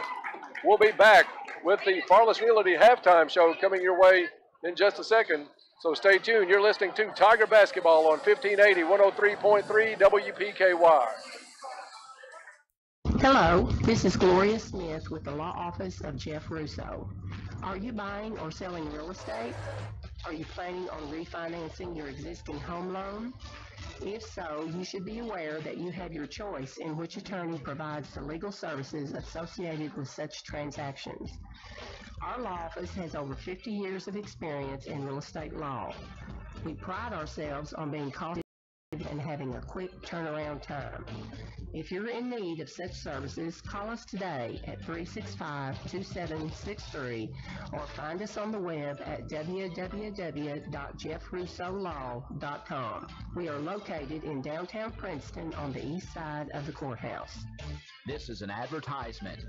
We'll be back with the Farless Realty halftime show coming your way in just a second. So stay tuned. You're listening to Tiger Basketball on 1580, 103.3 WPKY.
Hello, this is Gloria Smith with the Law Office of Jeff Russo. Are you buying or selling real estate? Are you planning on refinancing your existing home loan? If so, you should be aware that you have your choice in which attorney provides the legal services associated with such transactions. Our law office has over 50 years of experience in real estate law. We pride ourselves on being cost and having a quick turnaround time. If you're in need of such services, call us today at 365-2763 or find us on the web at www.jeffrussolaw.com. We are located in downtown Princeton on the east side of the courthouse.
This is an advertisement.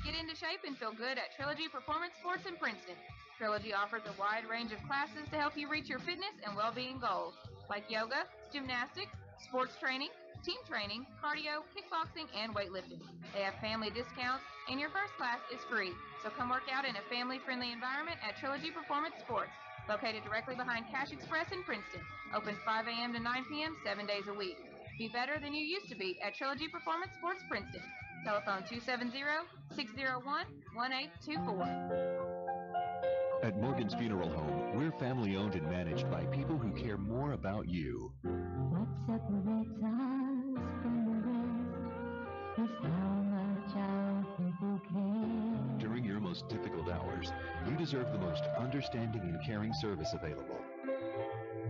Get into shape and feel good at Trilogy Performance Sports in Princeton. Trilogy offers a wide range of classes to help you reach your fitness and well-being goals, like yoga, gymnastics, sports training, team training, cardio, kickboxing, and weightlifting. They have family discounts, and your first class is free. So come work out in a family-friendly environment at Trilogy Performance Sports. Located directly behind Cash Express in Princeton. Open 5 a.m. to 9 p.m. 7 days a week. Be better than you used to be at Trilogy Performance Sports Princeton. Telephone 270-601-1824.
At Morgan's Funeral Home, we're family owned and managed by people who care more about you.
What separates us from the rest is how much our people care.
During your most difficult hours, you deserve the most understanding and caring service available.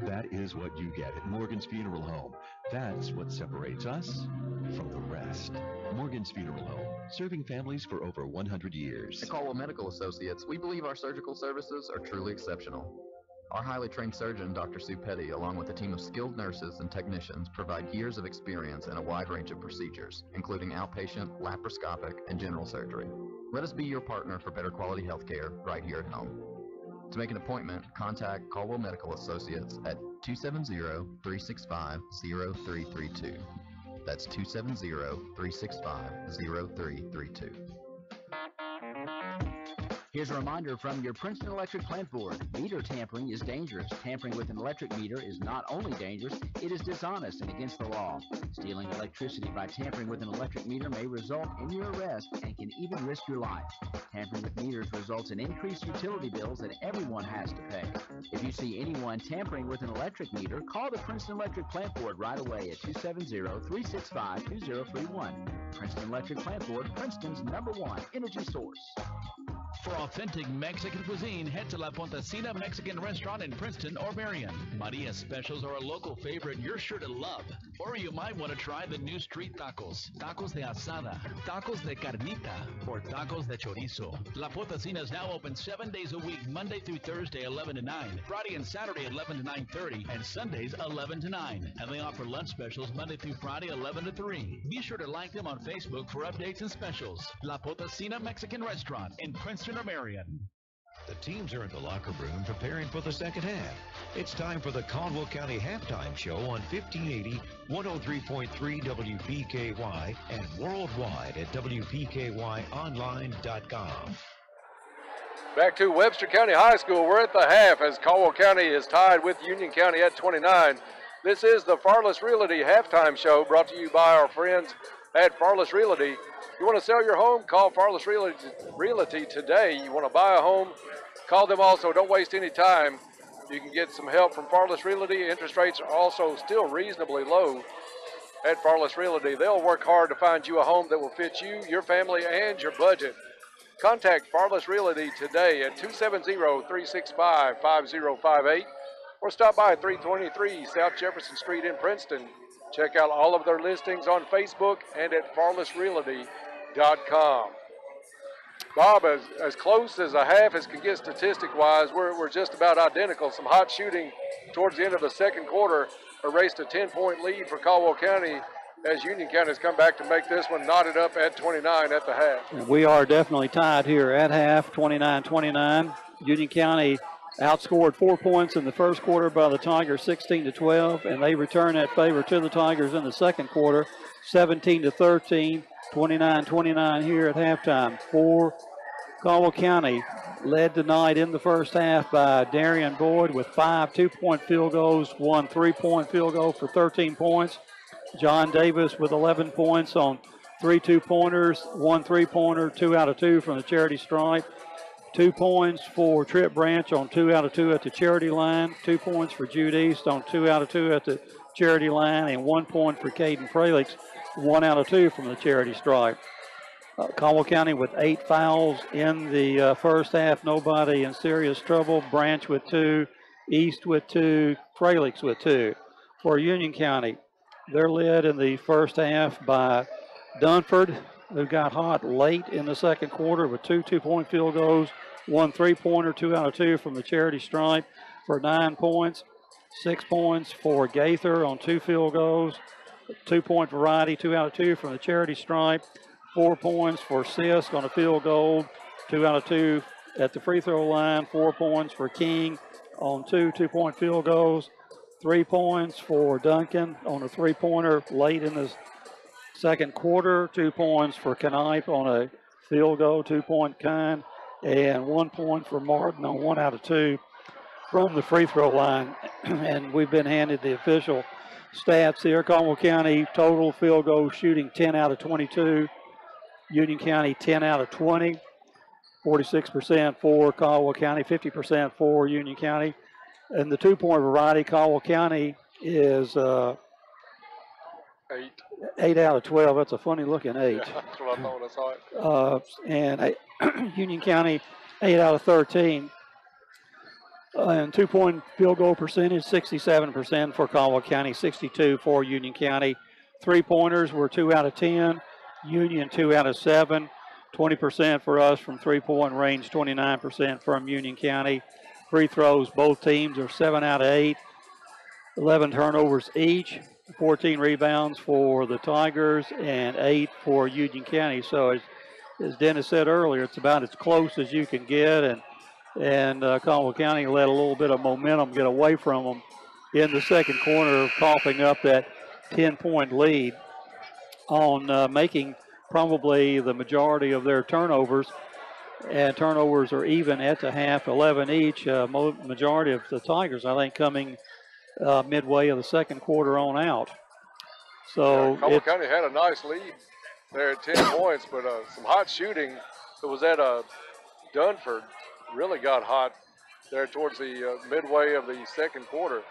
That is what you get at Morgan's Funeral Home. That's what separates us from the rest. Morgan's Funeral Home, serving families for over 100 years.
At Caldwell Medical Associates, we believe our surgical services are truly exceptional. Our highly trained surgeon, Dr. Sue Petty, along with a team of skilled nurses and technicians, provide years of experience in a wide range of procedures, including outpatient, laparoscopic, and general surgery. Let us be your partner for better quality health care right here at home. To make an appointment, contact Caldwell Medical Associates at 270-365-0332. That's 270-365-0332.
Here's a reminder from your Princeton Electric Plant Board. Meter tampering is dangerous. Tampering with an electric meter is not only dangerous, it is dishonest and against the law. Stealing electricity by tampering with an electric meter may result in your arrest and can even risk your life. Tampering with meters results in increased utility bills that everyone has to pay. If you see anyone tampering with an electric meter, call the Princeton Electric Plant Board right away at 270-365-2031. Princeton Electric Plant Board, Princeton's #1 energy source.
For authentic Mexican cuisine, head to La Pontesina Mexican Restaurant in Princeton or Marion. Maria's specials are a local favorite you're sure to love. Or you might want to try the new street tacos, tacos de asada, tacos de carnita, or tacos de chorizo. La Pontesina is now open 7 days a week, Monday through Thursday, 11 to 9, Friday and Saturday, 11 to 9:30, and Sundays, 11 to 9. And they offer lunch specials Monday through Friday, 11 to 3. Be sure to like them on Facebook for updates and specials. La Pontesina Mexican Restaurant in Princeton or Marion.
The teams are in the locker room preparing for the second half. It's time for the Caldwell County Halftime Show on 1580, 103.3 WPKY, and worldwide at WPKYonline.com.
Back to Webster County High School. We're at the half as Caldwell County is tied with Union County at 29. This is the Farless Realty Halftime Show brought to you by our friends at Farless Realty. You want to sell your home? Call Farless Realty today. You want to buy a home? Call them also. Don't waste any time. You can get some help from Farless Realty. Interest rates are also still reasonably low at Farless Realty. They'll work hard to find you a home that will fit you, your family, and your budget. Contact Farless Realty today at 270-365-5058 or stop by 323 South Jefferson Street in Princeton. Check out all of their listings on Facebook and at farlessrealty.com. Bob, as close as a half as can get statistic-wise, we're just about identical. Some hot shooting towards the end of the second quarter erased a 10-point lead for Caldwell County as Union County has come back to make this one knotted up at 29 at the half.
We are definitely tied here at half, 29-29. Union County outscored 4 points in the first quarter by the Tigers, 16-12, and they return that favor to the Tigers in the second quarter, 17-13, 29-29 here at halftime. For Caldwell County, led tonight in the first half by Darian Boyd with 5 2-point field goals, 1 3-point field goal for 13 points. John Davis with 11 points on 3 2-pointers, 1 3-pointer, 2 out of 2 from the charity stripe. 2 points for Trip Branch on 2 out of 2 at the charity line. 2 points for Jude East on 2 out of 2 at the charity line. And 1 point for Caden Fralix, 1 out of 2 from the charity stripe. Caldwell County with 8 fouls in the first half. Nobody in serious trouble. Branch with 2, East with 2, Fralix with 2. For Union County, they're led in the first half by Dunford, who got hot late in the second quarter with 2 2-point field goals, 1 3-pointer, 2 out of 2 from the charity stripe for 9 points. 6 points for Gaither on 2 field goals, 2-point variety, 2 out of 2 from the charity stripe. 4 points for Sisk on a field goal, 2 out of 2 at the free throw line. 4 points for King on 2 2-point field goals. 3 points for Duncan on a 3-pointer late in the second quarter. 2 points for Knipe on a field goal, 2-point kind, and 1 point for Martin on 1 out of 2 from the free throw line. And we've been handed the official stats here. Caldwell County total field goal shooting 10 out of 22. Union County 10 out of 20. 46% for Caldwell County, 50% for Union County. And the two-point variety, Caldwell County is 8 out of 12. That's a funny looking 8.
Yeah, that's what I thought when I saw it.
And Union County 8 out of 13. And two-point field goal percentage, 67% for Caldwell County, 62% for Union County. Three-pointers were 2 out of 10. Union 2 out of 7. 20% for us from three-point range, 29% from Union County. Free throws, both teams are 7 out of 8. 11 turnovers each. 14 rebounds for the Tigers and 8 for Union County. So as Dennis said earlier, it's about as close as you can get. And Caldwell County let a little bit of momentum get away from them in the second quarter, coughing up that 10-point lead on making probably the majority of their turnovers. And turnovers are even at the half, 11 each. Majority of the Tigers, I think, coming midway of the second quarter on out. So
Caldwell County had a nice lead there at 10 points, but some hot shooting that was at Dunford really got hot there towards the midway of the second quarter.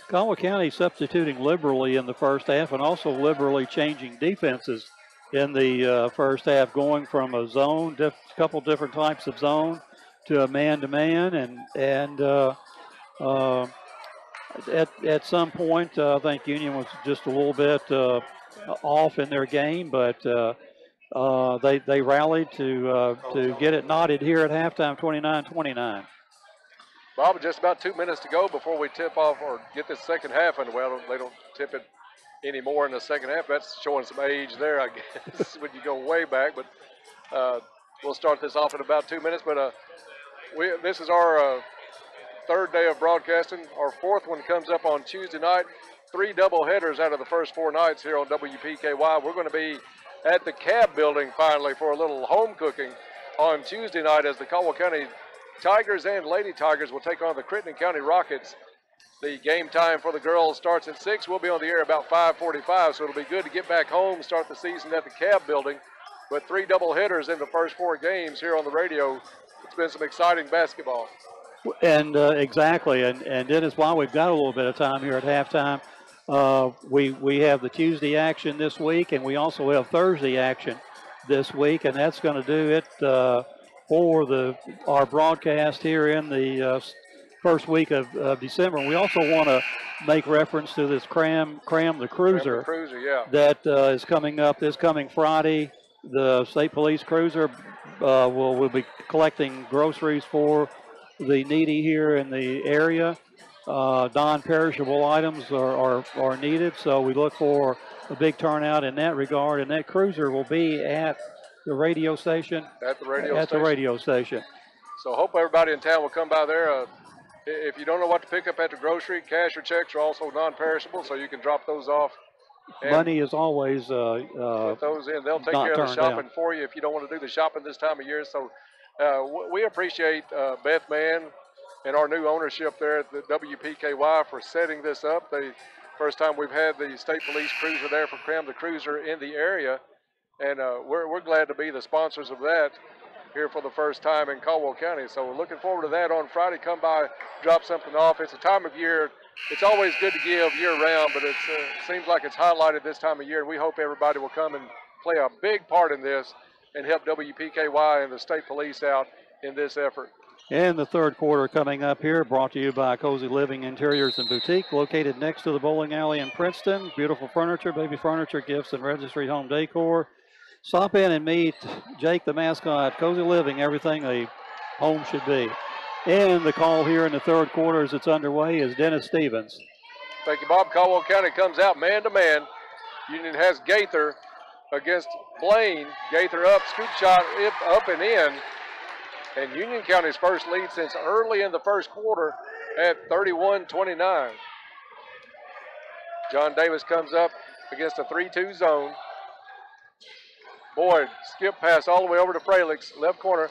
Caldwell County substituting liberally in the first half and also liberally changing defenses in the first half, going from a zone, couple different types of zone, to a man-to-man, and at some point, I think Union was just a little bit off in their game, but they rallied to get it knotted here at halftime, 29-29.
Bob, just about 2 minutes to go before we tip off or get this second half underway. They don't tip it anymore in the second half. That's showing some age there, I guess, when you go way back. But we'll start this off in about 2 minutes. But this is our third day of broadcasting. Our fourth one comes up on Tuesday night. 3 double headers out of the first 4 nights here on WPKY. We're going to be at the Cab building finally for a little home cooking on Tuesday night as the Caldwell County Tigers and Lady Tigers will take on the Crittenden County Rockets. The game time for the girls starts at 6. We'll be on the air about 5:45, so it'll be good to get back home, start the season at the Cab building. But 3 double headers in the first 4 games here on the radio. It's been some exciting basketball.
And exactly, and Dennis, while we've got a little bit of time here at halftime, we have the Tuesday action this week, and we also have Thursday action this week, and that's going to do it for our broadcast here in the first week of December. And we also want to make reference to this Cram the Cruiser, that is coming up this coming Friday. The State Police Cruiser will be collecting groceries for the needy here in the area. Non-perishable items are needed, so we look for a big turnout in that regard. And that cruiser will be at the radio station.
At the
radio station.
So hope everybody in town will come by there. If you don't know what to pick up at the grocery, cash or checks are also non-perishable, so you can drop those off.
Money is always
put those in. They'll take care of the shopping for you if you don't want to do the shopping this time of year. So we appreciate Beth Mann and our new ownership there at the WPKY for setting this up. The first time we've had the State Police Cruiser there for Cram the Cruiser in the area. And we're glad to be the sponsors of that here for the first time in Caldwell County. So we're looking forward to that on Friday. Come by, drop something off. It's a time of year. It's always good to give year-round, but it seems like it's highlighted this time of year, and we hope everybody will come and play a big part in this and help WPKY and the State Police out in this effort.
And the third quarter coming up here, brought to you by Cozy Living Interiors and Boutique, located next to the bowling alley in Princeton. Beautiful furniture, baby furniture, gifts, and registry home decor. Stop in and meet Jake the mascot, Cozy Living, everything a home should be. And the call here in the third quarter as it's underway is Dennis Stevens.
Thank you, Bob. Caldwell County comes out man-to-man. Union has Gaither against Blaine. Gaither up, scoop shot up and in. And Union County's first lead since early in the first quarter at 31-29. John Davis comes up against a 3-2 zone. Boyd, skip pass all the way over to Fralix, left corner.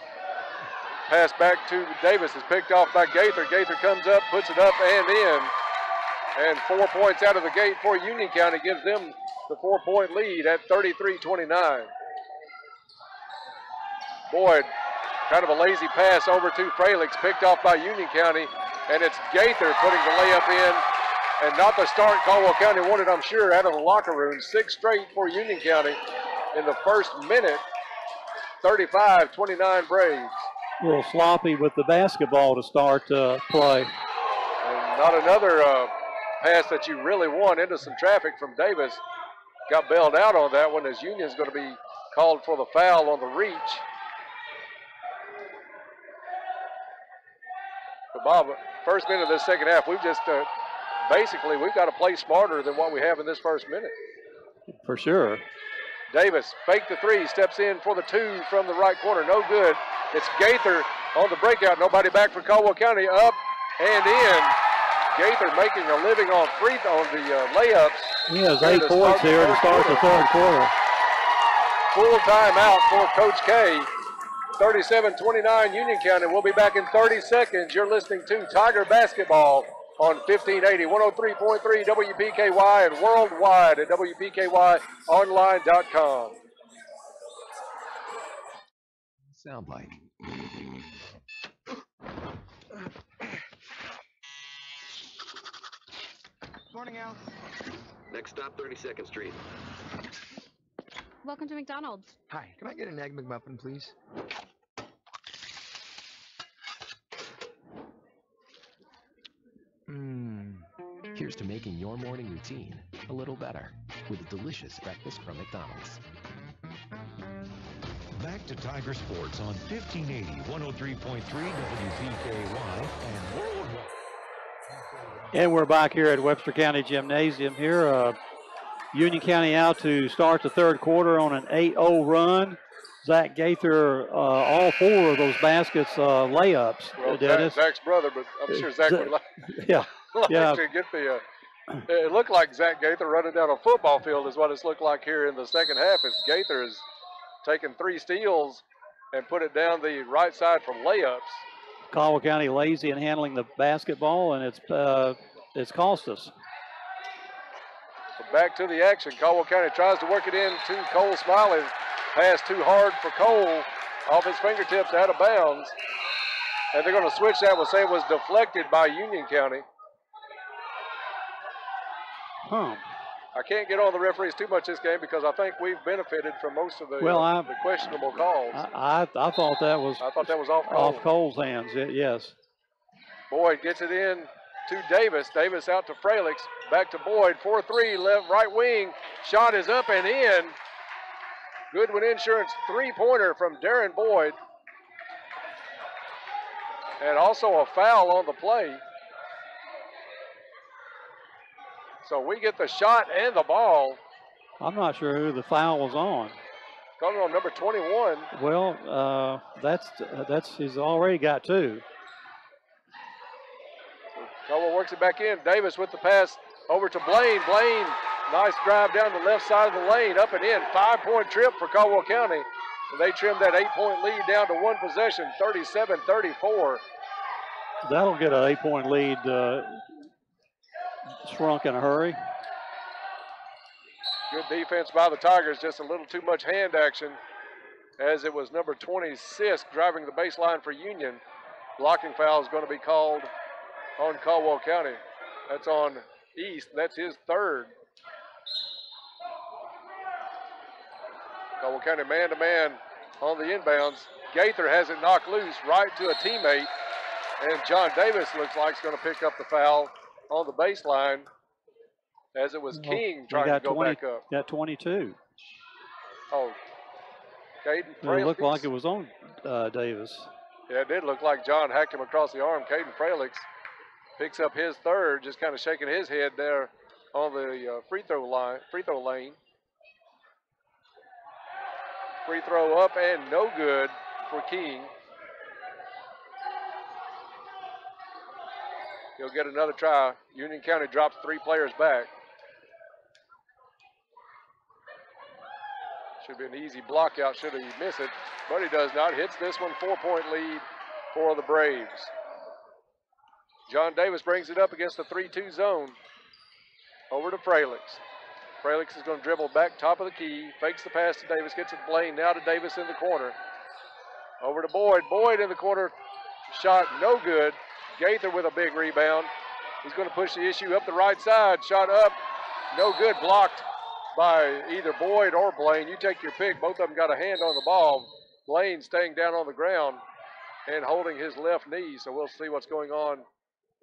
Pass back to Davis is picked off by Gaither. Gaither comes up, puts it up and in. And 4 points out of the gate for Union County gives them the 4-point lead at 33-29. Boyd, kind of a lazy pass over to Fralix, picked off by Union County. And it's Gaither putting the layup in. And not the start Caldwell County wanted, I'm sure, out of the locker room. 6 straight for Union County in the first minute. 35-29 Braves.
A little sloppy with the basketball to start play.
And not another pass that you really want into some traffic from Davis. Got bailed out on that one as Union's going to be called for the foul on the reach. But Bob, first minute of this second half, we've just basically we've got to play smarter than what we have in this first minute.
For sure.
Davis faked the 3, steps in for the 2 from the right corner, no good. It's Gaither on the breakout, nobody back for Caldwell County, up and in. Gaither making a living on the layups.
He has 8 points here to start the third quarter.
Full timeout for Coach K. 37-29 Union County. We'll be back in 30 seconds. You're listening to Tiger Basketball on 1580, 103.3 WPKY and worldwide at WPKYonline.com.
Sound like.
Morning, Al. Next stop, 32nd Street.
Welcome to McDonald's.
Hi, can I get an Egg McMuffin, please?
Here's to making your morning routine a little better with a delicious breakfast from McDonald's.
Back to Tiger Sports on 1580, 103.3 WPKY and worldwide.
And we're back here at Webster County Gymnasium here. Union County out to start the third quarter on an 8-0 run. Zach Gaither, all 4 of those baskets layups.
Well,
Dennis.
Zach's brother, but I'm sure Zach would like,
yeah.
like to get the. It looked like Zach Gaither running down a football field is what it's looked like here in the second half. As Gaither has taken 3 steals and put it down the right side from layups.
Caldwell County lazy in handling the basketball, and it's cost us.
So back to the action. Caldwell County tries to work it in to Cole Smiley. Pass too hard for Cole, off his fingertips, out of bounds. And they're going to switch that. We'll say it was deflected by Union County. I can't get on the referees too much this game because I think we've benefited from most of the questionable calls.
I thought that was off Cole's hands. Yes.
Boyd gets it in to Davis. Davis out to Fralix. Back to Boyd. 4-3 left right wing. Shot is up and in. Goodwin Insurance 3-pointer from Darren Boyd. And also a foul on the play. So we get the shot and the ball.
I'm not sure who the foul was on.
Coming on number 21.
Well, that's he's already got 2.
Caldwell works it back in. Davis with the pass over to Blaine. Blaine, nice drive down the left side of the lane, up and in. 5-point trip for Caldwell County. And they trimmed that 8-point lead down to 1 possession, 37-34.
That'll get an 8-point lead shrunk in a hurry.
Good defense by the Tigers, just a little too much hand action as it was number 20, Sisk, driving the baseline for Union. Blocking foul is going to be called on Caldwell County. That's on East. That's his 3rd. Caldwell County man-to-man on the inbounds. Gaither has it knocked loose right to a teammate. And John Davis looks like he's going to pick up the foul on the baseline as it was King trying to go back up.
Got 22.
Oh, Caden Fralix.
It looked like it was on Davis.
Yeah, it did look like John hacked him across the arm. Caden Fralix picks up his 3rd, just kind of shaking his head there on the free throw lane. Free throw up and no good for King. He'll get another try. Union County drops 3 players back. Should be an easy block out should he miss it, but he does not. Hits this one, 4-point lead for the Braves. John Davis brings it up against the 3-2 zone. Over to Fralix. Fralix is going to dribble back top of the key, fakes the pass to Davis, gets it to Blaine, now to Davis in the corner. Over to Boyd. Boyd in the corner, shot no good. Gaither with a big rebound. He's going to push the issue up the right side, shot up, no good, blocked by either Boyd or Blaine. You take your pick, both of them got a hand on the ball. Blaine staying down on the ground and holding his left knee, so we'll see what's going on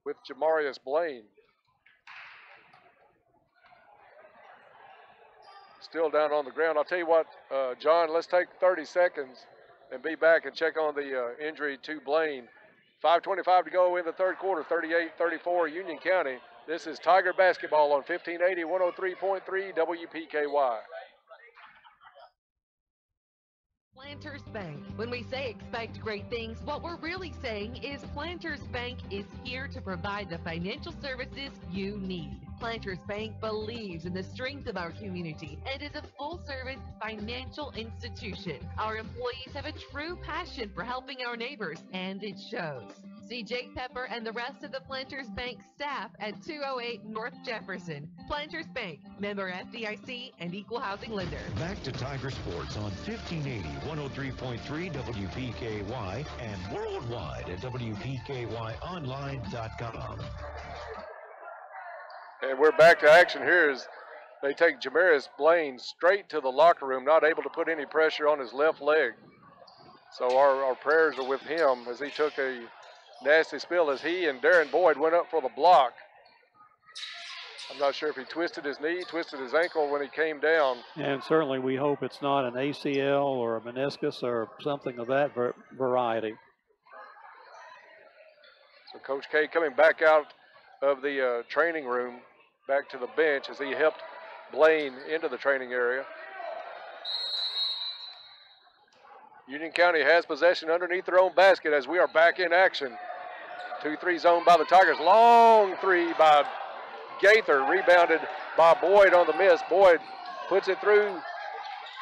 with Jamarius Blaine. Still down on the ground. I'll tell you what, John, let's take 30 seconds and be back and check on the injury to Blaine. 5:25 to go in the third quarter, 38-34 Union County. This is Tiger basketball on 1580, 103.3 WPKY.
Planters Bank. When we say expect great things, what we're really saying is Planters Bank is here to provide the financial services you need. Planters Bank believes in the strength of our community and is a full-service financial institution. Our employees have a true passion for helping our neighbors, and it shows. See Jake Pepper and the rest of the Planters Bank staff at 208 North Jefferson. Planters Bank, member FDIC and equal housing lender.
Back to Tiger Sports on 1580, 103.3 WPKY and worldwide at WPKYonline.com.
And we're back to action here as they take Jamarius Blaine straight to the locker room, not able to put any pressure on his left leg. So our prayers are with him as he took a nasty spill as he and Darren Boyd went up for the block. I'm not sure if he twisted his knee, twisted his ankle when he came down.
And certainly we hope it's not an ACL or a meniscus or something of that variety.
So Coach K coming back out of the training room, back to the bench as he helped Blaine into the training area. Union County has possession underneath their own basket as we are back in action. 2-3 zone by the Tigers. Long three by Gaither, rebounded by Boyd on the miss. Boyd puts it through,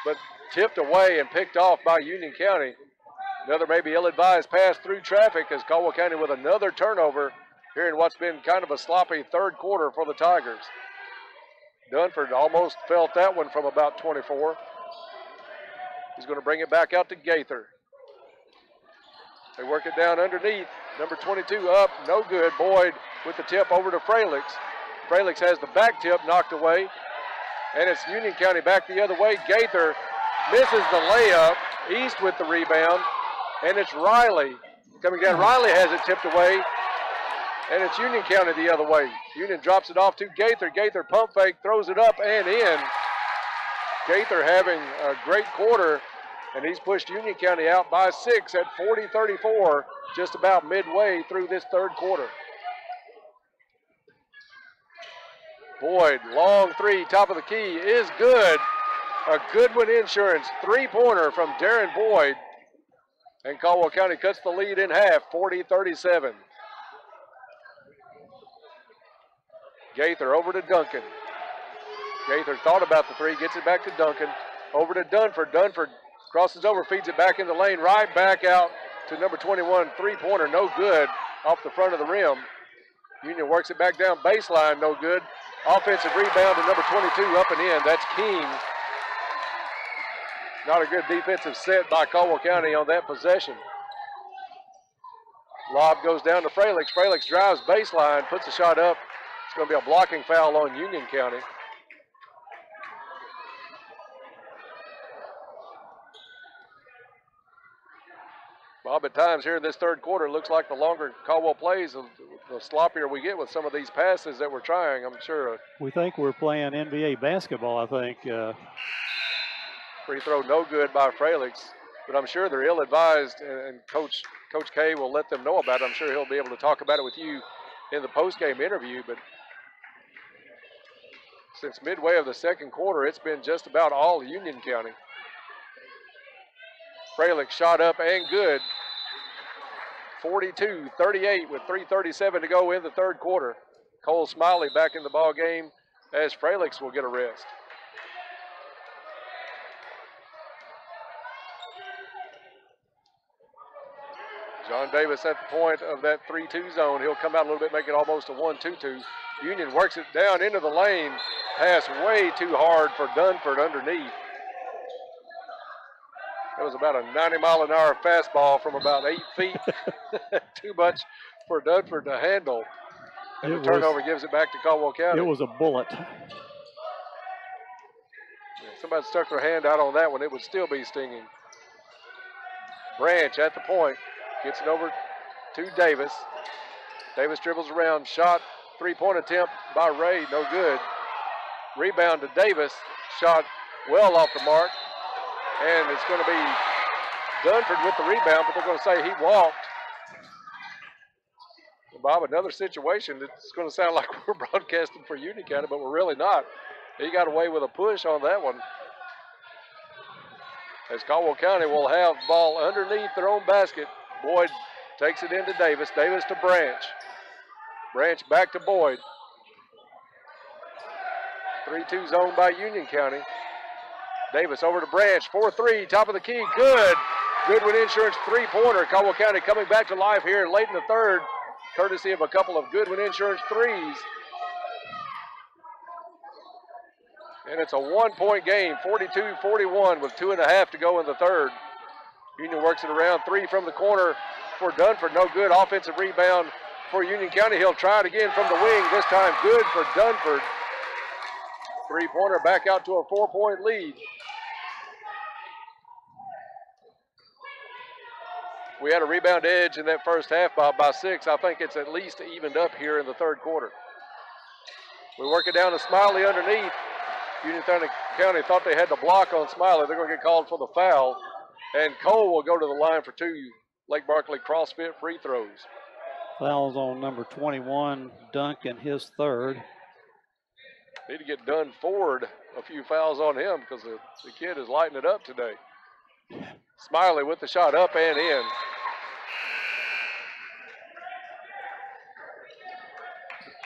but tipped away and picked off by Union County. Another maybe ill-advised pass through traffic as Caldwell County with another turnover here in what's been kind of a sloppy third quarter for the Tigers. Dunford almost felt that one from about 24. He's going to bring it back out to Gaither. They work it down underneath. Number 22 up, no good. Boyd with the tip over to Fralix. Fralix has the back tip knocked away, and it's Union County back the other way. Gaither misses the layup. East with the rebound, and it's Riley coming down. Riley has it tipped away, and it's Union County the other way. Union drops it off to Gaither. Gaither pump fake, throws it up and in. Gaither having a great quarter, and he's pushed Union County out by 6 at 40-34, just about midway through this third quarter. Boyd, long three, top of the key, is good. A Goodwin Insurance three-pointer from Darren Boyd. And Caldwell County cuts the lead in half, 40-37. Gaither over to Duncan. Gaither thought about the three, gets it back to Duncan. Over to Dunford. Dunford crosses over, feeds it back in the lane, right back out to number 21. Three-pointer, no good, off the front of the rim. Union works it back down baseline, no good. Offensive rebound to number 22, up and in. That's King. Not a good defensive set by Caldwell County on that possession. Lob goes down to Fralix. Fralix drives baseline, puts a shot up. It's going to be a blocking foul on Union County. Bob, at times here in this third quarter, it looks like the longer Caldwell plays, the sloppier we get with some of these passes that we're trying, I'm sure.
We think we're playing NBA basketball, I think.
Free throw no good by Fralix, but I'm sure they're ill-advised, and Coach K will let them know about it. I'm sure he'll be able to talk about it with you in the post-game interview, but since midway of the second quarter, it's been just about all Union County. Fralix shot up and good. 42-38 with 3:37 to go in the third quarter. Cole Smiley back in the ball game as Fralix will get a rest. John Davis at the point of that 3-2 zone. He'll come out a little bit, make it almost a 1-2-2. Union works it down into the lane. Pass way too hard for Dunford underneath. That was about a 90-mile-an-hour fastball from about 8 feet. Too much for Dunford to handle. And the turnover gives it back to Caldwell County.
It was a bullet.
Yeah, somebody stuck their hand out on that one, it would still be stinging. Branch at the point. Gets it over to Davis. Davis dribbles around. Shot. 3-point attempt by Ray. No good. Rebound to Davis. Shot well off the mark. And it's going to be Dunford with the rebound, but they're going to say he walked. Bob, another situation. It's going to sound like we're broadcasting for Union County, but we're really not. He got away with a push on that one. As Caldwell County will have the ball underneath their own basket. Boyd takes it into Davis. Davis to Branch. Branch back to Boyd. 3-2 zone by Union County. Davis over to Branch. 4-3, top of the key. Good. Goodwin Insurance three-pointer. Caldwell County coming back to life here late in the third, courtesy of a couple of Goodwin Insurance threes. And it's a one-point game, 42-41 with 2.5 to go in the third. Union works it around. 3 from the corner for Dunford. No good. Offensive rebound for Union County. He'll try it again from the wing. This time good for Dunford. Three-pointer back out to a 4-point lead. We had a rebound edge in that first half by 6. I think it's at least evened up here in the third quarter. We work it down to Smiley underneath. Union County thought they had the block on Smiley. They're going to get called for the foul. And Cole will go to the line for 2 Lake Barkley CrossFit free throws.
Fouls on number 21, Duncan, his third.
Need to get Dunford a few fouls on him because the kid is lighting it up today. Smiley with the shot up and in.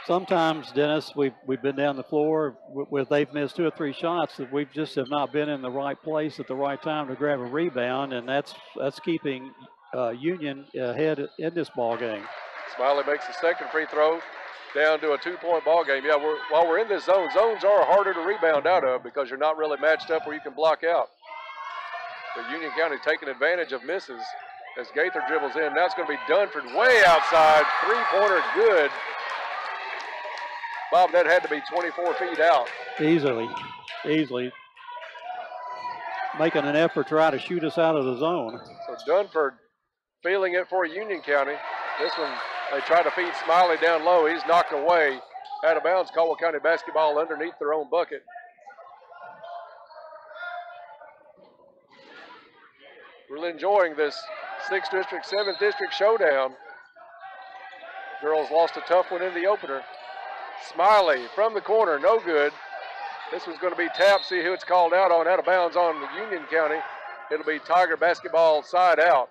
Sometimes, Dennis, we've been down the floor where they've missed 2 or 3 shots that we just have not been in the right place at the right time to grab a rebound, and that's keeping Union ahead in this ball game.
Smiley makes the second free throw, down to a 2-point ball game. Yeah, while we're in this zone, zones are harder to rebound out of because you're not really matched up where you can block out. But Union County taking advantage of misses as Gaither dribbles in. Now it's going to be Dunford way outside. 3-pointer good. Bob, that had to be 24 feet out.
Easily. Making an effort to try to shoot us out of the zone.
So Dunford feeling it for Union County. This one, they try to feed Smiley down low. He's knocked away. Out of bounds, Caldwell County basketball underneath their own bucket. Really enjoying this 6th District, 7th District showdown. Girls lost a tough one in the opener. Smiley from the corner, no good. This was going to be tapped. See who it's called out on, out of bounds on the Union County. It'll be Tiger basketball side out.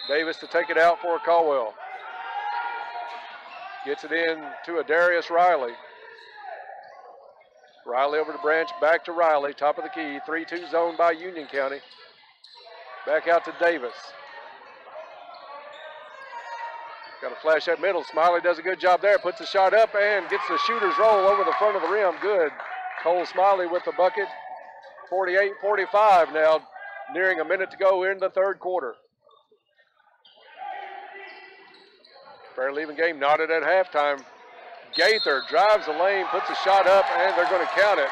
Davis to take it out for Caldwell. Gets it in to a Darius Riley. Riley over to Branch, back to Riley, top of the key. 3-2 zone by Union County. Back out to Davis. Got a flash at middle. Smiley does a good job there. Puts a shot up and gets the shooter's roll over the front of the rim. Good. Cole Smiley with the bucket. 48-45 now. Nearing a minute to go in the third quarter. Fairly even game. Knotted at halftime. Gaither drives the lane, puts a shot up, and they're going to count it.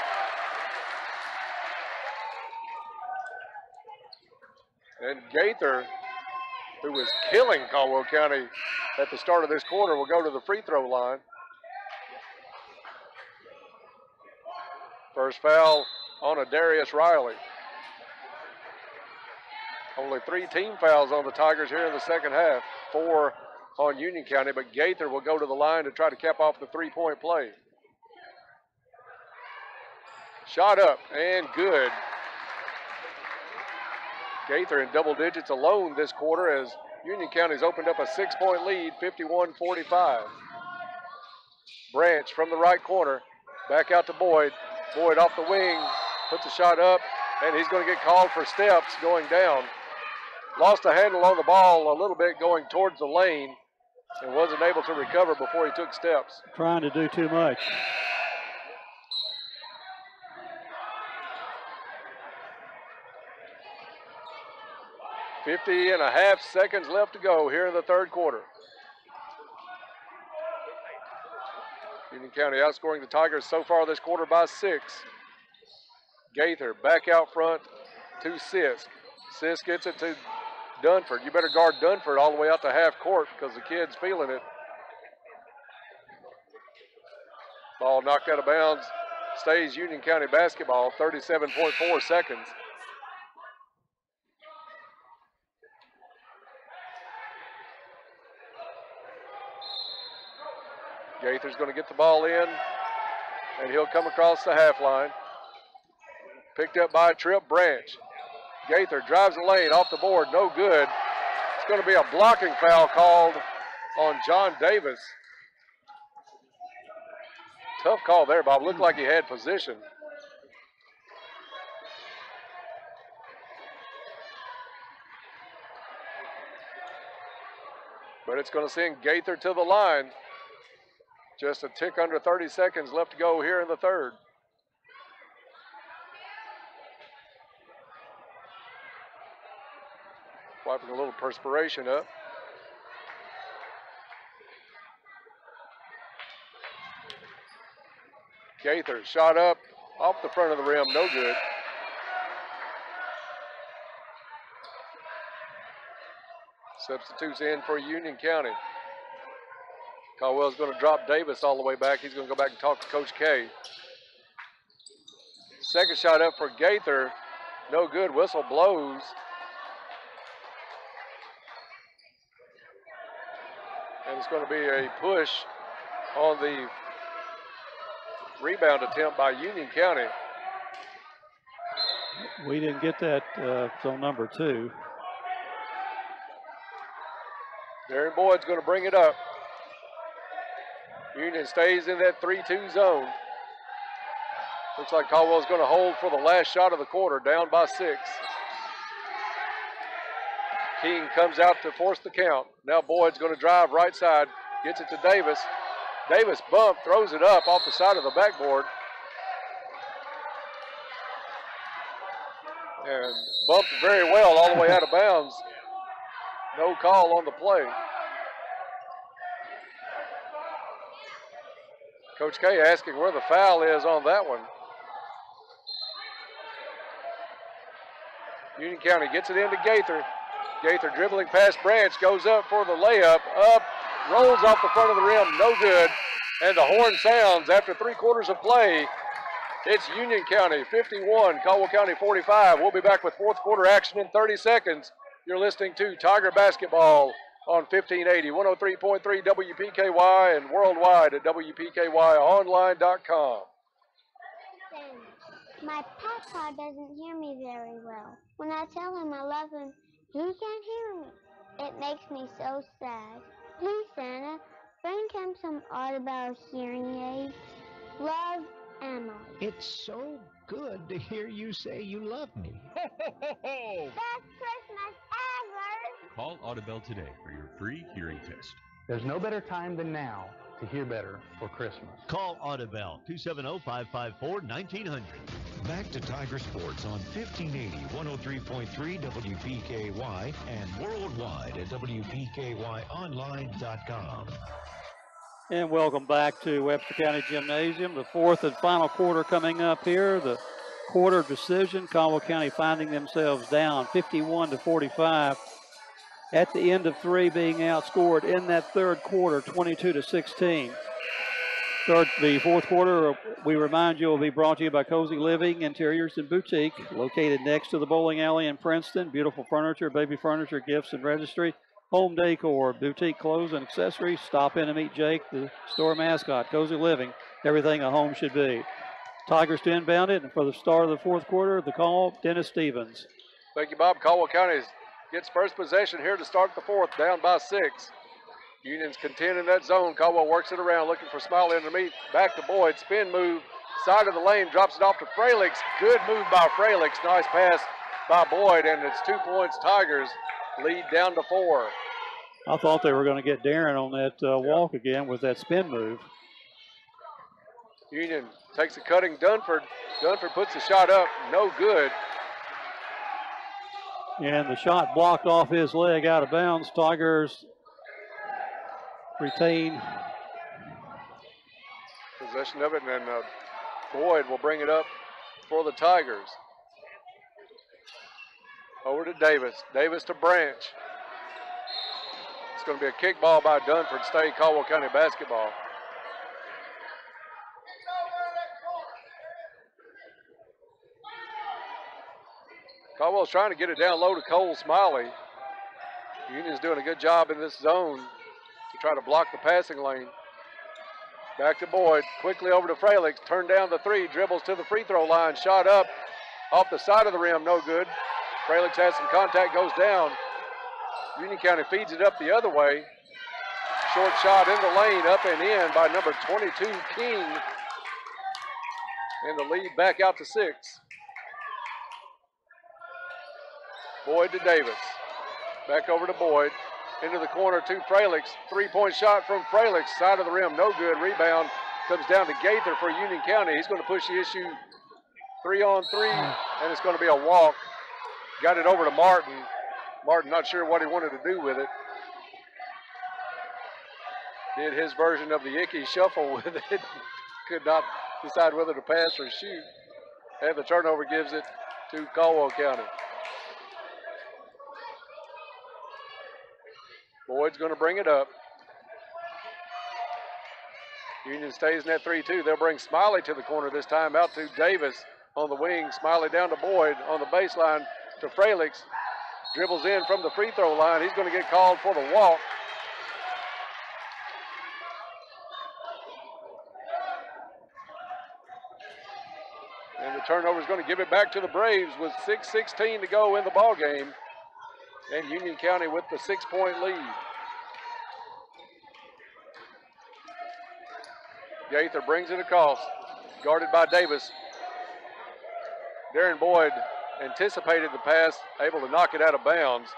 And Gaither, who was killing Caldwell County at the start of this quarter, will go to the free throw line. First foul on a Darius Riley. Only 3 team fouls on the Tigers here in the second half. 4 on Union County, but Gaither will go to the line to try to cap off the 3-point play. Shot up and good. Gaither in double digits alone this quarter as Union County's opened up a 6-point lead, 51-45. Branch from the right corner, back out to Boyd. Boyd off the wing, puts a shot up and he's going to get called for steps going down. Lost a handle on the ball a little bit going towards the lane and wasn't able to recover before he took steps.
Trying to do too much.
.50.5 seconds left to go here in the third quarter. Union County outscoring the Tigers so far this quarter by 6. Gaither back out front to Sisk. Sisk gets it to Dunford. You better guard Dunford all the way out to half court because the kid's feeling it. Ball knocked out of bounds. Stays Union County basketball, 37.4 seconds. Gaither's going to get the ball in, and he'll come across the half line. Picked up by Trip Branch. Gaither drives the lane off the board, no good. It's going to be a blocking foul called on John Davis. Tough call there, Bob. Looked like he had position. But it's going to send Gaither to the line. Just a tick under 30 seconds left to go here in the third. Wiping a little perspiration up. Gaither shot up off the front of the rim, no good. Substitutes in for Union County. Caldwell's going to drop Davis all the way back. He's going to go back and talk to Coach K. Second shot up for Gaither. No good. Whistle blows. And it's going to be a push on the rebound attempt by Union County.
We didn't get that. It's on number 2.
Darren Boyd's going to bring it up. Union stays in that 3-2 zone. Looks like Caldwell's going to hold for the last shot of the quarter, down by 6. King comes out to force the count. Now Boyd's going to drive right side, gets it to Davis. Davis bump, throws it up off the side of the backboard. And bumped very well all the way out of bounds. No call on the play. Coach K asking where the foul is on that one. Union County gets it into Gaither. Gaither dribbling past Branch, goes up for the layup, up, rolls off the front of the rim, no good. And the horn sounds after 3 quarters of play. It's Union County 51, Caldwell County 45. We'll be back with fourth quarter action in 30 seconds. You're listening to Tiger Basketball on 1580, 103.3 WPKY and worldwide at WPKYonline.com.
My papa doesn't hear me very well. When I tell him I love him, he can't hear me. It makes me so sad. Please, Santa, bring him some Audubon hearing aids. Love, Emma.
It's so good to hear you say you love me.
Best Christmas ever!
Call Audubon today for your free hearing test.
There's no better time than now to hear better for Christmas.
Call Audubon 270-554-1900. Back to Tiger Sports on 1580, 103.3 WPKY and worldwide at WPKYonline.com.
And welcome back to Webster County Gymnasium. The fourth and final quarter coming up here. The quarter decision, Caldwell County finding themselves down 51-45. At the end of 3, being outscored in that third quarter, 22-16. The fourth quarter, we remind you, will be brought to you by Cozy Living Interiors and Boutique, located next to the bowling alley in Princeton. Beautiful furniture, baby furniture, gifts and registry, home decor, boutique clothes and accessories. Stop in and meet Jake, the store mascot. Cozy Living, everything a home should be. Tigers to inbound it, and for the start of the fourth quarter, the call, Dennis Stevens.
Thank you, Bob. Caldwell County gets first possession here to start the fourth, down by 6. Union's contend in that zone. Caldwell works it around, looking for Smiley underneath. Back to Boyd, spin move, side of the lane, drops it off to Fralix. Good move by Fralix. Nice pass by Boyd, and it's 2 points. Tigers lead down to 4.
I thought they were going to get Darren on that walk again with that spin move.
Union takes a cutting Dunford. Dunford puts the shot up, no good.
And the shot blocked off his leg out of bounds. Tigers retain
possession of it, and then Boyd will bring it up for the Tigers. Over to Davis. Davis to Branch. It's going to be a kickball by Dunford State, Caldwell County basketball. Caldwell's trying to get it down low to Cole Smiley. Union's doing a good job in this zone to try to block the passing lane. Back to Boyd, quickly over to Fralix, turned down the three, dribbles to the free throw line, shot up, off the side of the rim, no good. Fralix has some contact, goes down. Union County feeds it up the other way. Short shot in the lane, up and in by number 22, King. And the lead back out to 6. Boyd to Davis. Back over to Boyd. Into the corner to Fralix. 3-point shot from Fralix. Side of the rim, no good. Rebound comes down to Gaither for Union County. He's going to push the issue 3-on-3, and it's going to be a walk. Got it over to Martin. Martin not sure what he wanted to do with it. Did his version of the Icky shuffle with it. Could not decide whether to pass or shoot. And the turnover gives it to Caldwell County. Boyd's going to bring it up. Union stays in that 3-2. They'll bring Smiley to the corner this time, out to Davis on the wing. Smiley down to Boyd on the baseline to Fralix. Dribbles in from the free throw line. He's going to get called for the walk. And the turnover is going to give it back to the Braves with 6:16 to go in the ball game. And Union County with the 6-point lead. Gaither brings it across, guarded by Davis. Darren Boyd anticipated the pass, able to knock it out of bounds.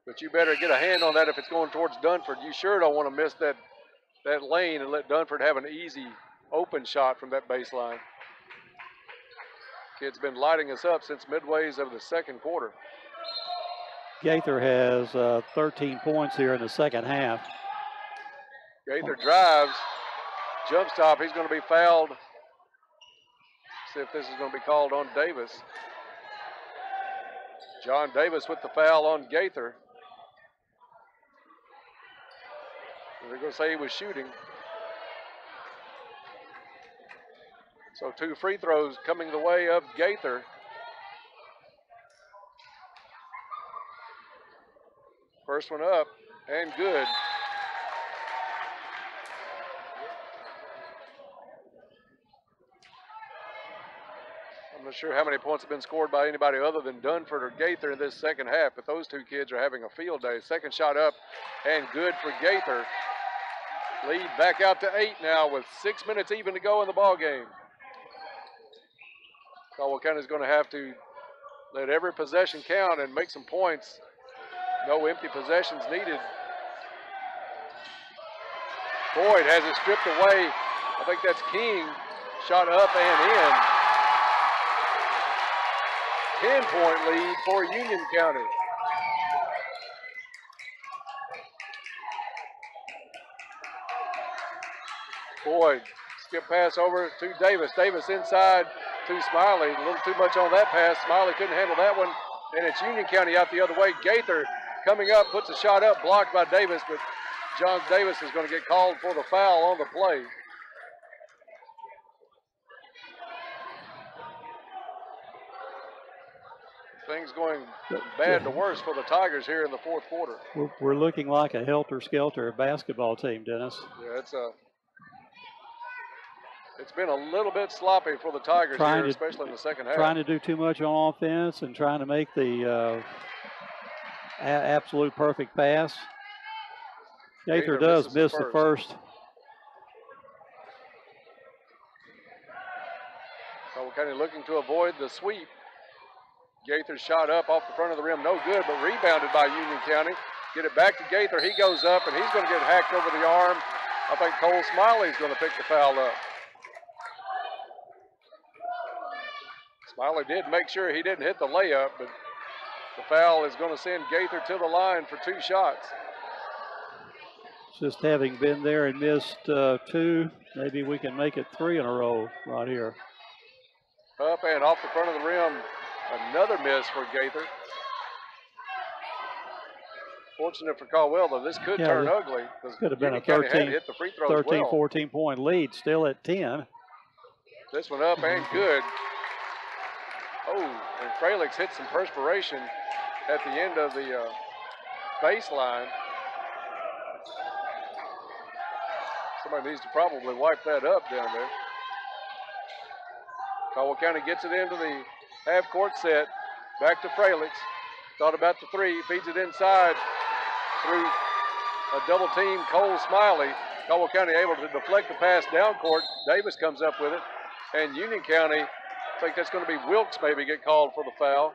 But you better get a hand on that if it's going towards Dunford. You sure don't want to miss that lane and let Dunford have an easy open shot from that baseline. Kid's been lighting us up since midways of the second quarter.
Gaither has 13 points here in the second half.
Gaither drives, jump stop. He's going to be fouled. See if this is going to be called on Davis. John Davis with the foul on Gaither. They're going to say he was shooting. So 2 free throws coming the way of Gaither. First one up and good. I'm not sure how many points have been scored by anybody other than Dunford or Gaither in this second half, but those two kids are having a field day. Second shot up and good for Gaither. Lead back out to 8 now with 6 minutes even to go in the ball game. Caldwell County is going to have to let every possession count and make some points. No empty possessions needed. Boyd has it stripped away. I think that's King. Shot up and in. 10-point lead for Union County. Boyd, skip pass over to Davis. Davis inside to Smiley. A little too much on that pass. Smiley couldn't handle that one. And it's Union County out the other way. Gaither coming up, puts a shot up, blocked by Davis, but John Davis is going to get called for the foul on the play. Things going bad to worse for the Tigers here in the fourth quarter.
We're looking like a helter-skelter basketball team, Dennis.
Yeah, it's been a little bit sloppy for the Tigers here, especially in the second half.
Trying to do too much on offense and trying to make the absolute perfect pass. Gaither does miss the first.
County looking to avoid the sweep. Gaither shot up off the front of the rim, no good, but rebounded by Union County. Get it back to Gaither. He goes up, and he's going to get hacked over the arm. I think Cole Smiley's going to pick the foul up. Smiley did make sure he didn't hit the layup, but the foul is going to send Gaither to the line for 2 shots.
Just having been there and missed 2, maybe we can make it 3 in a row right here.
Up and off the front of the rim, another miss for Gaither. Fortunate for Caldwell, though, this could turn ugly.
Could have been a
County
13,
hit the free throws
14-point lead, still at 10.
This one up and good. Oh, and Fralix hit some perspiration at the end of the baseline. Somebody needs to probably wipe that up down there. Caldwell County gets it into the half-court set. Back to Fralix. Thought about the 3, feeds it inside through a double team. Cole Smiley. Caldwell County able to deflect the pass down court. Davis comes up with it. And Union County, I think that's going to be Wilkes maybe get called for the foul.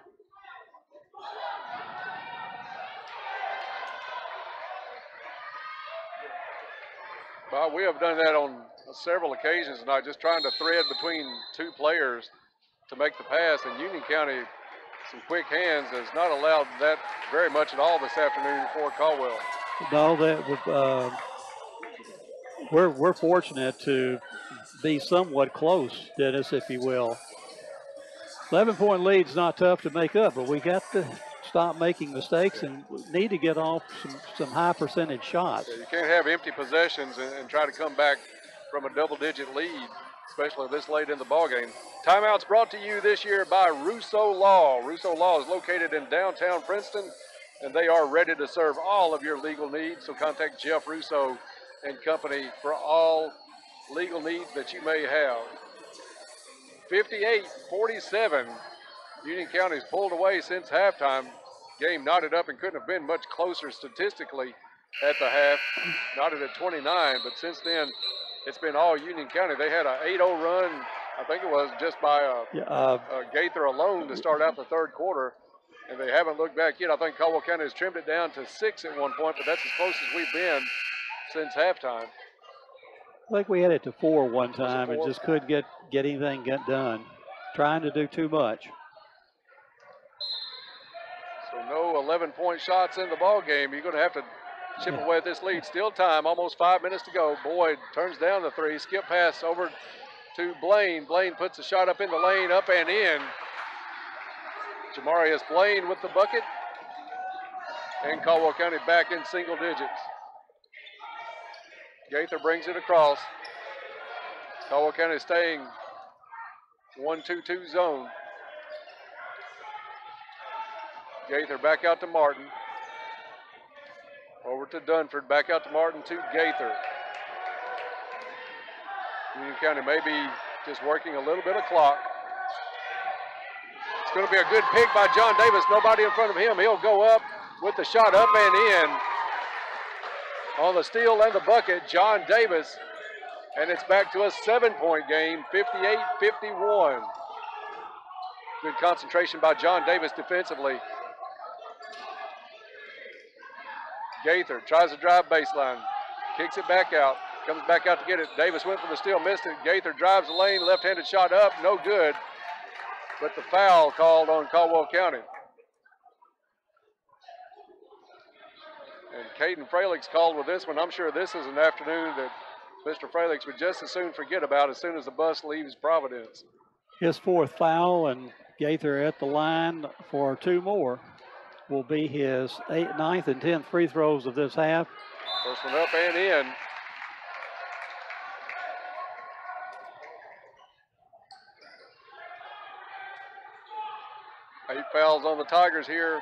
Well, we have done that on several occasions tonight, just trying to thread between 2 players to make the pass. And Union County, some quick hands, has not allowed that very much at all this afternoon for Caldwell.
No, that would, we're fortunate to be somewhat close, Dennis, if you will. 11-point lead's not tough to make up, but we got to stop making mistakes and need to get off some high percentage shots.
Yeah, you can't have empty possessions and try to come back from a double-digit lead, especially this late in the ballgame. Timeout's brought to you this year by Russo Law. Russo Law is located in downtown Princeton, and they are ready to serve all of your legal needs. So contact Jeff Russo and company for all legal needs that you may have. 58-47. Union County's pulled away since halftime. Game knotted up and couldn't have been much closer statistically at the half. Knotted at 29, but since then it's been all Union County. They had an 8-0 run, I think it was just by Gaither alone to start out the third quarter, and they haven't looked back yet. I think Caldwell County has trimmed it down to 6 at one point, but that's as close as we've been since halftime.
I think we had it to 4 one time and just couldn't get anything done. Trying to do too much.
So no 11-point shots in the ball game. You're going to have to chip away at this lead. Still time, almost 5 minutes to go. Boyd turns down the 3. Skip pass over to Blaine. Blaine puts a shot up in the lane, up and in. Jamarius Blaine with the bucket. And Caldwell County back in single digits. Gaither brings it across. Caldwell County staying 1-2-2 zone. Gaither back out to Martin. Over to Dunford, back out to Martin to Gaither. Union County may be just working a little bit of clock. It's going to be a good pick by John Davis. Nobody in front of him. He'll go up with the shot up and in. On the steal and the bucket, John Davis. And it's back to a 7-point game, 58-51. Good concentration by John Davis defensively. Gaither tries to drive baseline, kicks it back out, comes back out to get it. Davis went for the steal, missed it. Gaither drives the lane, left-handed shot up, no good. But the foul called on Caldwell County. And Caden Fralix called with this one. I'm sure this is an afternoon that Mr. Fralix would just as soon forget about as soon as the bus leaves Providence.
His 4th foul, and Gaither at the line for 2 more. Will be his 8th, 9th, and 10th free throws of this half.
First one up and in. Eight fouls on the Tigers here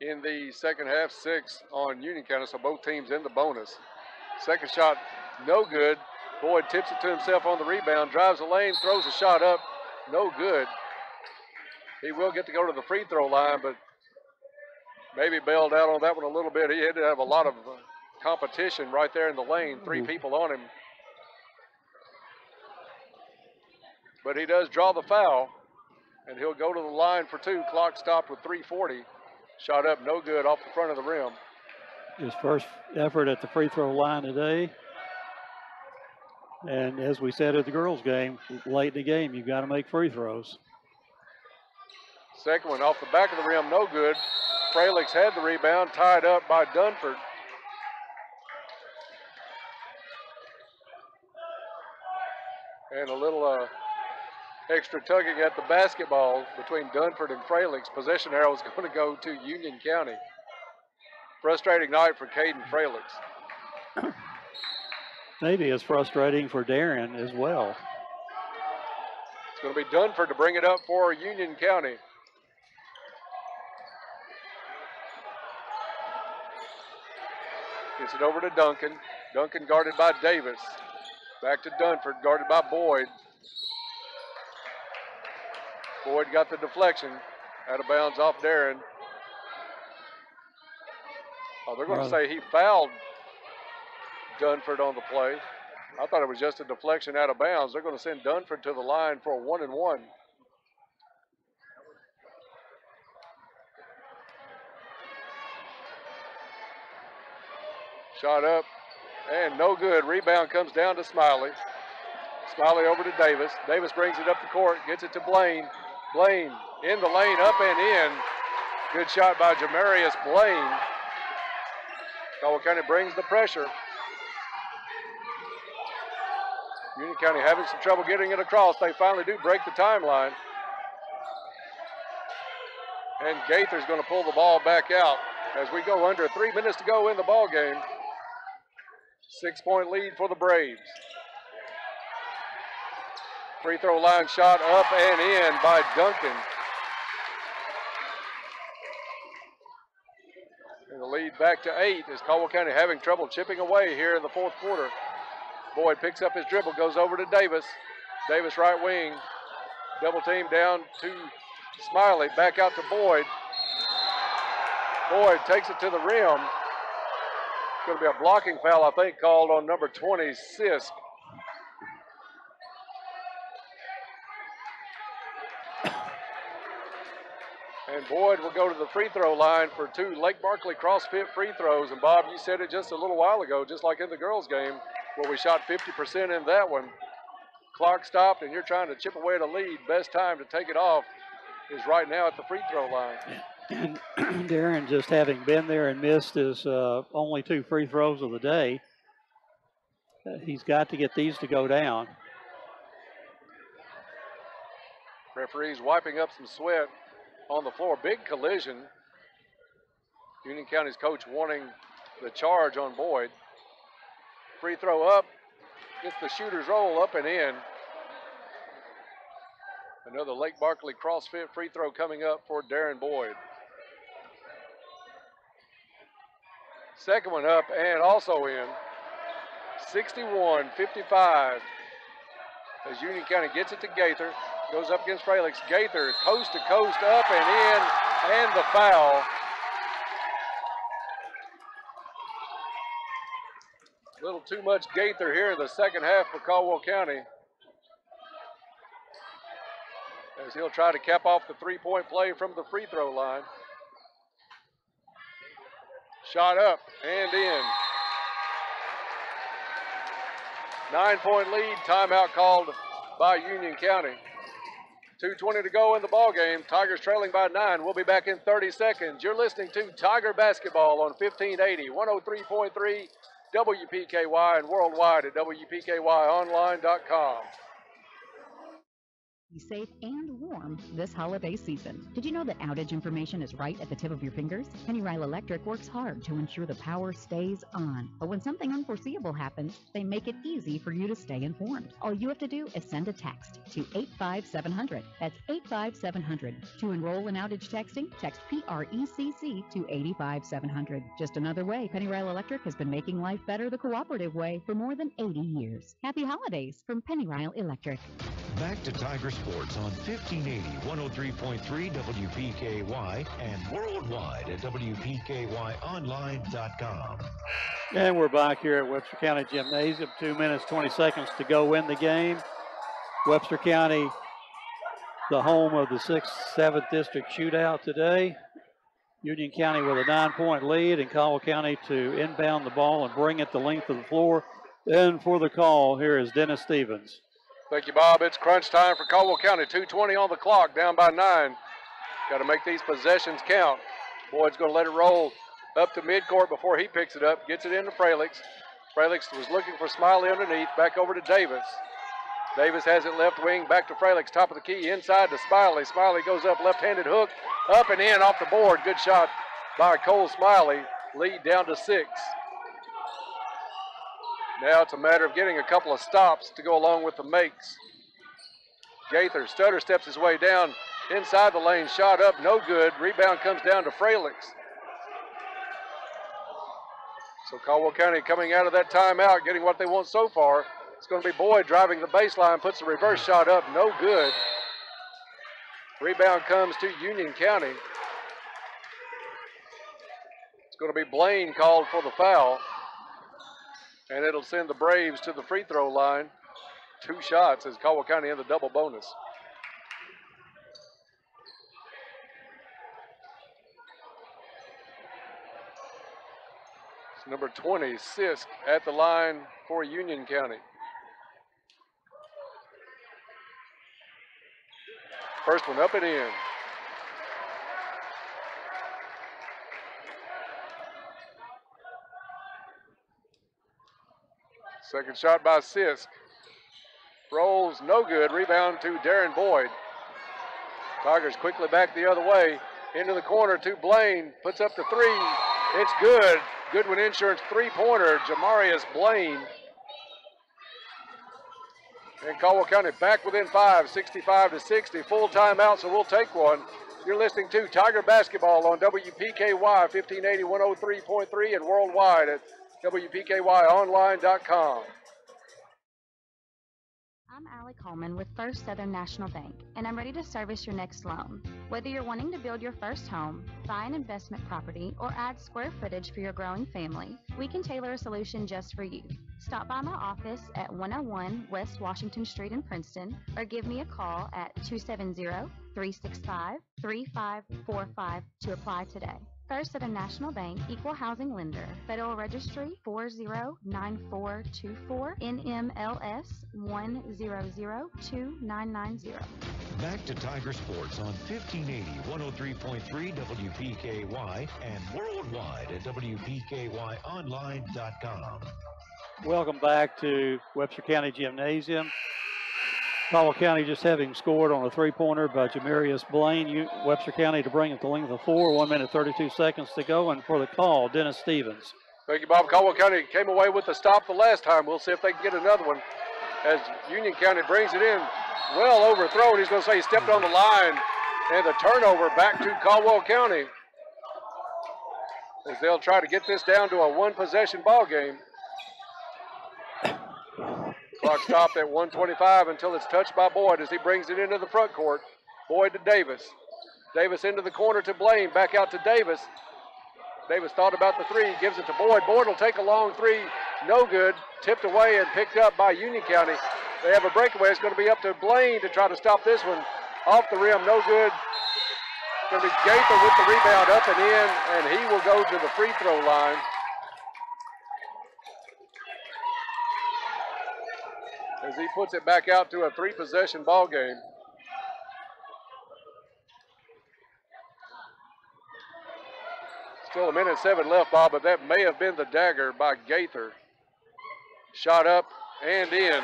in the second half, 6 on Union County, so both teams in the bonus. Second shot, no good. Boyd tips it to himself on the rebound, drives the lane, throws a shot up, no good. He will get to go to the free throw line, but maybe bailed out on that one a little bit. He had to have a lot of competition right there in the lane. 3 people on him. but he does draw the foul, and he'll go to the line for 2. Clock stopped with 3:40. Shot up, no good, off the front of the rim.
His first effort at the free throw line today. And as we said at the girls' game, late in the game, you've got to make free throws.
Second one off the back of the rim, no good. Fralix had the rebound, tied up by Dunford. And a little extra tugging at the basketball between Dunford and Fralix. Possession arrow is going to go to Union County. Frustrating night for Caden Fralix.
Maybe it's frustrating for Darren as well.
It's going to be Dunford to bring it up for Union County. Gets it over to Duncan. Duncan guarded by Davis. Back to Dunford, guarded by Boyd. Boyd got the deflection. Out of bounds off Darren. Oh, they're going to say he fouled Dunford on the play. I thought it was just a deflection out of bounds. They're going to send Dunford to the line for a 1-and-1. Shot up and no good. Rebound comes down to Smiley. Smiley over to Davis. Davis brings it up the court, gets it to Blaine. Blaine in the lane, up and in. Good shot by Jamarius Blaine. Caldwell County brings the pressure. Union County having some trouble getting it across. They finally do break the timeline. And Gaither's going to pull the ball back out as we go under 3 minutes to go in the ball game. 6-point lead for the Braves. Free throw line shot up and in by Duncan. And the lead back to 8 as Caldwell County having trouble chipping away here in the fourth quarter. Boyd picks up his dribble, goes over to Davis. Davis right wing. Double team down to Smiley. Back out to Boyd. Boyd takes it to the rim. It's going to be a blocking foul, I think, called on number 20, Sisk. And Boyd will go to the free throw line for 2 Lake Barkley CrossFit free throws. And Bob, you said it just a little while ago, just like in the girls' game, where we shot 50% in that one. Clock stopped and you're trying to chip away at a lead. Best time to take it off is right now at the free throw line.
And Darren, just having been there and missed his only 2 free throws of the day, he's got to get these to go down.
Referees wiping up some sweat on the floor. Big collision. Union County's coach wanting the charge on Boyd. Free throw up. Gets the shooter's roll up and in. Another Lake Barkley CrossFit free throw coming up for Darren Boyd. Second one up and also in. 61-55 as Union County gets it to Gaither. Goes up against Fralix. Gaither coast to coast up and in, and the foul. A little too much Gaither here in the second half for Caldwell County, as he'll try to cap off the 3-point play from the free throw line. Shot up and in. 9-point lead, timeout called by Union County. 2:20 to go in the ball game. Tigers trailing by 9. We'll be back in 30 seconds. You're listening to Tiger Basketball on 1580, 103.3 WPKY and worldwide at WPKYonline.com.
Be safe and warm this holiday season. Did you know that outage information is right at the tip of your fingers? Penny Rile Electric works hard to ensure the power stays on. But when something unforeseeable happens, they make it easy for you to stay informed. All you have to do is send a text to 85700. That's 85700. To enroll in outage texting, text PRECC to 85700. Just another way Penny Rile Electric has been making life better the cooperative way for more than 80 years. Happy holidays from Penny Rile Electric.
Back to Tiger Sports on 1580, 103.3 WPKY and worldwide at WPKYonline.com.
And we're back here at Webster County Gymnasium. 2 minutes, 20 seconds to go in the game. Webster County, the home of the 6th, 7th district shootout today. Union County with a 9-point lead, and Caldwell County to inbound the ball and bring it the length of the floor. And for the call, here is Dennis Stevens.
Thank you, Bob. It's crunch time for Caldwell County. 2:20 on the clock, down by 9. Got to make these possessions count. Boyd's going to let it roll up to midcourt before he picks it up. Gets it into Fralix. Fralix was looking for Smiley underneath. Back over to Davis. Davis has it left wing. Back to Fralix. Top of the key. Inside to Smiley. Smiley goes up. Left-handed hook. Up and in off the board. Good shot by Cole Smiley. Lead down to 6. Now it's a matter of getting a couple of stops to go along with the makes. Gaither, stutter steps his way down inside the lane. Shot up, no good. Rebound comes down to Fralix. So Caldwell County coming out of that timeout, getting what they want so far. It's going to be Boyd driving the baseline, puts the reverse shot up, no good. Rebound comes to Union County. It's going to be Blaine called for the foul. And it'll send the Braves to the free throw line. 2 shots as Caldwell County in the double bonus. It's number 20, Sisk, at the line for Union County. First one up and in. Second shot by Sisk. Rolls, no good. Rebound to Darren Boyd. Tigers quickly back the other way. Into the corner to Blaine. Puts up the 3. It's good. Goodwin Insurance 3-pointer. Jamarius Blaine. And Caldwell County back within 5, 65-60. Full timeout, so we'll take one. You're listening to Tiger Basketball on WPKY 1580 103.3 and worldwide at WPKYonline.com.
I'm Allie Coleman with First Southern National Bank, and I'm ready to service your next loan. Whether you're wanting to build your first home, buy an investment property, or add square footage for your growing family, we can tailor a solution just for you. Stop by my office at 101 West Washington Street in Princeton, or give me a call at 270-365-3545 to apply today. First Southern National Bank, Equal Housing Lender, Federal Registry 409424, NMLS 1002990.
Back to Tiger Sports on 1580, 103.3 WPKY and worldwide at WPKYonline.com.
Welcome back to Webster County Gymnasium. Caldwell County just having scored on a 3-pointer by Jamarius Blaine. Webster County to bring it the length of the floor. 1 minute, 32 seconds to go. And for the call, Dennis Stevens.
Thank you, Bob. Caldwell County came away with the stop the last time. We'll see if they can get another one as Union County brings it in. Well overthrown. He's going to say he stepped on the line. And the turnover back to Caldwell County as they'll try to get this down to a 1-possession ball game. Clock stopped at 1:25 until it's touched by Boyd as he brings it into the front court. Boyd to Davis. Davis into the corner to Blaine. Back out to Davis. Davis thought about the 3. Gives it to Boyd. Boyd will take a long 3. No good. Tipped away and picked up by Union County. They have a breakaway. It's going to be up to Blaine to try to stop this one. Off the rim. No good. It's going to be Gaither with the rebound up and in, and he will go to the free throw line. As he puts it back out to a 3-possession ball game. Still 1:07 left, Bob, but that may have been the dagger by Gaither. Shot up and in.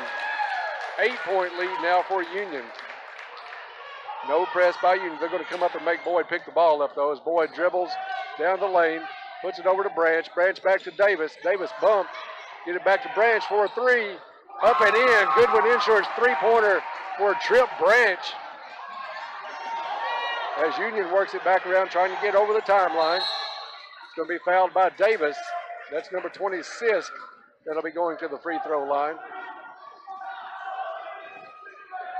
8-point lead now for Union. No press by Union. They're going to come up and make Boyd pick the ball up, though, as Boyd dribbles down the lane, puts it over to Branch. Branch back to Davis. Davis bumped. Get it back to Branch for a 3. Up and in. Goodwin Insurance 3-pointer for Trip Branch. As Union works it back around, trying to get over the timeline. It's going to be fouled by Davis. That's number 20, Sisk. That'll be going to the free throw line.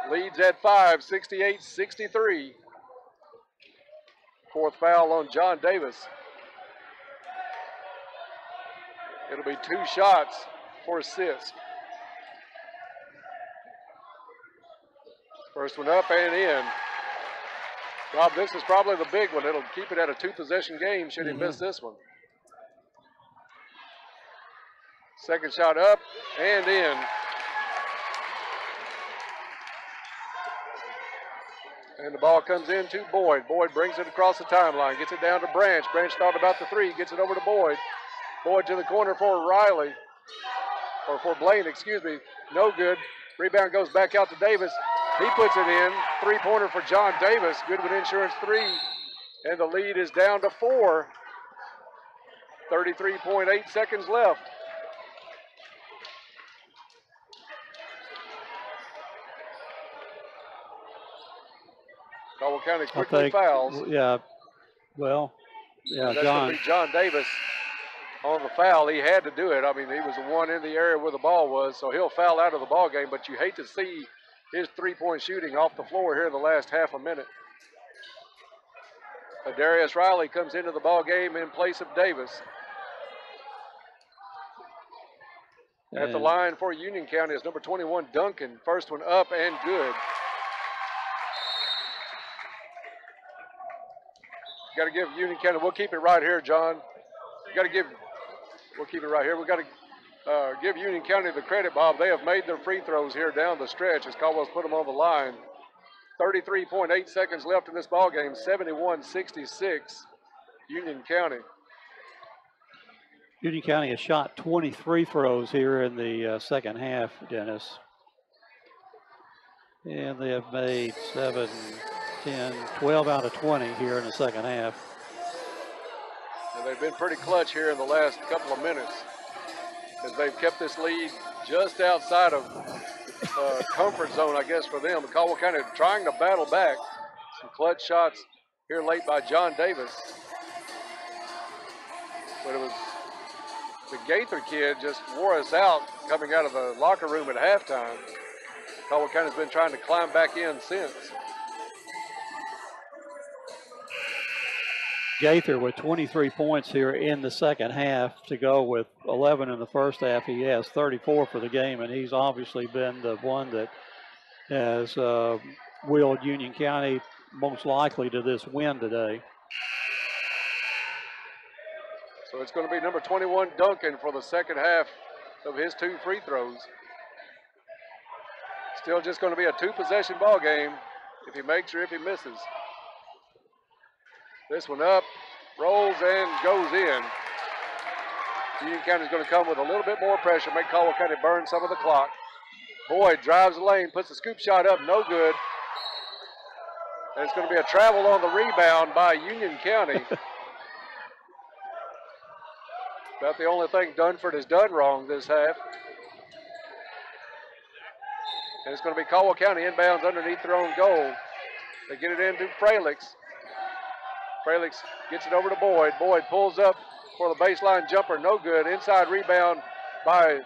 Leads at 5, 68-63. 4th foul on John Davis. It'll be 2 shots for Sisk. First one up and in. Rob, this is probably the big one. It'll keep it at a 2-possession game should he miss this one. Second shot up and in. And the ball comes in to Boyd. Boyd brings it across the timeline, gets it down to Branch. Branch thought about the three, gets it over to Boyd. Boyd to the corner for Riley, or for Blaine, excuse me. No good. Rebound goes back out to Davis. He puts it in. Three-pointer for John Davis. Goodwin Insurance 3. And the lead is down to 4. 33.8 seconds left. Caldwell County quickly fouls.
Yeah, well, yeah,
and that's going to be John Davis on the foul. He had to do it. I mean, he was the one in the area where the ball was, so he'll foul out of the ball game, but you hate to see his three-point shooting off the floor here in the last half a minute. Darius Riley comes into the ball game in place of Davis. At the line for Union County is number 21, Duncan. First one up and good. Got to give Union County, we'll keep it right here, John. We'll keep it right here. We've got to give Union County the credit, Bob. They have made their free throws here down the stretch as Caldwell's put them on the line. 33.8 seconds left in this ball game. 71-66, Union County.
Union County has shot 23 throws here in the second half, Dennis. And they have made 7, 10, 12 out of 20 here in the second half.
And they've been pretty clutch here in the last couple of minutes as they've kept this lead just outside of comfort zone, I guess, for them. Caldwell County trying to battle back. Some clutch shots here late by John Davis. But it was the Gaither kid just wore us out coming out of the locker room at halftime. Caldwell County's been trying to climb back in since.
Gaither with 23 points here in the second half to go with 11 in the first half. He has 34 for the game, and he's obviously been the one that has willed Union County most likely to this win today.
So it's going to be number 21, Duncan, for the second half of his 2 free throws. Still just going to be a 2-possession ball game if he makes or if he misses. This one up, rolls and goes in. Union County is going to come with a little bit more pressure, make Caldwell County burn some of the clock. Boyd drives the lane, puts the scoop shot up, no good. And it's going to be a travel on the rebound by Union County. About the only thing Dunford has done wrong this half. And it's going to be Caldwell County inbounds underneath their own goal. They get it into Fralix. Fralix gets it over to Boyd. Boyd pulls up for the baseline jumper, no good. Inside rebound by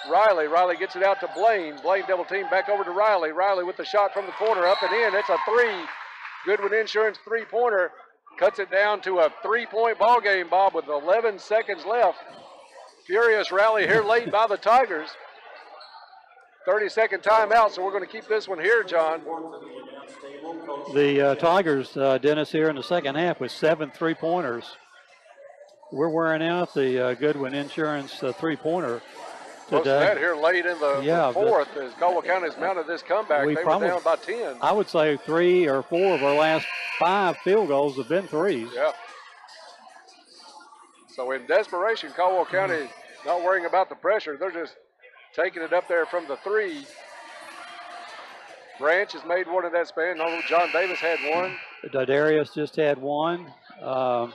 Riley. Riley gets it out to Blaine. Blaine double team back over to Riley. Riley with the shot from the corner, up and in. It's a 3. Goodwin Insurance three-pointer. Cuts it down to a 3-point ball game, Bob, with 11 seconds left. Furious rally here late by the Tigers. 30-second timeout, so we're going to keep this one here, John.
The Tigers, Dennis, here in the second half with 7 3-pointers. We're wearing out the Goodwin Insurance three-pointer
Most of
today.
that here late in the fourth as Caldwell County has mounted this comeback. They were down by 10.
I would say 3 or 4 of our last 5 field goals have been threes.
Yeah. So in desperation, Caldwell County not worrying about the pressure. They're just taking it up there from the 3. Branch has made one in that span. No, John Davis had one.
Darius just had one.
So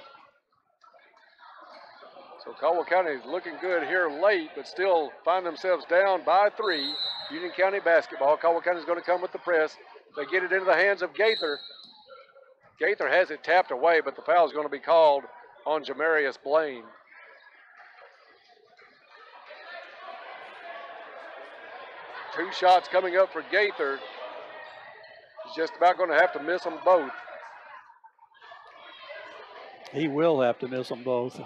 Caldwell County is looking good here late, but still find themselves down by 3. Union County basketball. Caldwell County is going to come with the press. They get it into the hands of Gaither. Gaither has it tapped away, but the foul is going to be called on Jamarius Blaine. Two shots coming up for Gaither. He's just about going to have to miss them both.
He will have to miss them both.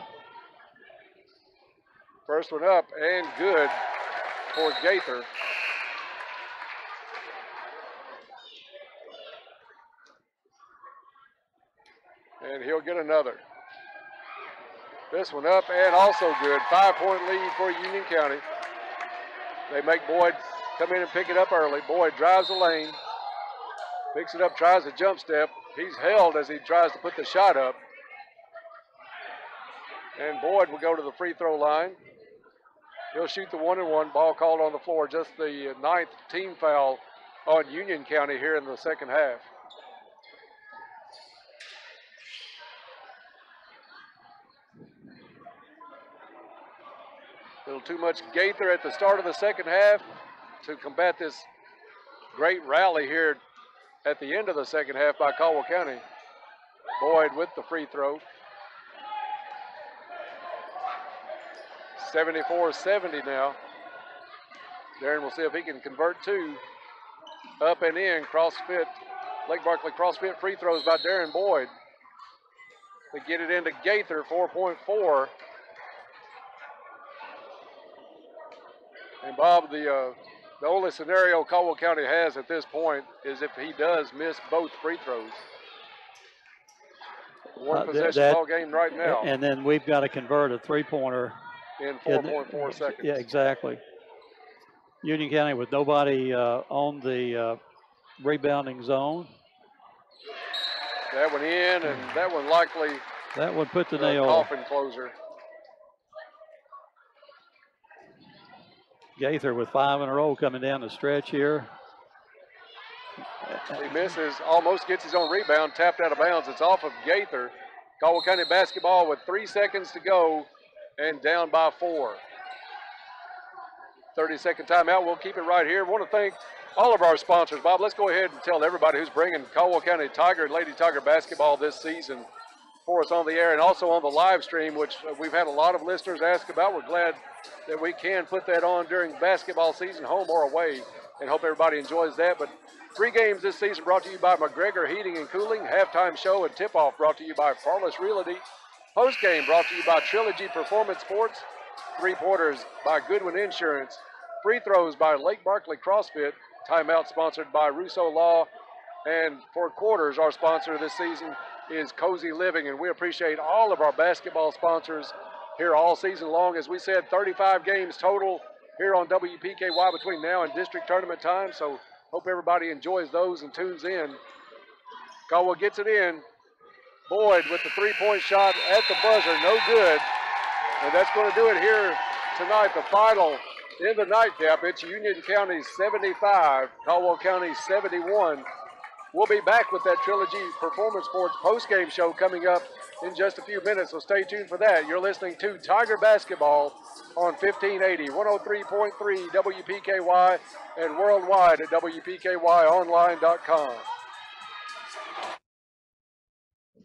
First one up and good for Gaither. And he'll get another. This one up and also good. 5-point lead for Union County. They make Boyd come in and pick it up early. Boyd drives the lane, picks it up, tries a jump step. He's held as he tries to put the shot up. And Boyd will go to the free throw line. He'll shoot the 1-and-1. Ball called on the floor. Just the 9th team foul on Union County here in the second half. A little too much Gaither at the start of the second half to combat this great rally here at the end of the second half by Caldwell County. Boyd with the free throw. 74-70 now. Darren will see if he can convert two. Up and in, CrossFit, Lake Barkley CrossFit free throws by Darren Boyd. They get it into Gaither, 4.4. And Bob, the only scenario Caldwell County has at this point is if he does miss both free throws. One possession ball game right now.
And then we've got to convert a three-pointer
in 4.4 seconds.
Yeah, exactly. Union County with nobody on the rebounding zone.
That one in, and that one likely.
That would put the nail.
Coffin closer.
Gaither with 5 in a row coming down the stretch here.
He misses, almost gets his own rebound, tapped out of bounds. It's off of Gaither. Caldwell County basketball with 3 seconds to go and down by 4. 30-second timeout. We'll keep it right here. We want to thank all of our sponsors. Bob, let's go ahead and tell everybody who's bringing Caldwell County Tiger and Lady Tiger basketball this season for us on the air and also on the live stream, which we've had a lot of listeners ask about. We're glad that we can put that on during basketball season, home or away, and hope everybody enjoys that. But 3 games this season brought to you by McGregor Heating and Cooling. Halftime show and tip-off brought to you by Farless Realty. Post-game brought to you by Trilogy Performance Sports. 3-pointers by Goodwin Insurance. Free throws by Lake Barkley CrossFit. Timeout sponsored by Russo Law. And for quarters, our sponsor this season is Cozy Living. And we appreciate all of our basketball sponsors here all season long. As we said, 35 games total here on WPKY between now and district tournament time. So hope everybody enjoys those and tunes in. Caldwell gets it in. Boyd with the 3-point shot at the buzzer, no good. And that's going to do it here tonight. The final in the nightcap, it's Union County 75, Caldwell County 71. We'll be back with that Trilogy Performance Sports postgame show coming up in just a few minutes, so stay tuned for that. You're listening to Tiger Basketball on 1580, 103.3 WPKY, and worldwide at WPKYonline.com.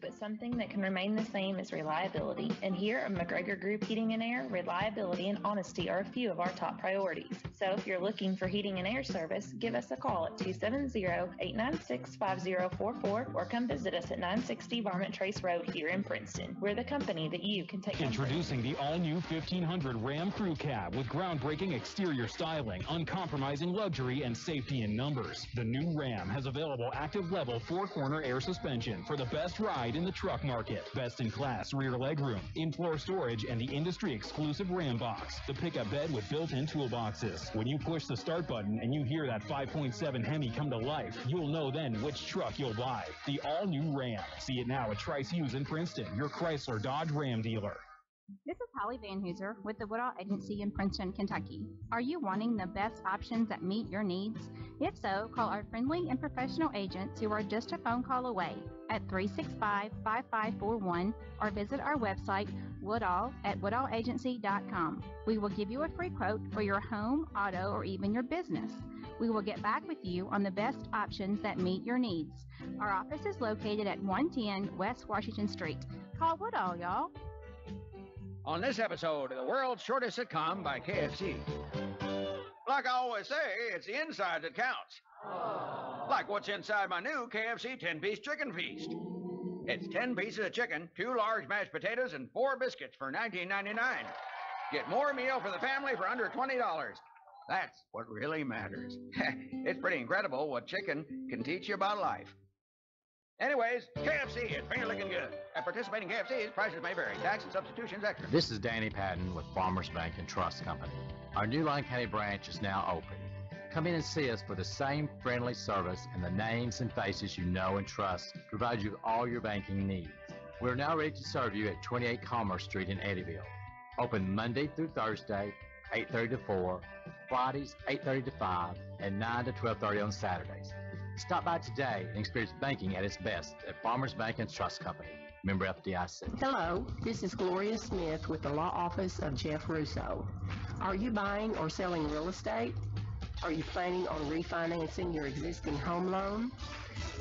But something that can remain the same is reliability. And here at McGregor Group Heating and Air, reliability and honesty are a few of our top priorities. So if you're looking for heating and air service, give us a call at 270-896-5044 or come visit us at 960 Varmint Trace Road here in Princeton. We're the company that you can take.
Introducing the all-new 1500 Ram Crew Cab with groundbreaking exterior styling, uncompromising luxury, and safety in numbers. The new Ram has available active level 4-corner air suspension for the best ride in the truck market. Best-in-class rear legroom, in-floor storage, and the industry-exclusive Ram Box, the pickup bed with built-in toolboxes. When you push the start button and you hear that 5.7 Hemi come to life, you'll know then which truck you'll buy. The all-new Ram. See it now at Trice Hughes in Princeton, your Chrysler Dodge Ram dealer.
This is Holly Van Hooser with the Woodall Agency in Princeton, Kentucky. Are you wanting the best options that meet your needs? If so, call our friendly and professional agents who are just a phone call away at 365-5541 or visit our website, Woodall at woodallagency.com. We will give you a free quote for your home, auto, or even your business. We will get back with you on the best options that meet your needs. Our office is located at 110 West Washington Street. Call Woodall, y'all.
On this episode of the world's shortest sitcom by KFC. Like I always say, it's the inside that counts. Like what's inside my new KFC 10-piece chicken feast. It's 10 pieces of chicken, 2 large mashed potatoes, and 4 biscuits for $19.99. Get more meal for the family for under $20. That's what really matters. It's pretty incredible what chicken can teach you about life.
Anyways, KFC is finger looking good. At participating KFCs, prices may vary. Tax and substitutions extra.
This is Danny Patton with Farmers Bank and Trust Company. Our new Lyon County branch is now open. Come in and see us for the same friendly service and the names and faces you know and trust to provide you with all your banking needs. We're now ready to serve you at 28 Commerce Street in Eddyville. Open Monday through Thursday, 8:30 to 4, Fridays, 8:30 to 5, and 9 to 12:30 on Saturdays. Stop by today and experience banking at its best at Farmers Bank and Trust Company. Member FDIC.
Hello, this is Gloria Smith with the law office of Jeff Russo. Are you buying or selling real estate? Are you planning on refinancing your existing home loan?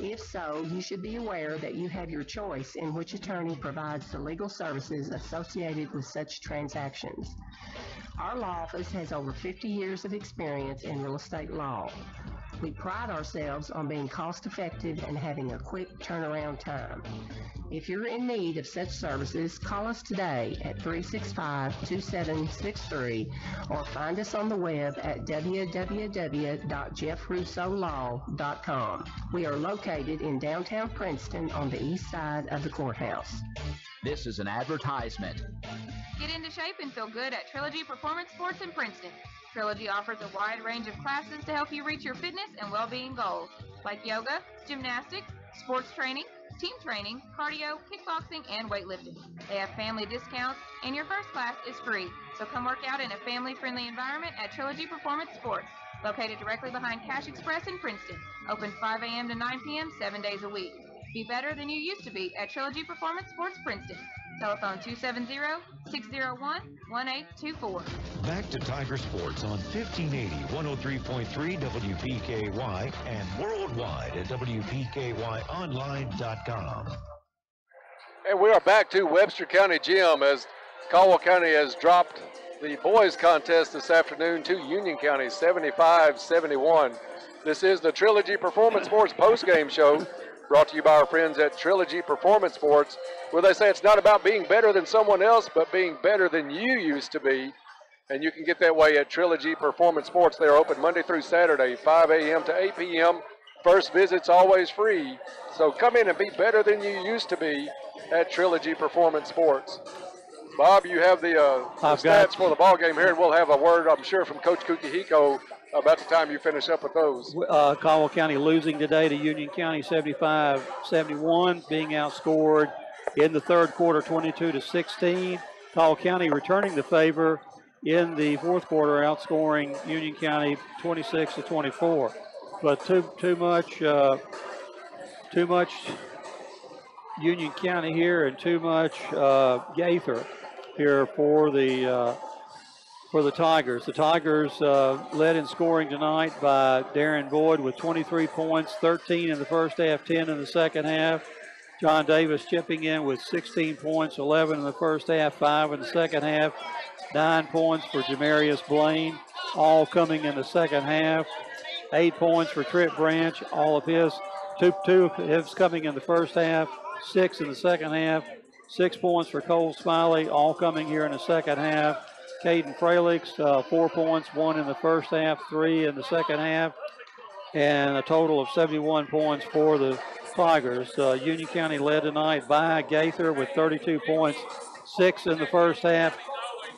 If so, you should be aware that you have your choice in which attorney provides the legal services associated with such transactions. Our law office has over 50 years of experience in real estate law. We pride ourselves on being cost-effective and having a quick turnaround time. If you're in need of such services, call us today at 365-2763 or find us on the web at www.jeffrussolaw.com. We are located in downtown Princeton on the east side of the courthouse.
This is an advertisement.
Get into shape and feel good at Trilogy Performance Sports in Princeton. Trilogy offers a wide range of classes to help you reach your fitness and well-being goals, like yoga, gymnastics, sports training, team training, cardio, kickboxing, and weightlifting. They have family discounts, and your first class is free. So come work out in a family-friendly environment at Trilogy Performance Sports, located directly behind Cash Express in Princeton. Open 5 a.m. to 9 p.m. 7 days a week. Be better than you used to be at Trilogy Performance Sports Princeton. Telephone 270-601-1824.
Back to Tiger Sports on 1580, 103.3 WPKY and worldwide at WPKYonline.com.
And we are back to Webster County Gym as Caldwell County has dropped the boys contest this afternoon to Union County 75-71. This is the Trilogy Performance Sports postgame show, brought to you by our friends at Trilogy Performance Sports, where they say it's not about being better than someone else, but being better than you used to be. And you can get that way at Trilogy Performance Sports. They're open Monday through Saturday, 5 a.m. to 8 p.m. First visit's always free. So come in and be better than you used to be at Trilogy Performance Sports. Bob, you have the stats for the ball game here, and we'll have a word, I'm sure, from Coach Kukihiko about the time you finish up with those.
Caldwell County losing today to Union County 75-71, being outscored in the third quarter 22-16. Caldwell County returning the favor in the fourth quarter, outscoring Union County 26-24. But too much Union County here and too much Gaither here for the Tigers. The Tigers led in scoring tonight by Darren Boyd with 23 points, 13 in the first half, 10 in the second half. John Davis chipping in with 16 points, 11 in the first half, 5 in the second half. 9 points for Jamarius Blaine, all coming in the second half. 8 points for Trip Branch, all of his, two of his coming in the first half, 6 in the second half. 6 points for Cole Smiley, all coming here in the second half. Caden Fralix, 4 points, 1 in the first half, 3 in the second half, and a total of 71 points for the Tigers. Union County led tonight by Gaither with 32 points, 6 in the first half,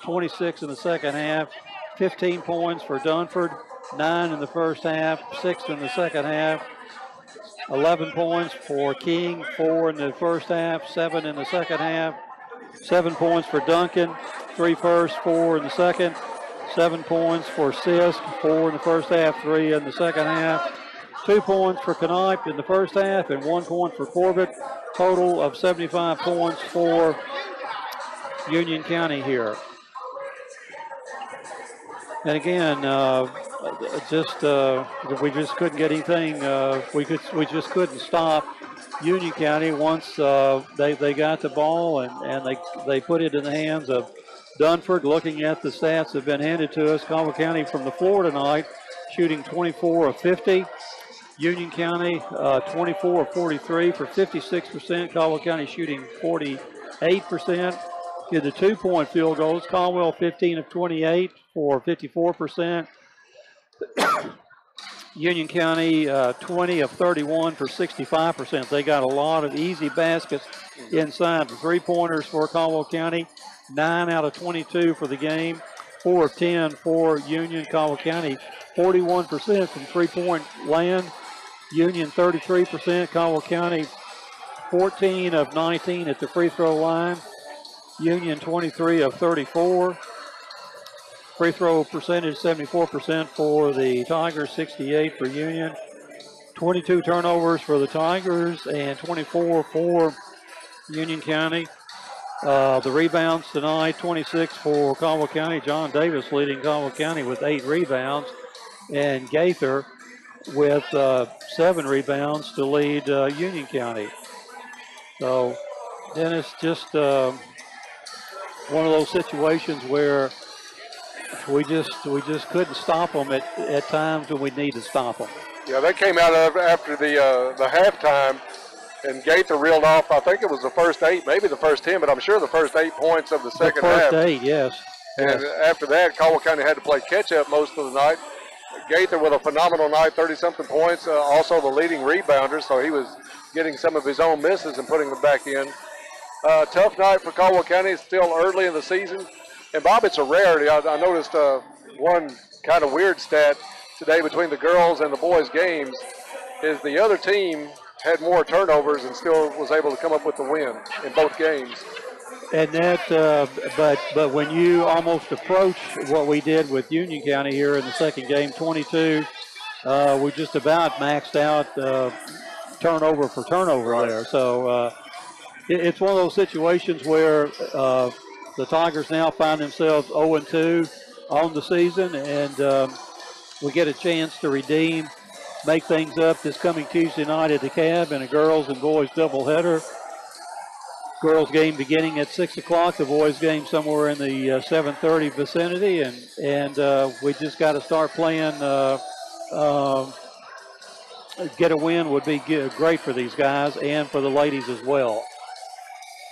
26 in the second half, 15 points for Dunford, 9 in the first half, 6 in the second half, 11 points for King, 4 in the first half, 7 in the second half, 7 points for Duncan, 3 first, 4 in the second, 7 points for Sisk, 4 in the first half, 3 in the second half, 2 points for Knipe in the first half, and 1 point for Corbett. Total of 75 points for Union County here. And again, we just couldn't get anything. We just couldn't stop Union County once they got the ball and they put it in the hands of Dunford. Looking at the stats that have been handed to us, Caldwell County from the floor tonight, shooting 24 of 50. Union County 24 of 43 for 56%. Caldwell County shooting 48%. Did the 2-point field goals. Caldwell 15 of 28 for 54%. Union County 20 of 31 for 65%. They got a lot of easy baskets inside. The three-pointers for Caldwell County, 9 out of 22 for the game, 4 of 10 for Union. Caldwell County, 41% from three-point land. Union, 33%. Caldwell County, 14 of 19 at the free throw line. Union, 23 of 34. Free throw percentage, 74% for the Tigers, 68 for Union. 22 turnovers for the Tigers and 24 for Union County. The rebounds tonight, 26 for Caldwell County. John Davis leading Caldwell County with 8 rebounds. And Gaither with 7 rebounds to lead Union County. So, Dennis, just one of those situations where we just couldn't stop them at times when we need to stop them.
Yeah, they came out after the halftime, and Gaither reeled off, I think it was the first 8, maybe the first 10, but I'm sure the first 8 points of the second half.
The first 8, yes.
And after that, Caldwell County had to play catch-up most of the night. Gaither with a phenomenal night, 30-something points, also the leading rebounder, so he was getting some of his own misses and putting them back in. Tough night for Caldwell County. It's still early in the season. And, Bob, it's a rarity. I noticed one kind of weird stat today between the girls and the boys' games is the other team had more turnovers and still was able to come up with the win in both games.
And that, but when you almost approach what we did with Union County here in the second game, 22, we just about maxed out turnover for turnover there. So it's one of those situations where the Tigers now find themselves 0-2 on the season, and we get a chance to redeem, make things up this coming Tuesday night at the Cab in a girls and boys doubleheader. Girls game beginning at 6 o'clock, the boys game somewhere in the 7:30 vicinity, and we just got to start playing. Get a win would be great for these guys and for the ladies as well.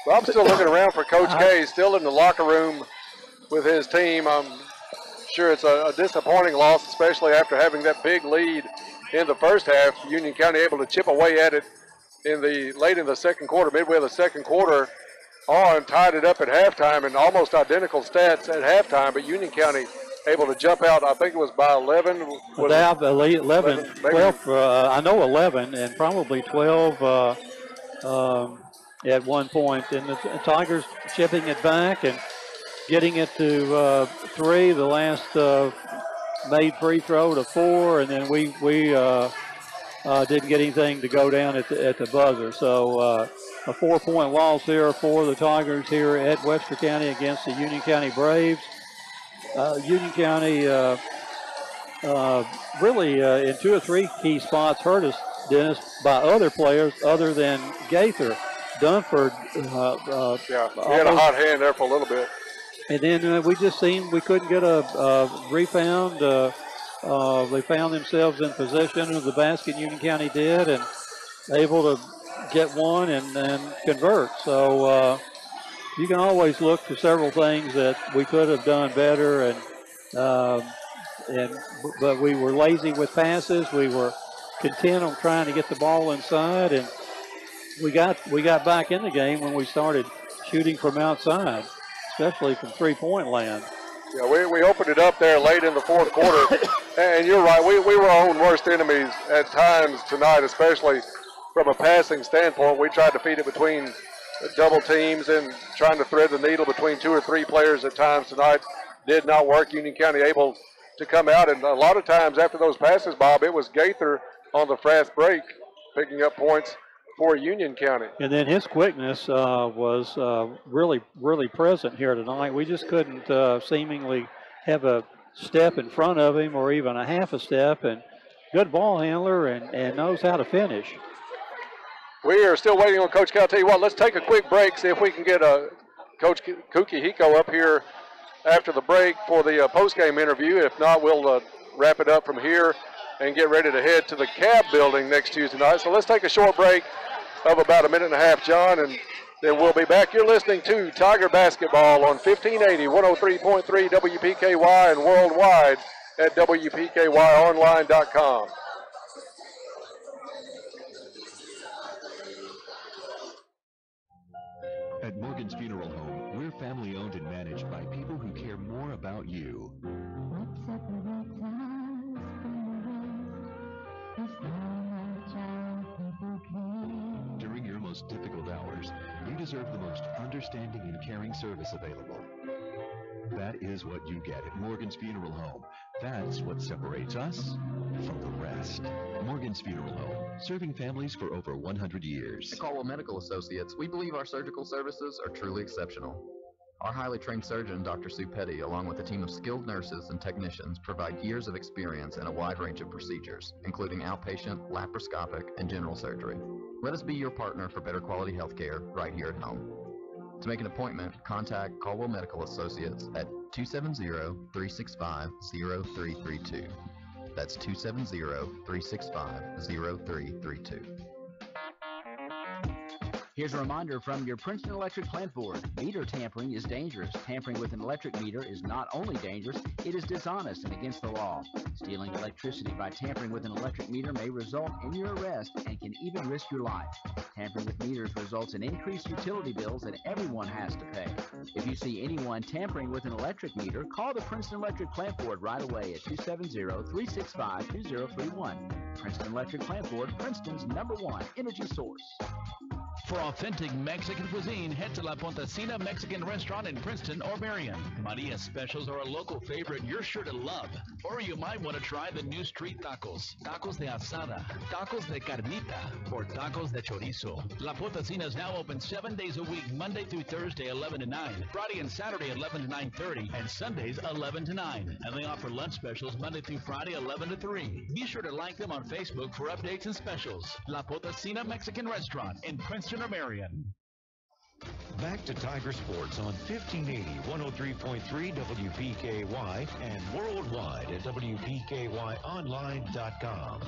Well, I'm still looking around for Coach K, still in the locker room with his team. I'm sure it's a disappointing loss, especially after having that big lead in the first half. Union County able to chip away at it late in the second quarter, midway of the second quarter, tied it up at halftime, and almost identical stats at halftime, but Union County able to jump out, I think it was by 11.
11, 12, I know 11, and probably 12 at one point. And the Tigers chipping it back and getting it to 3, the last made free throw to 4, and then we didn't get anything to go down at the buzzer. So a 4-point loss here for the Tigers here at Webster County against the Union County Braves. Union County really in 2 or 3 key spots hurt us, Dennis, by other players other than Gaither. Dunford.
He had a hot hand there for a little bit.
And then we just seemed we couldn't get a rebound. They found themselves in possession of the basket, Union County did, and able to get one and convert. So you can always look for several things that we could have done better, but we were lazy with passes. We were content on trying to get the ball inside, and we got back in the game when we started shooting from outside, especially from three-point land.
Yeah, we opened it up there late in the fourth quarter, and you're right. We were our own worst enemies at times tonight, especially from a passing standpoint. We tried to feed it between double teams and trying to thread the needle between 2 or 3 players at times tonight. Did not work. Union County able to come out, and a lot of times after those passes, Bob, it was Gaither on the fast break picking up points for Union County.
And then his quickness was really, really present here tonight. We just couldn't seemingly have a step in front of him or even a half a step, and good ball handler and knows how to finish.
We are still waiting on Coach Cal. I'll tell you what, let's take a quick break, see if we can get Coach Kukihiko up here after the break for the post-game interview. If not, we'll wrap it up from here and get ready to head to the Cab building next Tuesday night. So let's take a short break of about a minute and a half, John, and then we'll be back. You're listening to Tiger Basketball on 1580, 103.3 WPKY, and worldwide at WPKYonline.com.
At Morgan's Funeral Home, we're family owned and managed by people who care more about you. During your most difficult hours, you deserve the most understanding and caring service available. That is what you get at Morgan's Funeral Home. That's what separates us from the rest. Morgan's Funeral Home, serving families for over 100 years.
At Caldwell Medical Associates, we believe our surgical services are truly exceptional. Our highly trained surgeon, Dr. Sue Petty, along with a team of skilled nurses and technicians, provide years of experience in a wide range of procedures, including outpatient, laparoscopic, and general surgery. Let us be your partner for better quality health care right here at home. To make an appointment, contact Caldwell Medical Associates at 270-365-0332. That's 270-365-0332.
Here's a reminder from your Princeton Electric Plant Board. Meter tampering is dangerous. Tampering with an electric meter is not only dangerous, it is dishonest and against the law. Stealing electricity by tampering with an electric meter may result in your arrest and can even risk your life. Tampering with meters results in increased utility bills that everyone has to pay. If you see anyone tampering with an electric meter, call the Princeton Electric Plant Board right away at 270-365-2031. Princeton Electric Plant Board, Princeton's #1 energy source.
For authentic Mexican cuisine, head to La Pontesina Mexican Restaurant in Princeton or Marion. Maria's specials are a local favorite you're sure to love. Or you might want to try the new street tacos. Tacos de asada, tacos de carnita, or tacos de chorizo. La Pontesina is now open 7 days a week, Monday through Thursday, 11 to 9. Friday and Saturday, 11 to 9:30. And Sundays, 11 to 9. And they offer lunch specials Monday through Friday, 11 to 3. Be sure to like them on Facebook for updates and specials. La Pontesina Mexican Restaurant in Princeton or Marion.
Back to Tiger Sports on 1580, 103.3 WPKY and worldwide at WPKYonline.com.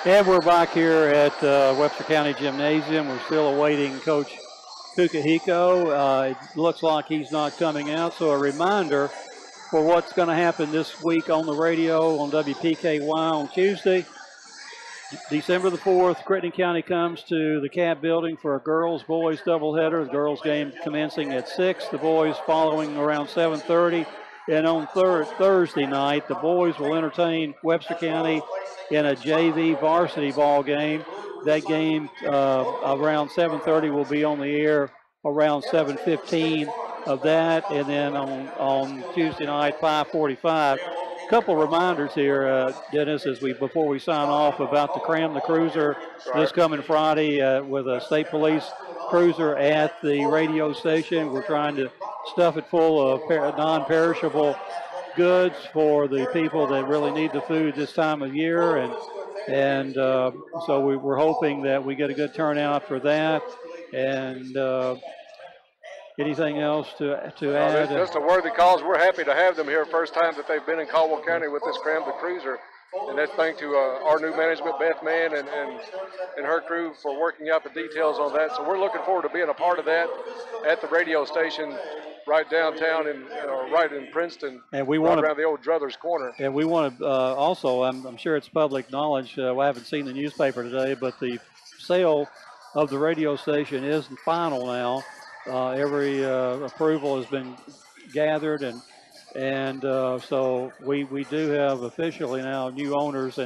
And we're back here at Webster County Gymnasium. We're still awaiting Coach Kukahiko. It looks like he's not coming out, so a reminder for what's going to happen this week on the radio on WPKY on Tuesday. December the 4th, Crittenden County comes to the CAB building for a girls-boys doubleheader. The girls game commencing at 6, the boys following around 7:30. And on Thursday night, the boys will entertain Webster County in a JV varsity ball game. That game around 7:30 will be on the air around 7:15 of that. And then on Tuesday night, 5:45. Couple reminders here, Dennis, before we sign off about the Cram the Cruiser this coming Friday with a state police cruiser at the radio station. We're trying to stuff it full of non-perishable goods for the people that really need the food this time of year, and so we're hoping that we get a good turnout for that. And anything else to add?
Just a worthy cause. We're happy to have them here. First time that they've been in Caldwell County with this Cram the Cruiser. And that's thanks to our new management, Beth Mann, and her crew for working out the details on that. So we're looking forward to being a part of that at the radio station right downtown right in Princeton, and we want around the old Druthers Corner.
And we want to also, I'm sure it's public knowledge, I haven't seen the newspaper today, but the sale of the radio station is final now. Every approval has been gathered, and so we do have officially now new owners.